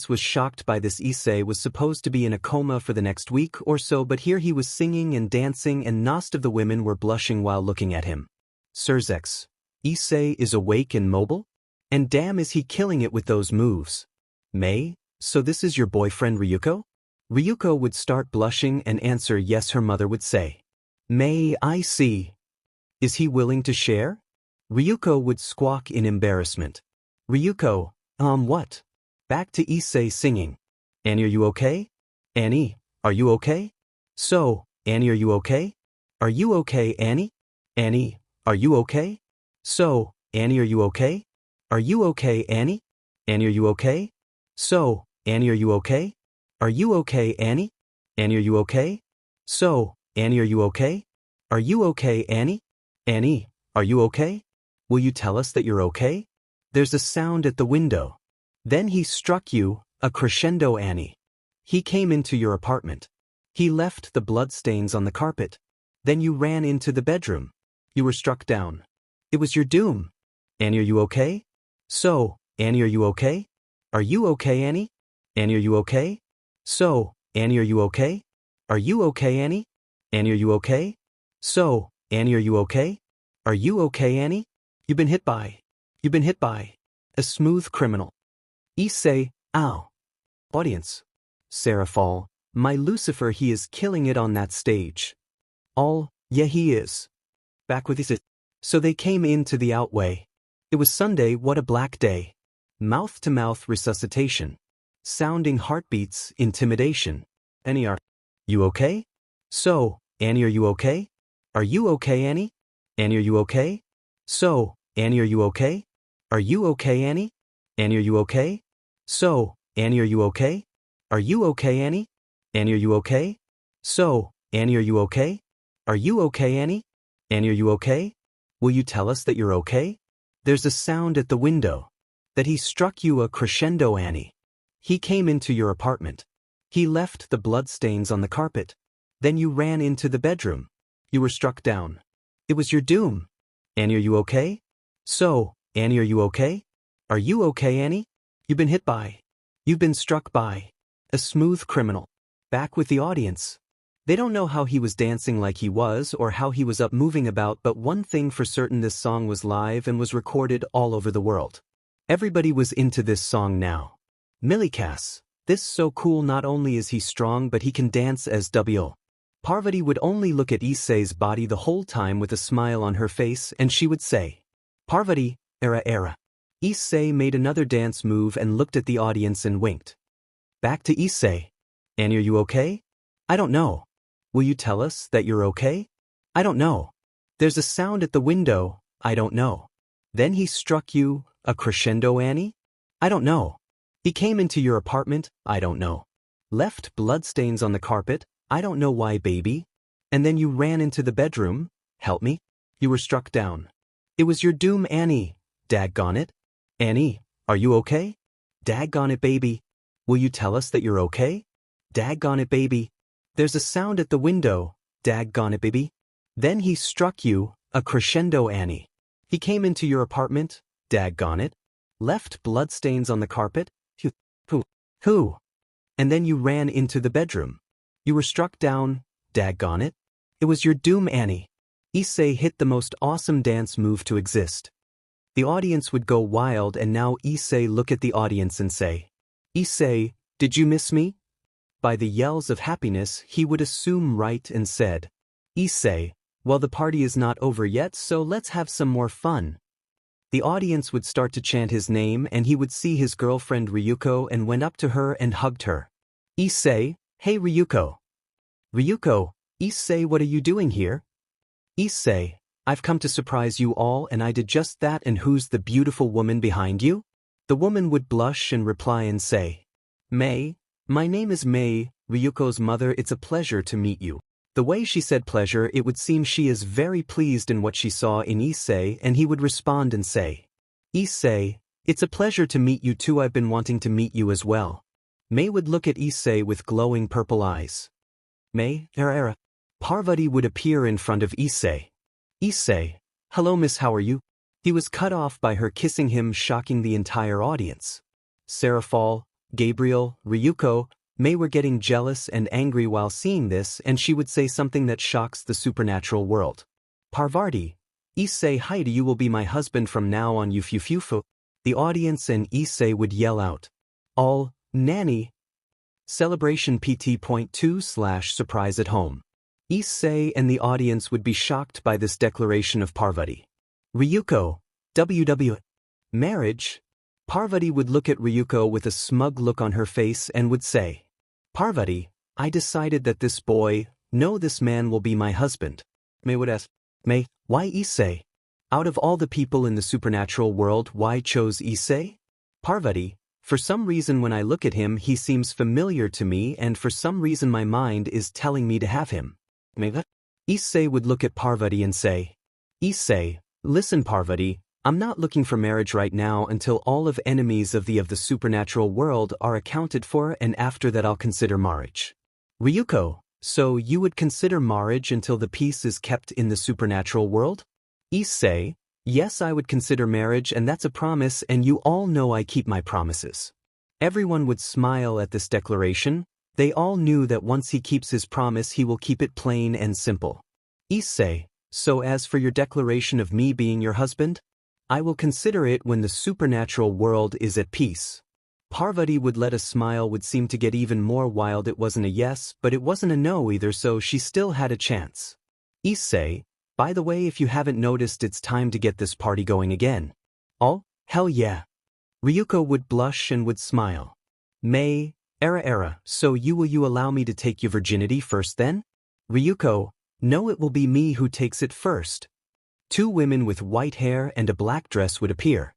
A: was shocked by this. Issei was supposed to be in a coma for the next week or so, but here he was singing and dancing, and most of the women were blushing while looking at him. Surzex, Issei is awake and mobile? And damn, is he killing it with those moves. May, so this is your boyfriend Ryuko? Ryuko would start blushing and answer yes. Her mother would say, May, I see. Is he willing to share? Ryuko would squawk in embarrassment. Ryuko, what? Back to Issei singing. Annie, are you okay? Annie, are you okay? So, Annie, are you okay? Are you okay, Annie? Annie, are you okay? So, Annie, are you okay? Are you okay, Annie? Annie, are you okay? So, Annie, are you okay? Are you okay, Annie? Annie, are you okay? So, Annie, are you okay? Are you okay, Annie? Annie, are you okay? Will you tell us that you're okay? There's a sound at the window. Then he struck you, a crescendo. Annie. He came into your apartment. He left the bloodstains on the carpet. Then you ran into the bedroom. You were struck down. It was your doom. Annie, are you okay? So, Annie, are you okay? Are you okay, Annie? Annie, are you okay? So, Annie, are you okay? Are you okay, Annie? Annie, are you okay? So, Annie, are you okay? Are you okay, Annie? You've been hit by a smooth criminal. Issei, ow. Audience. Sarah Fall, my Lucifer, he is killing it on that stage. All, yeah he is. Back with his. So they came into the outway. It was Sunday, what a black day. Mouth-to-mouth resuscitation. Sounding heartbeats, intimidation. Annie, are you okay? So, Annie, are you okay? Are you okay, Annie? Annie, are you okay? So, Annie, are you okay? Are you okay, Annie? Annie, are you okay? So, Annie, are you okay? Are you okay, Annie? Annie, are you okay? So, Annie, are you okay? Are you okay, Annie? Annie, are you okay? Will you tell us that you're okay? There's a sound at the window. That he struck you, a crescendo. Annie. He came into your apartment. He left the bloodstains on the carpet. Then you ran into the bedroom. You were struck down. It was your doom. Annie, are you okay? So, Annie, are you okay? Are you okay, Annie? You've been struck by a smooth criminal. Back with the audience. They don't know how he was dancing like he was or how he was up moving about, but one thing for certain, this song was live and was recorded all over the world. Everybody was into this song now. Millicass, this so cool, not only is he strong but he can dance as W. Parvati would only look at Issei's body the whole time with a smile on her face, and she would say, Parvati, era. Issei made another dance move and looked at the audience and winked. Back to Issei. Annie, are you okay? I don't know. Will you tell us that you're okay? I don't know. There's a sound at the window. I don't know. Then he struck you, a crescendo. Annie? I don't know. He came into your apartment. I don't know. Left bloodstains on the carpet. I don't know why, baby. And then you ran into the bedroom. Help me. You were struck down. It was your doom, Annie. Daggone it. Annie, are you okay? Daggone it, baby. Will you tell us that you're okay? Daggone it, baby. There's a sound at the window. Daggone it, baby. Then he struck you, a crescendo. Annie. He came into your apartment. Daggone it. Left bloodstains on the carpet. Who? And then you ran into the bedroom. You were struck down. Daggone it. It was your doom, Annie. Issei hit the most awesome dance move to exist. The audience would go wild, and now Issei look at the audience and say, Issei, did you miss me? by the yells of happiness he would assume right and said, "Issei, well the party is not over yet so let's have some more fun." The audience would start to chant his name and he would see his girlfriend Ryuko and went up to her and hugged her. "Issei, hey Ryuko." "Ryuko, Issei, what are you doing here?" "Issei, I've come to surprise you all and I did just that, and who's the beautiful woman behind you?" The woman would blush and reply and say, "Mei, my name is Mei, Ryuko's mother. It's a pleasure to meet you." The way she said pleasure, it would seem she is very pleased in what she saw in Issei, and he would respond and say, "Issei, it's a pleasure to meet you too. I've been wanting to meet you as well." Mei would look at Issei with glowing purple eyes. "Mei, era." Parvati would appear in front of Issei. "Issei, hello miss, how are you?" He was cut off by her kissing him, shocking the entire audience. Serafal, Gabriel, Ryuko, Mei were getting jealous and angry while seeing this, and she would say something that shocks the supernatural world. "Parvati, Issei, hi, you will be my husband from now on, you." The audience and Issei would yell out, "All, nanny." Celebration PT.2/surprise at home. Issei and the audience would be shocked by this declaration of Parvati. "Ryuko, WW. Marriage?" Parvati would look at Ryuko with a smug look on her face and would say, "Parvati, I decided that this man will be my husband." Mei would ask, "Mei, why Issei? Out of all the people in the supernatural world, why chose Issei?" Parvati, "For some reason when I look at him he seems familiar to me, and for some reason my mind is telling me to have him." Mei. Issei would look at Parvati and say, "Issei, listen Parvati, I'm not looking for marriage right now until all of enemies of the supernatural world are accounted for, and after that I'll consider marriage." Ryuko, so you would consider marriage until the peace is kept in the supernatural world? Issei, yes, I would consider marriage, and that's a promise, and you all know I keep my promises. Everyone would smile at this declaration. They all knew that once he keeps his promise he will keep it plain and simple. Issei, so as for your declaration of me being your husband, I will consider it when the supernatural world is at peace. Parvati would let a smile would seem to get even more wild. It wasn't a yes, but it wasn't a no either, so she still had a chance. Issei, by the way, if you haven't noticed, it's time to get this party going again. Oh, hell yeah. Ryuko would blush and would smile. Mei, era, so will you allow me to take your virginity first then? Ryuko, no, it will be me who takes it first. Two women with white hair and a black dress would appear.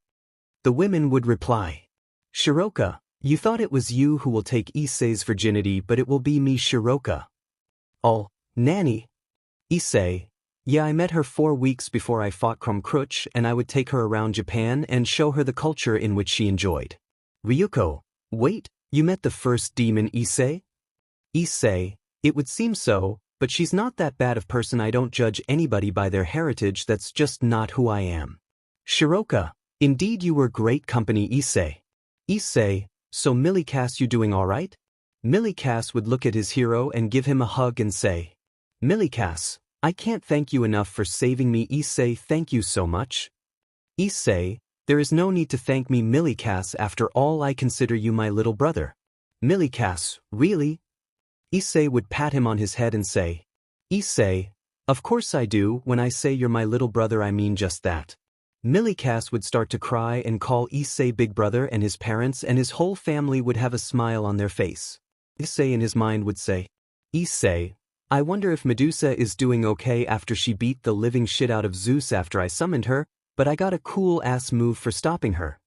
A: The women would reply, "Shiroka, you thought it was you who will take Issei's virginity, but it will be me, Shiroka." Oh, nanny. Issei, yeah, I met her 4 weeks before I fought Krumkruch, and I would take her around Japan and show her the culture in which she enjoyed. Ryuko, wait, you met the first demon Issei? Issei, it would seem so, but she's not that bad of person. I don't judge anybody by their heritage, that's just not who I am. Shiroka, indeed you were great company Issei. Issei, so Millikas, you doing alright? Millikas would look at his hero and give him a hug and say, "Millikas, I can't thank you enough for saving me Issei, thank you so much." Issei, there is no need to thank me Millikas, after all I consider you my little brother. Millikas, really? Issei would pat him on his head and say, "Issei, of course I do, when I say you're my little brother I mean just that." Millikas would start to cry and call Issei big brother, and his parents and his whole family would have a smile on their face. Issei in his mind would say, "Issei, I wonder if Medusa is doing okay after she beat the living shit out of Zeus after I summoned her, but I got a cool ass move for stopping her."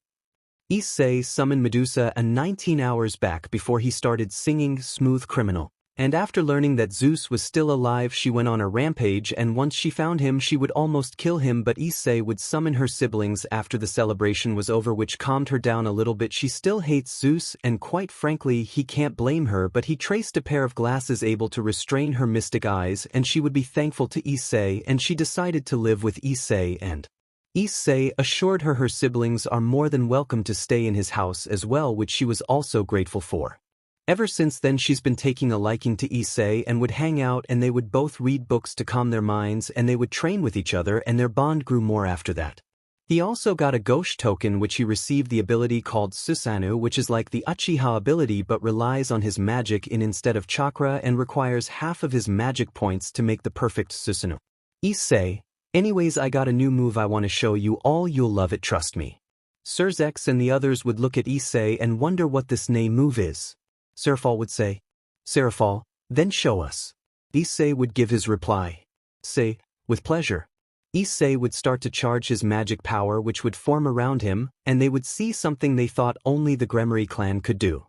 A: Issei summoned Medusa 19 hours back before he started singing Smooth Criminal. And after learning that Zeus was still alive, she went on a rampage, and once she found him she would almost kill him, but Issei would summon her siblings after the celebration was over, which calmed her down a little bit. She still hates Zeus, and quite frankly he can't blame her, but he traced a pair of glasses able to restrain her mystic eyes, and she would be thankful to Issei, and she decided to live with Issei, and Issei assured her siblings are more than welcome to stay in his house as well, which she was also grateful for. Ever since then she's been taking a liking to Issei and would hang out, and they would both read books to calm their minds, and they would train with each other, and their bond grew more after that. He also got a Ghosh token which he received the ability called Susanoo, which is like the Uchiha ability but relies on his magic instead of chakra and requires half of his magic points to make the perfect Susanoo. Issei, anyways, I got a new move I want to show you all, you'll love it, trust me. Surzex and the others would look at Issei and wonder what this new move is. Serafal would say, Serafal, then show us. Issei would give his reply. Say, with pleasure. Issei would start to charge his magic power which would form around him, and they would see something they thought only the Gremory clan could do.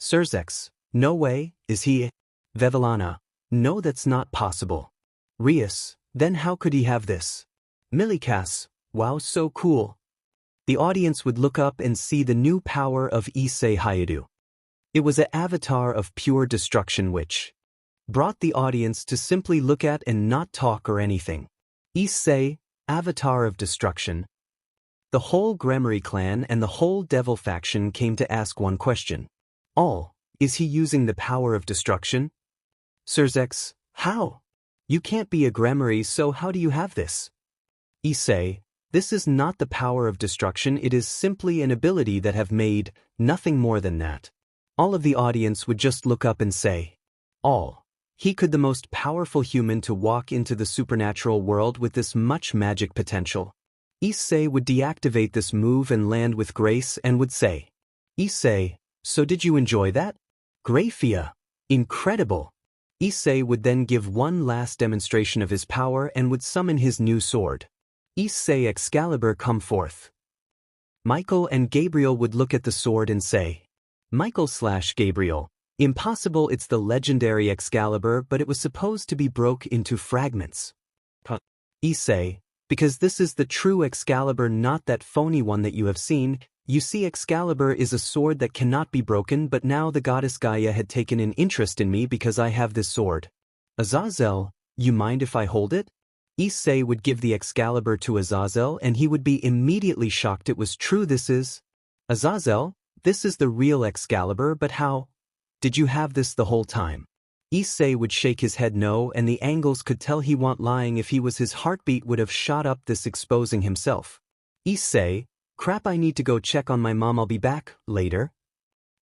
A: Surzex, no way, is he? Vevelana, no, that's not possible. Rias, then how could he have this? Milikas, wow, so cool. The audience would look up and see the new power of Issei Hyoudou. It was an avatar of pure destruction which brought the audience to simply look at and not talk or anything. Issei, avatar of destruction. The whole Gremory clan and the whole devil faction came to ask one question. Is he using the power of destruction? Surzex, how? You can't be a Gremory, so how do you have this? Issei, this is not the power of destruction, it is simply an ability that have made, nothing more than that. All of the audience would just look up and say, he could the most powerful human to walk into the supernatural world with this much magic potential. Issei would deactivate this move and land with grace and would say, Issei, so did you enjoy that? Grafia, incredible. Issei would then give one last demonstration of his power and would summon his new sword. Issei Excalibur, come forth. Michael and Gabriel would look at the sword and say, Michael/Gabriel, impossible, it's the legendary Excalibur, but it was supposed to be broke into fragments. Issei, because this is the true Excalibur, not that phony one that you have seen. You see, Excalibur is a sword that cannot be broken, but now the goddess Gaia had taken an interest in me because I have this sword. Azazel, you mind if I hold it? Issei would give the Excalibur to Azazel and he would be immediately shocked it was true. This is Azazel, this is the real Excalibur, but how? Did you have this the whole time? Issei would shake his head no, and the angles could tell he wasn't lying. If he was, his heartbeat would have shot up, this exposing himself. Issei, crap, I need to go check on my mom, I'll be back later.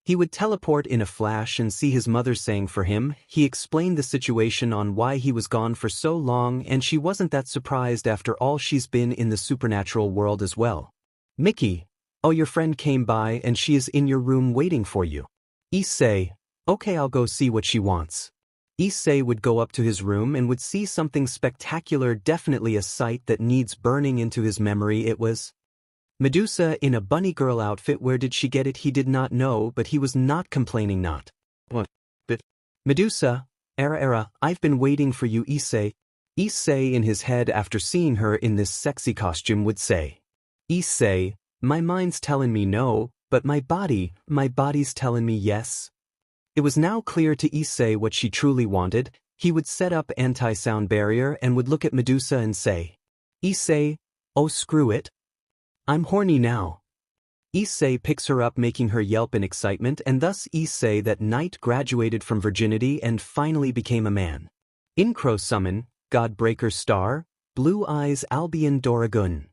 A: He would teleport in a flash and see his mother saying for him. He explained the situation on why he was gone for so long, and she wasn't that surprised after all, she's been in the supernatural world as well. Mickey, your friend came by and she is in your room waiting for you. Issei, okay, I'll go see what she wants. Issei would go up to his room and would see something spectacular, definitely a sight that needs burning into his memory. It was Medusa in a bunny girl outfit. Where did she get it? He did not know, but he was not complaining. Not. What? But Medusa, Era, I've been waiting for you, Issei. Issei in his head after seeing her in this sexy costume would say, Issei, my mind's telling me no, but my body's telling me yes. It was now clear to Issei what she truly wanted. He would set up anti-sound barrier and would look at Medusa and say, Issei, screw it. I'm horny now. Issei picks her up, making her yelp in excitement, and thus Issei that night graduated from virginity and finally became a man. Incro summon, Godbreaker star, Blue Eyes Albion Doragun.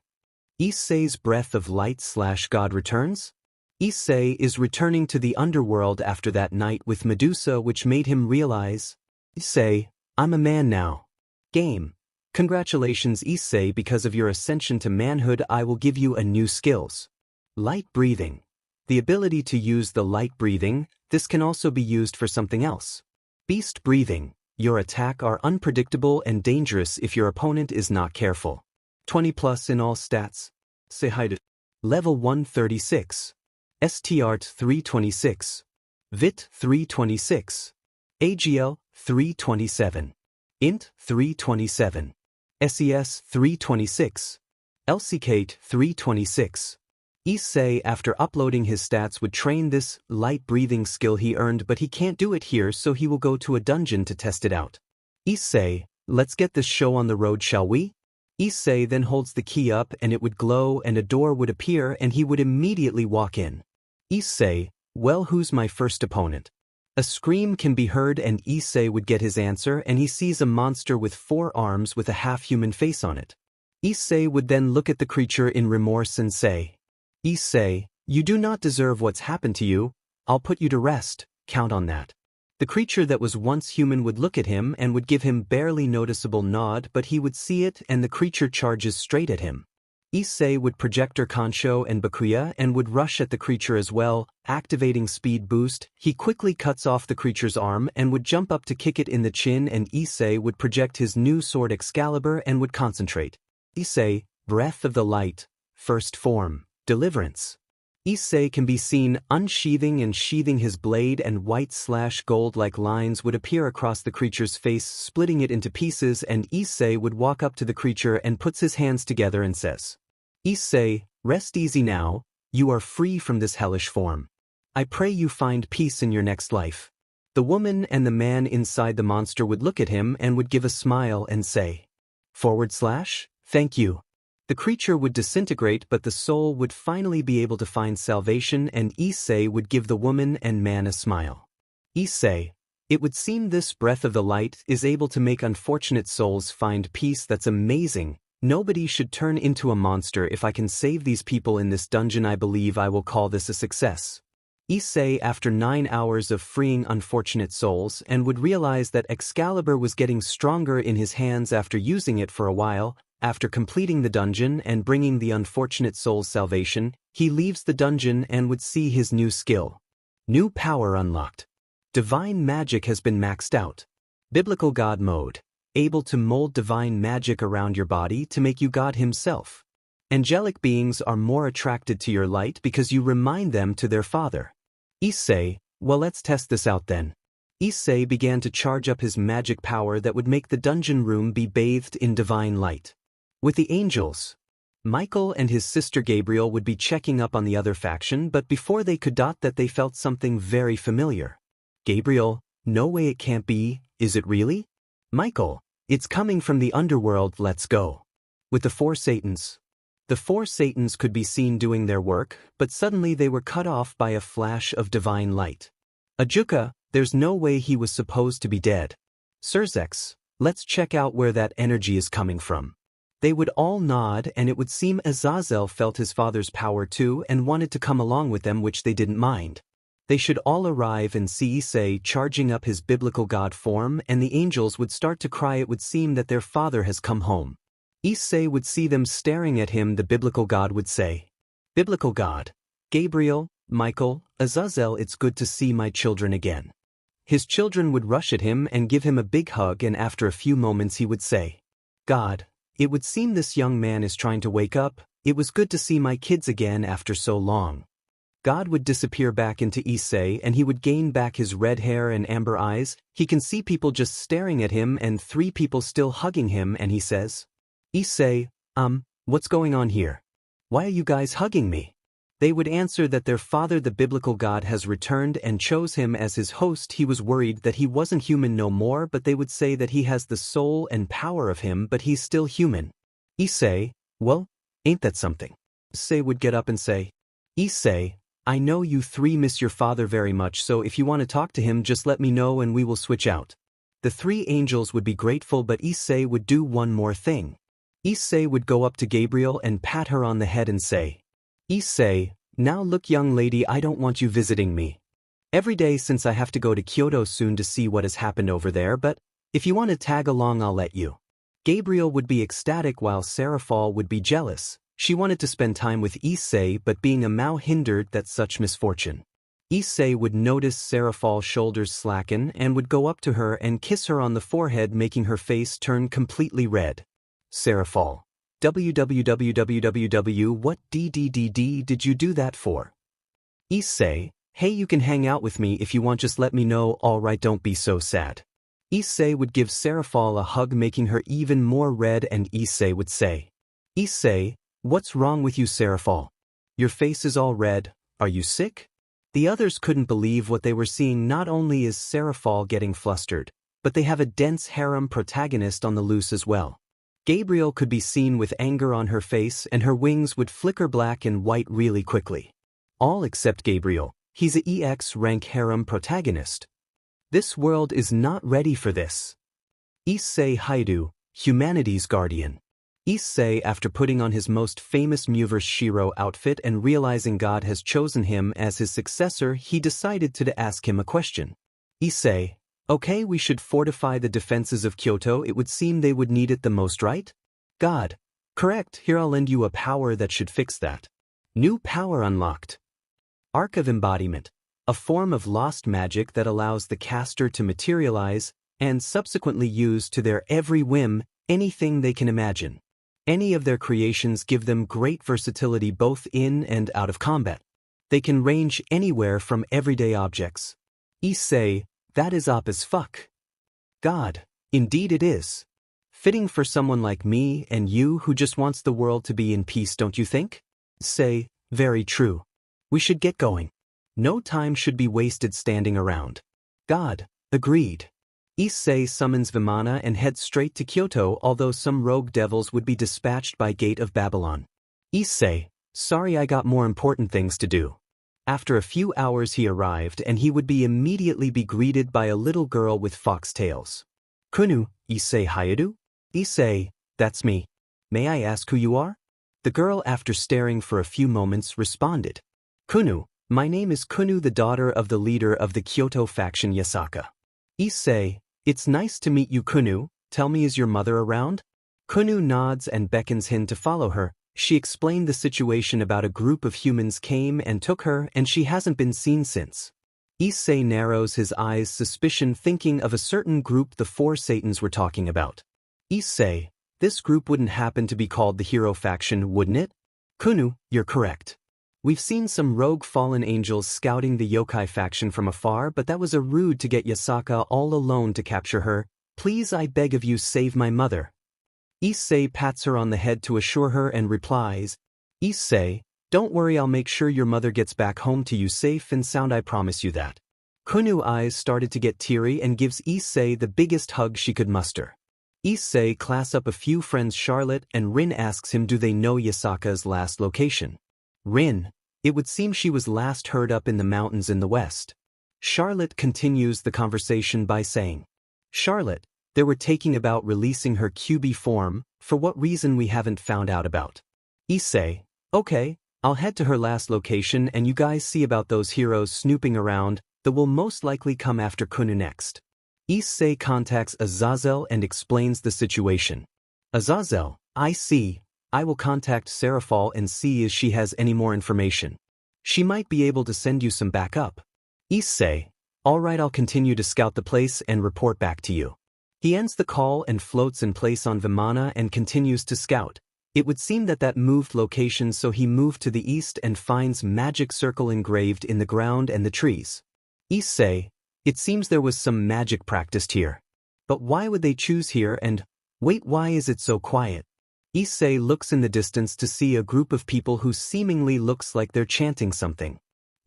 A: Issei's breath of light/God returns. Issei is returning to the underworld after that night with Medusa, which made him realize, Issei, I'm a man now. Game. Congratulations, Issei, because of your ascension to manhood I will give you a new skills. Light breathing. The ability to use the light breathing, this can also be used for something else. Beast breathing. Your attack are unpredictable and dangerous if your opponent is not careful. 20+ in all stats. Say hi to Level 136. START 326. VIT 326. AGL 327. INT 327. SES 326. LCKate 326. Issei, after uploading his stats, would train this light breathing skill he earned, but he can't do it here, so he will go to a dungeon to test it out. Issei, let's get this show on the road, shall we? Issei then holds the key up and it would glow and a door would appear and he would immediately walk in. Issei, well, who's my first opponent? A scream can be heard and Issei would get his answer and he sees a monster with 4 arms with a half-human face on it. Issei would then look at the creature in remorse and say, Issei, you do not deserve what's happened to you, I'll put you to rest, count on that. The creature that was once human would look at him and would give him barely noticeable nod, but he would see it and the creature charges straight at him. Issei would projector Kansho and Bakuya and would rush at the creature as well, activating speed boost. He quickly cuts off the creature's arm and would jump up to kick it in the chin, and Issei would project his new sword Excalibur and would concentrate. Issei, Breath of the Light, First Form, Deliverance. Issei can be seen unsheathing and sheathing his blade, and white/gold-like lines would appear across the creature's face, splitting it into pieces, and Issei would walk up to the creature and puts his hands together and says, Issei, rest easy now, you are free from this hellish form. I pray you find peace in your next life. The woman and the man inside the monster would look at him and would give a smile and say, /, thank you. The creature would disintegrate, but the soul would finally be able to find salvation, and Issei would give the woman and man a smile. Issei, it would seem this breath of the light is able to make unfortunate souls find peace. That's amazing. Nobody should turn into a monster. If I can save these people in this dungeon, I believe I will call this a success. Issei, after 9 hours of freeing unfortunate souls, and would realize that Excalibur was getting stronger in his hands after using it for a while. After completing the dungeon and bringing the unfortunate souls salvation, he leaves the dungeon and would see his new skill. New power unlocked. Divine magic has been maxed out. Biblical God mode. Able to mold divine magic around your body to make you God himself. Angelic beings are more attracted to your light because you remind them to their father. Issei, well, let's test this out then. Issei began to charge up his magic power that would make the dungeon room be bathed in divine light. With the angels, Michael and his sister Gabriel would be checking up on the other faction, but before they could that they felt something very familiar. Gabriel, no way, it can't be, is it really? Michael, it's coming from the underworld, let's go. With the four Satans. The four Satans could be seen doing their work, but suddenly they were cut off by a flash of divine light. Ajuka, there's no way he was supposed to be dead. Surzex, let's check out where that energy is coming from. They would all nod, and it would seem Azazel felt his father's power too and wanted to come along with them, which they didn't mind. They should all arrive and see Issei charging up his biblical god form, and the angels would start to cry. It would seem that their father has come home. Issei would see them staring at him. The biblical god would say, Biblical God, Gabriel, Michael, Azazel, it's good to see my children again. His children would rush at him and give him a big hug, and after a few moments he would say, God, it would seem this young man is trying to wake up. It was good to see my kids again after so long. God would disappear back into Issei, and he would gain back his red hair and amber eyes. He can see people just staring at him and 3 people still hugging him, and he says, Issei, what's going on here? Why are you guys hugging me? They would answer that their father, the biblical God, has returned and chose him as his host. He was worried that he wasn't human no more, but they would say that he has the soul and power of him, but he's still human. Issei, well, ain't that something? Issei would get up and say, Issei, I know you 3 miss your father very much, so if you want to talk to him, just let me know and we will switch out. The 3 angels would be grateful, but Issei would do one more thing. Issei would go up to Gabriel and pat her on the head and say, Issei, now look, young lady, I don't want you visiting me every day since I have to go to Kyoto soon to see what has happened over there, but if you want to tag along, I'll let you. Gabriel would be ecstatic while Seraphal would be jealous. She wanted to spend time with Issei, but being a Mao hindered that such misfortune. Issei would notice Seraphal's shoulders slacken and would go up to her and kiss her on the forehead, making her face turn completely red. Seraphal. www, what did you do that for? Issei, hey, you can hang out with me if you want, just let me know. Alright, don't be so sad. Issei would give Seraphal a hug, making her even more red, and Issei would say, Issei, what's wrong with you, Seraphal? Your face is all red, are you sick? The others couldn't believe what they were seeing. Not only is Seraphal getting flustered, but they have a dense harem protagonist on the loose as well. Gabriel could be seen with anger on her face, and her wings would flicker black and white really quickly. All except Gabriel. He's a EX rank harem protagonist. This world is not ready for this. Issei Hyoudou, humanity's guardian. Issei, after putting on his most famous Muverse Shiro outfit and realizing God has chosen him as his successor, he decided to ask him a question. Issei, okay, we should fortify the defenses of Kyoto. It would seem they would need it the most, right? God, correct, here I'll lend you a power that should fix that. New power unlocked. Arc of Embodiment, a form of lost magic that allows the caster to materialize and subsequently use to their every whim anything they can imagine. Any of their creations give them great versatility both in and out of combat. They can range anywhere from everyday objects. Issei, that is op as fuck. God, indeed it is. Fitting for someone like me and you who just wants the world to be in peace, don't you think? Say, very true. We should get going. No time should be wasted standing around. God, agreed. Issei summons Vimana and heads straight to Kyoto, although some rogue devils would be dispatched by Gate of Babylon. Issei, sorry, I got more important things to do. After a few hours he arrived and he would immediately be greeted by a little girl with fox tails. Kunu, Issei Hyoudou? Issei, that's me. May I ask who you are? The girl, after staring for a few moments, responded. Kunu, my name is Kunu, the daughter of the leader of the Kyoto faction Yasaka. Issei, it's nice to meet you, Kunu. Tell me, is your mother around? Kunu nods and beckons him to follow her. She explained the situation about a group of humans came and took her and she hasn't been seen since. Issei narrows his eyes, suspicion, thinking of a certain group the four Satans were talking about. Issei, this group wouldn't happen to be called the Hero faction, wouldn't it? Kunu, you're correct. We've seen some rogue fallen angels scouting the yokai faction from afar, but that was rude to get Yasaka all alone to capture her. Please, I beg of you, save my mother. Issei pats her on the head to assure her and replies, Issei, don't worry, I'll make sure your mother gets back home to you safe and sound, I promise you that. Kunu's eyes started to get teary and gives Issei the biggest hug she could muster. Issei class up a few friends. Charlotte and Rin asks him, do they know Yasaka's last location? Rin, it would seem she was last heard up in the mountains in the west. Charlotte continues the conversation by saying, Charlotte, they were taking about releasing her QB form, for what reason we haven't found out about. Issei, okay, I'll head to her last location and you guys see about those heroes snooping around that will most likely come after Kunu next. Issei contacts Azazel and explains the situation. Azazel, I see. I will contact Seraphal and see if she has any more information. She might be able to send you some backup. Issei, alright, I'll continue to scout the place and report back to you. He ends the call and floats in place on Vimana and continues to scout. It would seem that moved location, so he moved to the east and finds magic circle engraved in the ground and the trees. Issei, it seems there was some magic practiced here. But why would they choose here and, wait, why is it so quiet? Issei looks in the distance to see a group of people who seemingly looks like they're chanting something.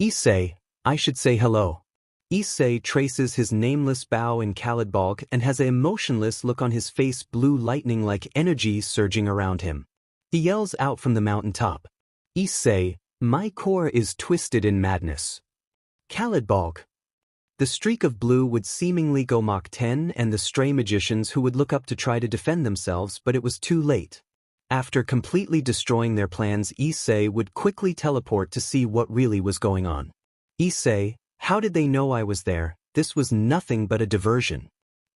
A: Issei, I should say hello. Issei traces his nameless bow in Kalidbalg and has an emotionless look on his face, blue lightning like energy surging around him. He yells out from the mountaintop. Issei, my core is twisted in madness. Kalidbalg. The streak of blue would seemingly go Mach 10 and the stray magicians who would look up to try to defend themselves, but it was too late. After completely destroying their plans, Issei would quickly teleport to see what really was going on. Issei, how did they know I was there? This was nothing but a diversion.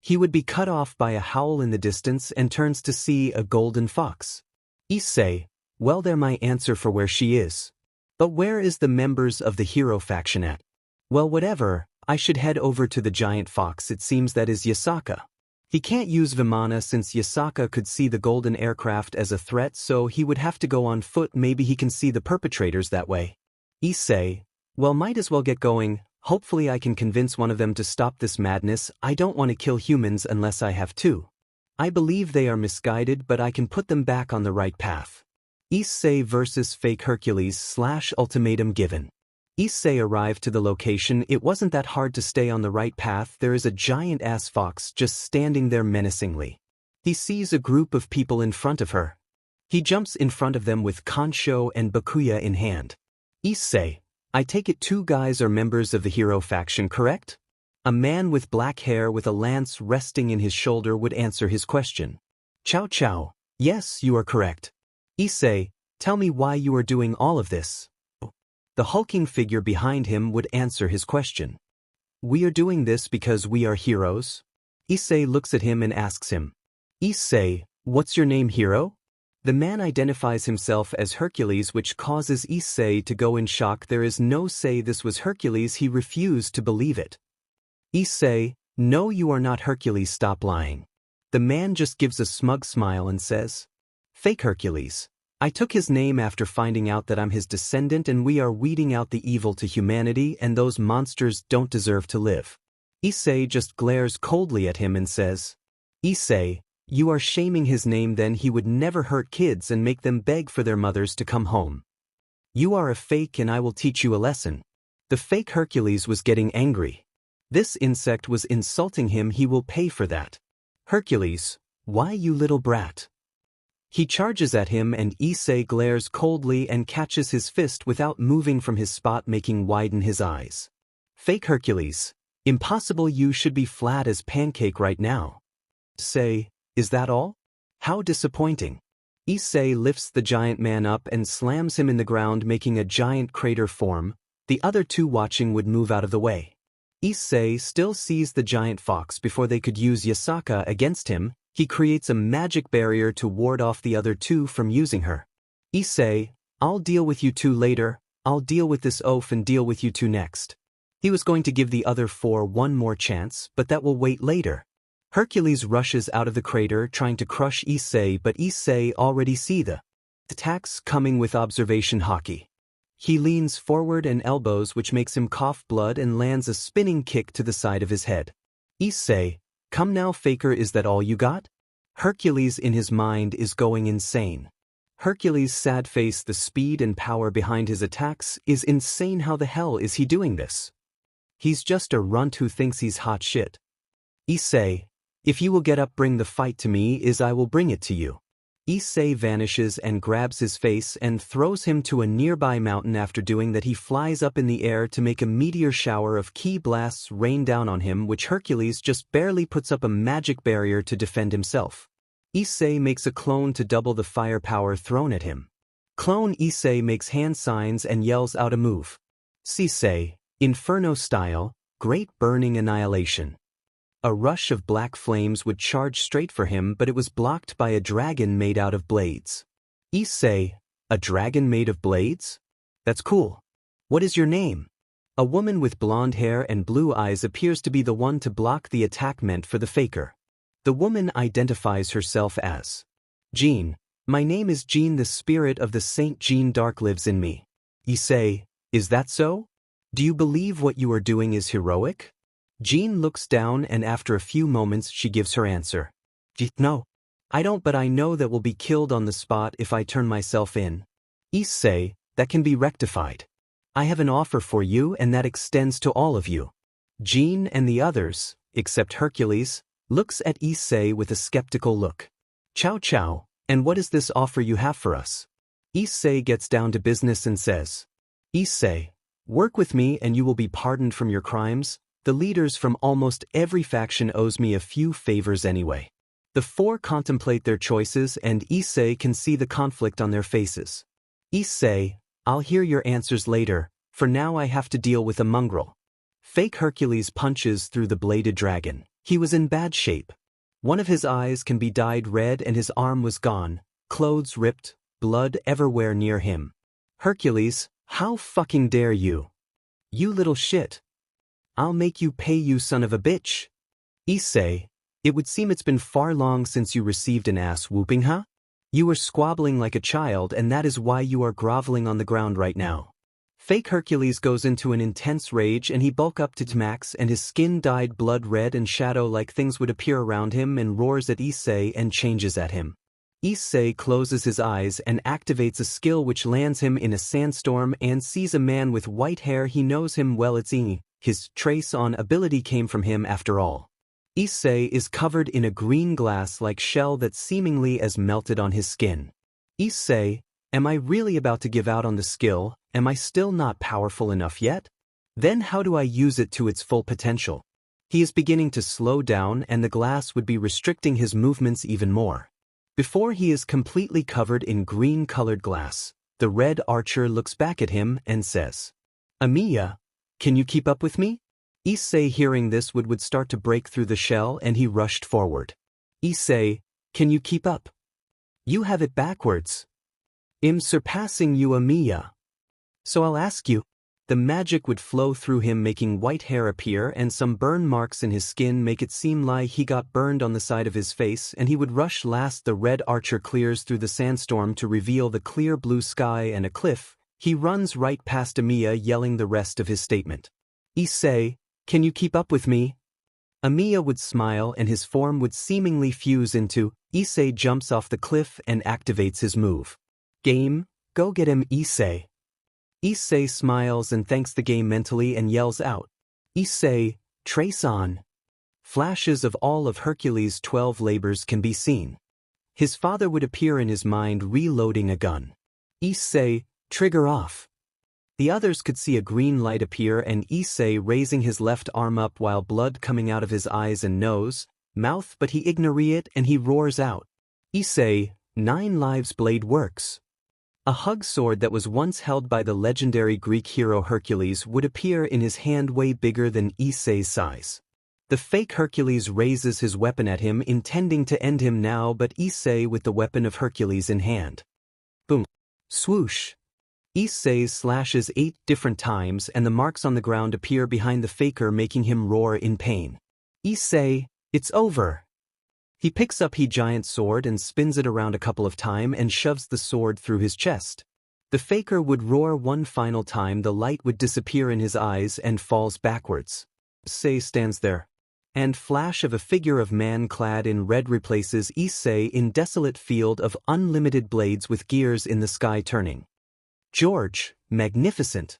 A: He would be cut off by a howl in the distance and turns to see a golden fox. Issei, well, they're my answer for where she is. But where is the members of the hero faction at? Well, whatever, I should head over to the giant fox. It seems that is Yasaka. He can't use Vimana since Yasaka could see the golden aircraft as a threat, so he would have to go on foot. Maybe he can see the perpetrators that way. Issei, well, might as well get going. Hopefully I can convince one of them to stop this madness. I don't want to kill humans unless I have to. I believe they are misguided, but I can put them back on the right path. Issei versus fake Hercules / ultimatum given. Issei arrived to the location. It wasn't that hard to stay on the right path. There is a giant-ass fox just standing there menacingly. He sees a group of people in front of her. He jumps in front of them with Kansho and Bakuya in hand. Issei, I take it 2 guys are members of the hero faction, correct? A man with black hair with a lance resting in his shoulder would answer his question. Chow chow, Yes, you are correct. Issei, tell me why you are doing all of this. The hulking figure behind him would answer his question. We are doing this because we are heroes. Issei looks at him and asks him. Issei, what's your name, hero? The man identifies himself as Hercules, which causes Issei to go in shock. There is no say this was Hercules. He refused to believe it. Issei, no, you are not Hercules, stop lying. The man just gives a smug smile and says, Fake Hercules. I took his name after finding out that I'm his descendant and we are weeding out the evil to humanity and those monsters don't deserve to live. Issei just glares coldly at him and says, Issei, you are shaming his name, then he would never hurt kids and make them beg for their mothers to come home. You are a fake and I will teach you a lesson. The fake Hercules was getting angry. This insect was insulting him, he will pay for that. Hercules, why you little brat? He charges at him and Issei glares coldly and catches his fist without moving from his spot, making widen his eyes. Fake Hercules, impossible, you should be flat as pancake right now. Say, is that all? How disappointing. Issei lifts the giant man up and slams him in the ground, making a giant crater form. The other two watching would move out of the way. Issei still sees the giant fox. Before they could use Yasaka against him, he creates a magic barrier to ward off the other two from using her. Issei, I'll deal with you two later, I'll deal with this oaf and deal with you two next. He was going to give the other four one more chance, but that will wait later. Hercules rushes out of the crater trying to crush Issei, but Issei already see the attacks coming with observation hockey. He leans forward and elbows, which makes him cough blood and lands a spinning kick to the side of his head. Issei, come now, faker, is that all you got? Hercules in his mind is going insane. Hercules' sad face, the speed and power behind his attacks is insane. How the hell is he doing this? He's just a runt who thinks he's hot shit. Issei, if you will get up, bring the fight to me, I will bring it to you. Issei vanishes and grabs his face and throws him to a nearby mountain. After doing that, he flies up in the air to make a meteor shower of ki blasts rain down on him, which Hercules just barely puts up a magic barrier to defend himself. Issei makes a clone to double the firepower thrown at him. Clone Issei makes hand signs and yells out a move. Issei, Inferno style, great burning annihilation. A rush of black flames would charge straight for him, but it was blocked by a dragon made out of blades. Issei, a dragon made of blades? That's cool. What is your name? A woman with blonde hair and blue eyes appears to be the one to block the attack meant for the faker. The woman identifies herself as Jean. My name is Jean, the spirit of the Saint Jean d'Arc lives in me. Issei, is that so? Do you believe what you are doing is heroic? Jean looks down and after a few moments she gives her answer. No. I don't, but I know that will be killed on the spot if I turn myself in. Issei, that can be rectified. I have an offer for you and that extends to all of you. Jean and the others, except Hercules, looks at Issei with a skeptical look. Chow chow, and what is this offer you have for us? Issei gets down to business and says, Issei, work with me and you will be pardoned from your crimes. The leaders from almost every faction owes me a few favors anyway. The four contemplate their choices and Issei can see the conflict on their faces. Issei, I'll hear your answers later, for now I have to deal with a mongrel. Fake Hercules punches through the bladed dragon. He was in bad shape. One of his eyes can be dyed red and his arm was gone, clothes ripped, blood everywhere near him. Hercules, how fucking dare you? You little shit. I'll make you pay, you son of a bitch. Issei, it would seem it's been far long since you received an ass whooping, huh? You were squabbling like a child and that is why you are groveling on the ground right now. Fake Hercules goes into an intense rage and he bulk up to max and his skin dyed blood red and shadow-like things would appear around him and roars at Issei and changes at him. Issei closes his eyes and activates a skill which lands him in a sandstorm and sees a man with white hair. He knows him well, it's Issei. His trace-on ability came from him after all. Issei is covered in a green glass-like shell that seemingly has melted on his skin. Issei, am I really about to give out on the skill? Am I still not powerful enough yet? Then how do I use it to its full potential? He is beginning to slow down and the glass would be restricting his movements even more. Before he is completely covered in green-colored glass, the red archer looks back at him and says, "Amiya, can you keep up with me?" Issei, hearing this, would start to break through the shell, and he rushed forward. "Issei, can you keep up? You have it backwards. I'm surpassing you, Amiya. So I'll ask you." The magic would flow through him, making white hair appear, and some burn marks in his skin make it seem like he got burned on the side of his face, and he would rush last. The red archer clears through the sandstorm to reveal the clear blue sky and a cliff. He runs right past Amiya, yelling the rest of his statement. "Issei, can you keep up with me?" Amiya would smile, and his form would seemingly fuse into. Issei jumps off the cliff and activates his move. "Game, go get him, Issei." Issei smiles and thanks the game mentally and yells out, "Issei, trace on." Flashes of all of Hercules' 12 labors can be seen. His father would appear in his mind, reloading a gun. "Issei, trigger off." The others could see a green light appear, and Issei raising his left arm up while blood coming out of his eyes and nose, mouth, but he ignores it and he roars out, "Issei, 9 lives blade works." A hug sword that was once held by the legendary Greek hero Hercules would appear in his hand, way bigger than Issei's size. The fake Hercules raises his weapon at him, intending to end him now, but Issei with the weapon of Hercules in hand. Boom. Swoosh. Issei slashes 8 different times, and the marks on the ground appear behind the faker, making him roar in pain. "Issei, it's over." He picks up his giant sword and spins it around a couple of times and shoves the sword through his chest. The faker would roar one final time, the light would disappear in his eyes and falls backwards. Issei stands there. And flash of a figure of man clad in red replaces Issei in desolate field of unlimited blades with gears in the sky turning. "George, magnificent."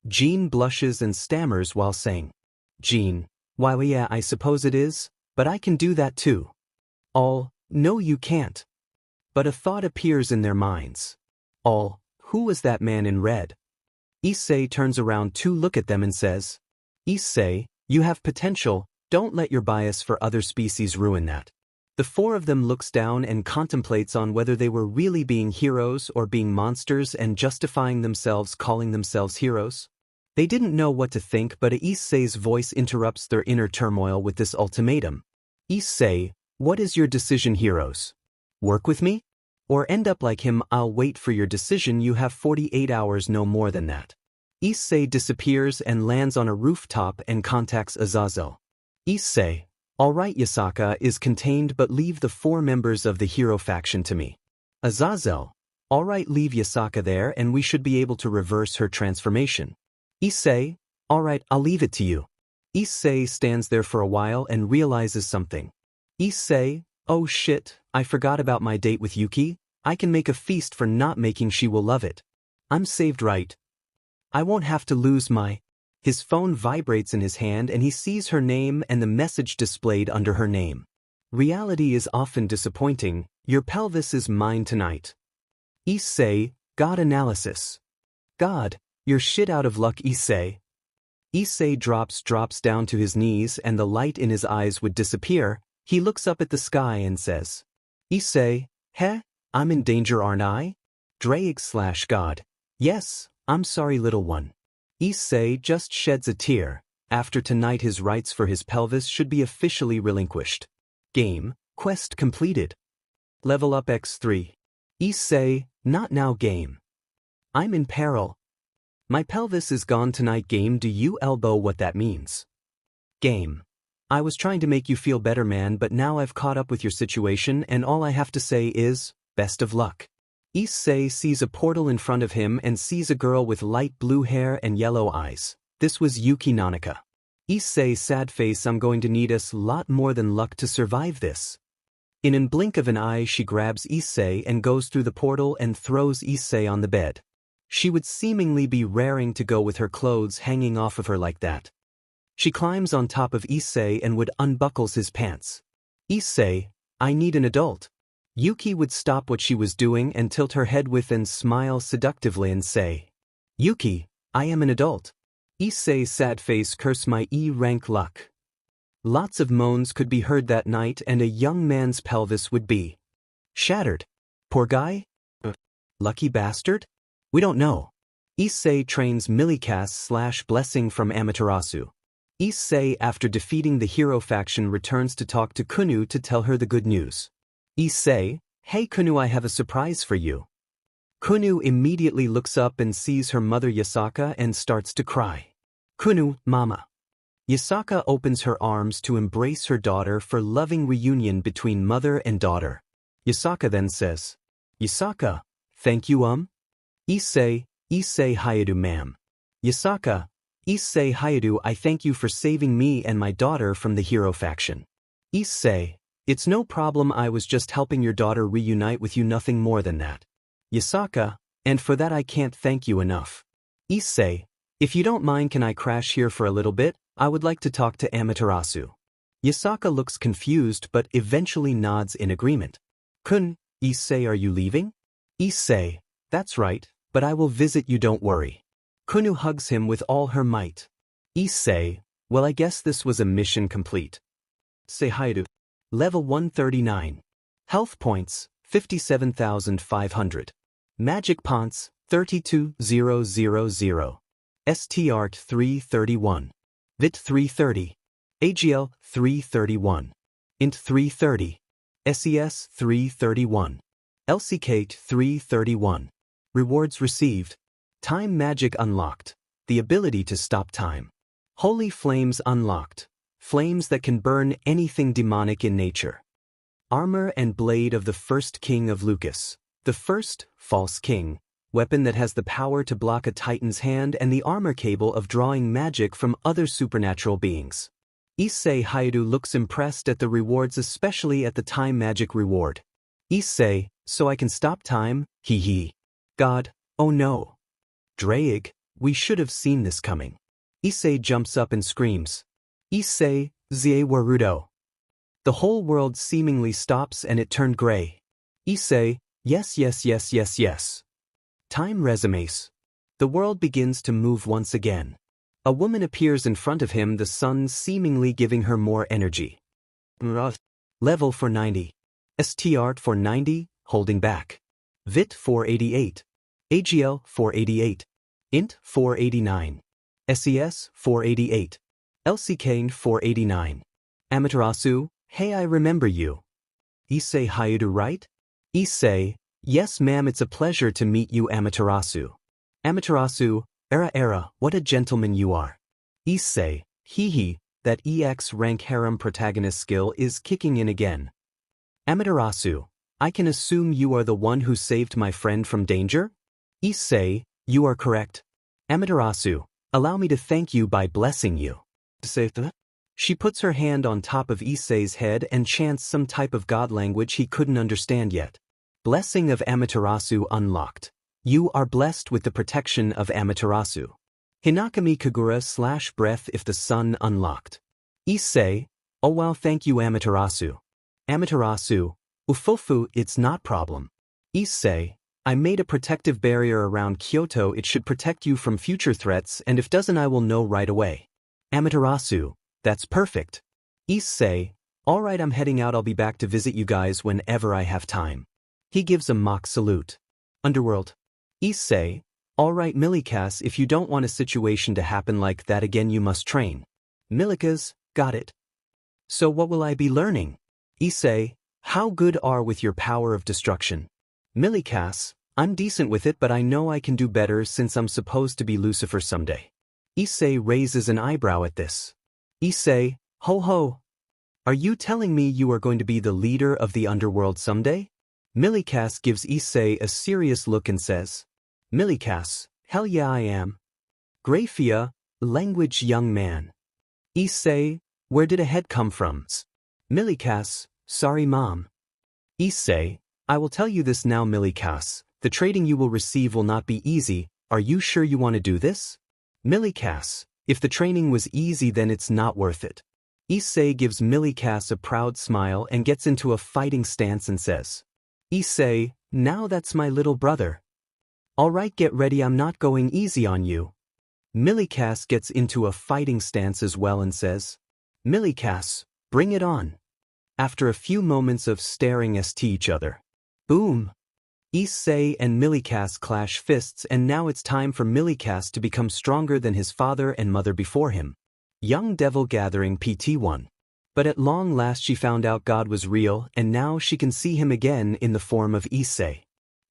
A: Jean blushes and stammers while saying, "Jean, why yeah, I suppose it is, but I can do that too." All, "No you can't." But a thought appears in their minds. All, "Who was that man in red?" Issei turns around to look at them and says, "Issei, you have potential, don't let your bias for other species ruin that." The 4 of them looks down and contemplates on whether they were really being heroes or being monsters and justifying themselves, calling themselves heroes. They didn't know what to think, but Issei's voice interrupts their inner turmoil with this ultimatum. "Issei, what is your decision, heroes? Work with me? Or end up like him? I'll wait for your decision. You have 48 hours, no more than that." Issei disappears and lands on a rooftop and contacts Azazel. "Issei, all right, Yasaka is contained, but leave the 4 members of the hero faction to me." Azazel, "All right, leave Yasaka there and we should be able to reverse her transformation." Issei, "All right, I'll leave it to you." Issei stands there for a while and realizes something. Issei, "Oh shit, I forgot about my date with Yuki. I can make a feast for not making, she will love it. I'm saved, right? I won't have to lose my..." His phone vibrates in his hand and he sees her name and the message displayed under her name. "Reality is often disappointing. Your pelvis is mine tonight." Issei, "God analysis." "God, you're shit out of luck, Issei." Issei drops down to his knees and the light in his eyes would disappear. He looks up at the sky and says, "Issei, heh, I'm in danger, aren't I?" Drake/God, "Yes, I'm sorry, little one." Issei just sheds a tear. After tonight his rights for his pelvis should be officially relinquished. Game, quest completed. Level up X3. Issei, "Not now, game. I'm in peril. My pelvis is gone tonight, game. Do you elbow what that means?" Game, "I was trying to make you feel better, man, but now I've caught up with your situation and all I have to say is, best of luck." Issei sees a portal in front of him and sees a girl with light blue hair and yellow eyes. This was Yuki Nanaka. Issei, sad face, "I'm going to need us lot more than luck to survive this." In a blink of an eye she grabs Issei and goes through the portal and throws Issei on the bed. She would seemingly be raring to go with her clothes hanging off of her like that. She climbs on top of Issei and would unbuckles his pants. "Issei, I need an adult." Yuki would stop what she was doing and tilt her head with and smile seductively and say, "Yuki, I am an adult." Issei, sad face, "Curse my E-rank luck." Lots of moans could be heard that night and a young man's pelvis would be Shattered. Poor guy? Lucky bastard? We don't know. Issei trains Millicast/Blessing from Amaterasu. Issei, after defeating the hero faction, returns to talk to Kunu to tell her the good news. Issei, hey Kunu, I have a surprise for you. Kunu immediately looks up and sees her mother Yasaka and starts to cry. Kunu, mama. Yasaka opens her arms to embrace her daughter for loving reunion between mother and daughter. Yasaka then says, Yasaka, thank you Issei Hyoudou ma'am. Yasaka, Issei Hyoudou, I thank you for saving me and my daughter from the hero faction. Issei, it's no problem, I was just helping your daughter reunite with you, nothing more than that. Yasaka, and for that I can't thank you enough. Issei, if you don't mind, can I crash here for a little bit? I would like to talk to Amaterasu. Yasaka looks confused but eventually nods in agreement. Issei, are you leaving? Issei, that's right, but I will visit you, don't worry. Kunu hugs him with all her might. Issei, well, I guess this was a mission complete. Hyoudou. Level 139. Health points, 57,500. Magic points, 32,000. ST Art 331. Vit 330. AGL 331. Int 330. SES 331. LCK 331. Rewards received. Time magic unlocked. The ability to stop time. Holy flames unlocked. Flames that can burn anything demonic in nature. Armor and blade of the first king of Lucas. The first, false king. Weapon that has the power to block a titan's hand, and the armor cable of drawing magic from other supernatural beings. Issei Hyoudou looks impressed at the rewards, especially at the time magic reward. Issei, so I can stop time? Hee. God, oh no. Draig, we should have seen this coming. Issei jumps up and screams. Issei, Zie Warudo. The whole world seemingly stops and it turned gray. Issei, yes. Time resumes. The world begins to move once again. A woman appears in front of him, the sun seemingly giving her more energy. Level 490. ST Art 490, holding back. Vit 488. AGL 488. Int 489. SES 488. LCK 489. Amaterasu, hey, I remember you. Issei Hyoudou, right? Issei, yes ma'am, it's a pleasure to meet you, Amaterasu. Amaterasu, era, what a gentleman you are. Issei, hee, that EX rank harem protagonist skill is kicking in again. Amaterasu, I can assume you are the one who saved my friend from danger? Issei, you are correct. Amaterasu, allow me to thank you by blessing you. She puts her hand on top of Issei's head and chants some type of god language he couldn't understand yet. Blessing of Amaterasu unlocked. You are blessed with the protection of Amaterasu. Hinakami Kagura / breath if the sun unlocked. Issei, oh wow, thank you Amaterasu. Amaterasu, ufufu, it's not problem. Issei, I made a protective barrier around Kyoto, it should protect you from future threats, and if doesn't I will know right away. Amaterasu, that's perfect. Issei, alright, I'm heading out, I'll be back to visit you guys whenever I have time. He gives a mock salute. Underworld. Issei, alright Millikas, if you don't want a situation to happen like that again you must train. Millikas, got it. So what will I be learning? Issei, how good are with your power of destruction? Millikas, I'm decent with it but I know I can do better since I'm supposed to be Lucifer someday. Issei raises an eyebrow at this. Issei, ho. Are you telling me you are going to be the leader of the underworld someday? Millikas gives Issei a serious look and says, Millikas, hell yeah I am. Graphia, language young man. Issei, where did a head come from? Millikas, sorry mom. Issei, I will tell you this now Millikas, the trading you will receive will not be easy, are you sure you want to do this? Millikas, if the training was easy then it's not worth it. Issei gives Millikas a proud smile and gets into a fighting stance and says, Issei, now that's my little brother. Alright, get ready, I'm not going easy on you. Millikas gets into a fighting stance as well and says, Millikas, bring it on. After a few moments of staring at each other, Boom! Issei and Millikas clash fists, and now it's time for Millikas to become stronger than his father and mother before him. Young Devil Gathering PT1. But at long last she found out God was real, and now she can see him again in the form of Issei.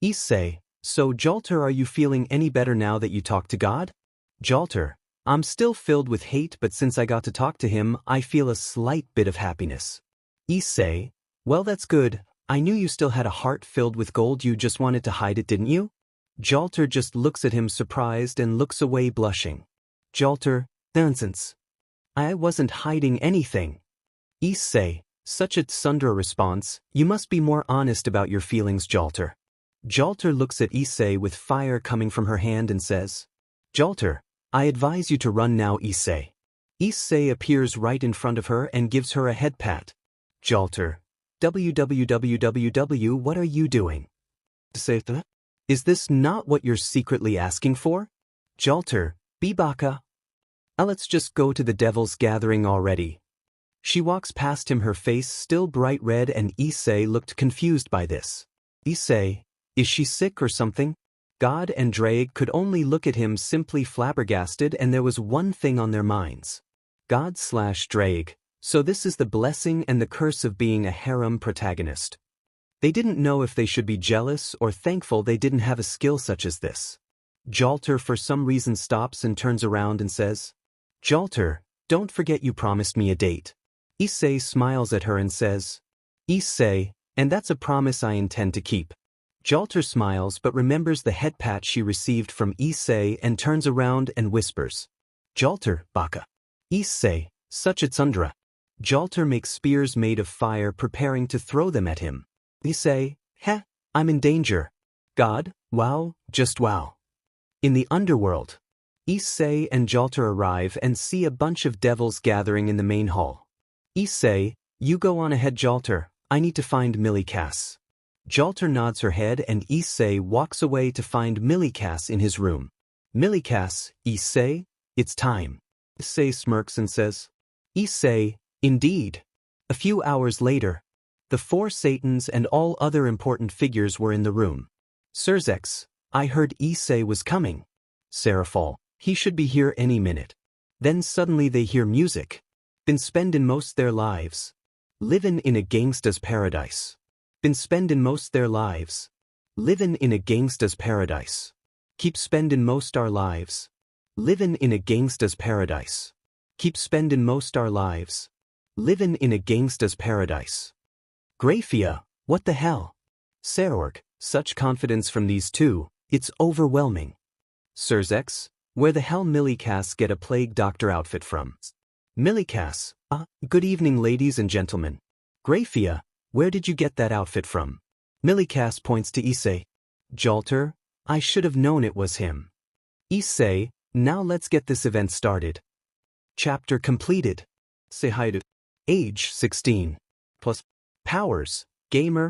A: Issei, so Jalter, are you feeling any better now that you talked to God? Jalter, I'm still filled with hate, but since I got to talk to him, I feel a slight bit of happiness. Issei, well, that's good. I knew you still had a heart filled with gold, you just wanted to hide it, didn't you? Jalter just looks at him surprised and looks away blushing. Jalter, nonsense. I wasn't hiding anything. Issei, such a tsundere response, you must be more honest about your feelings, Jalter. Jalter looks at Issei with fire coming from her hand and says, Jalter, I advise you to run now, Issei. Issei appears right in front of her and gives her a head pat. Jalter, www, what are you doing? Is this not what you're secretly asking for? Jalter, Bibaka. Let's just go to the Devil's Gathering already. She walks past him, her face still bright red, and Issei looked confused by this. Issei, is she sick or something? God and Drake could only look at him simply flabbergasted, and there was one thing on their minds. God/Drake, so this is the blessing and the curse of being a harem protagonist. They didn't know if they should be jealous or thankful they didn't have a skill such as this. Jalter for some reason stops and turns around and says, Jalter, don't forget you promised me a date. Issei smiles at her and says, Issei, and that's a promise I intend to keep. Jalter smiles but remembers the head pat she received from Issei and turns around and whispers, Jalter, baka. Issei, such a tsundere. Jalter makes spears made of fire, preparing to throw them at him. Issei, heh, I'm in danger. God, wow, just wow. In the underworld, Issei and Jalter arrive and see a bunch of devils gathering in the main hall. Issei, you go on ahead, Jalter, I need to find Millikas. Jalter nods her head and Issei walks away to find Millikas in his room. Millikas, Issei, it's time. Issei smirks and says, Issei, indeed. A few hours later, the four Satans and all other important figures were in the room. Surzex, I heard Issei was coming. Seraphol, he should be here any minute. Then suddenly they hear music. Been spendin' most their lives. Livin' in a gangsta's paradise. Been spendin' most their lives. Livin' in a gangsta's paradise. Keep spendin' most our lives. Livin' in a gangsta's paradise. Keep spendin' most our lives. Livin' in a gangsta's paradise. Graphia, what the hell? Serorg, such confidence from these two, it's overwhelming. Surzex, where the hell Millikas get a plague doctor outfit from? Millikas, good evening ladies and gentlemen. Graphia, where did you get that outfit from? Millikas points to Issei. Jalter, I should have known it was him. Issei, now let's get this event started. Chapter completed. Say Hyoudou. Age 16. Plus. Powers, gamer,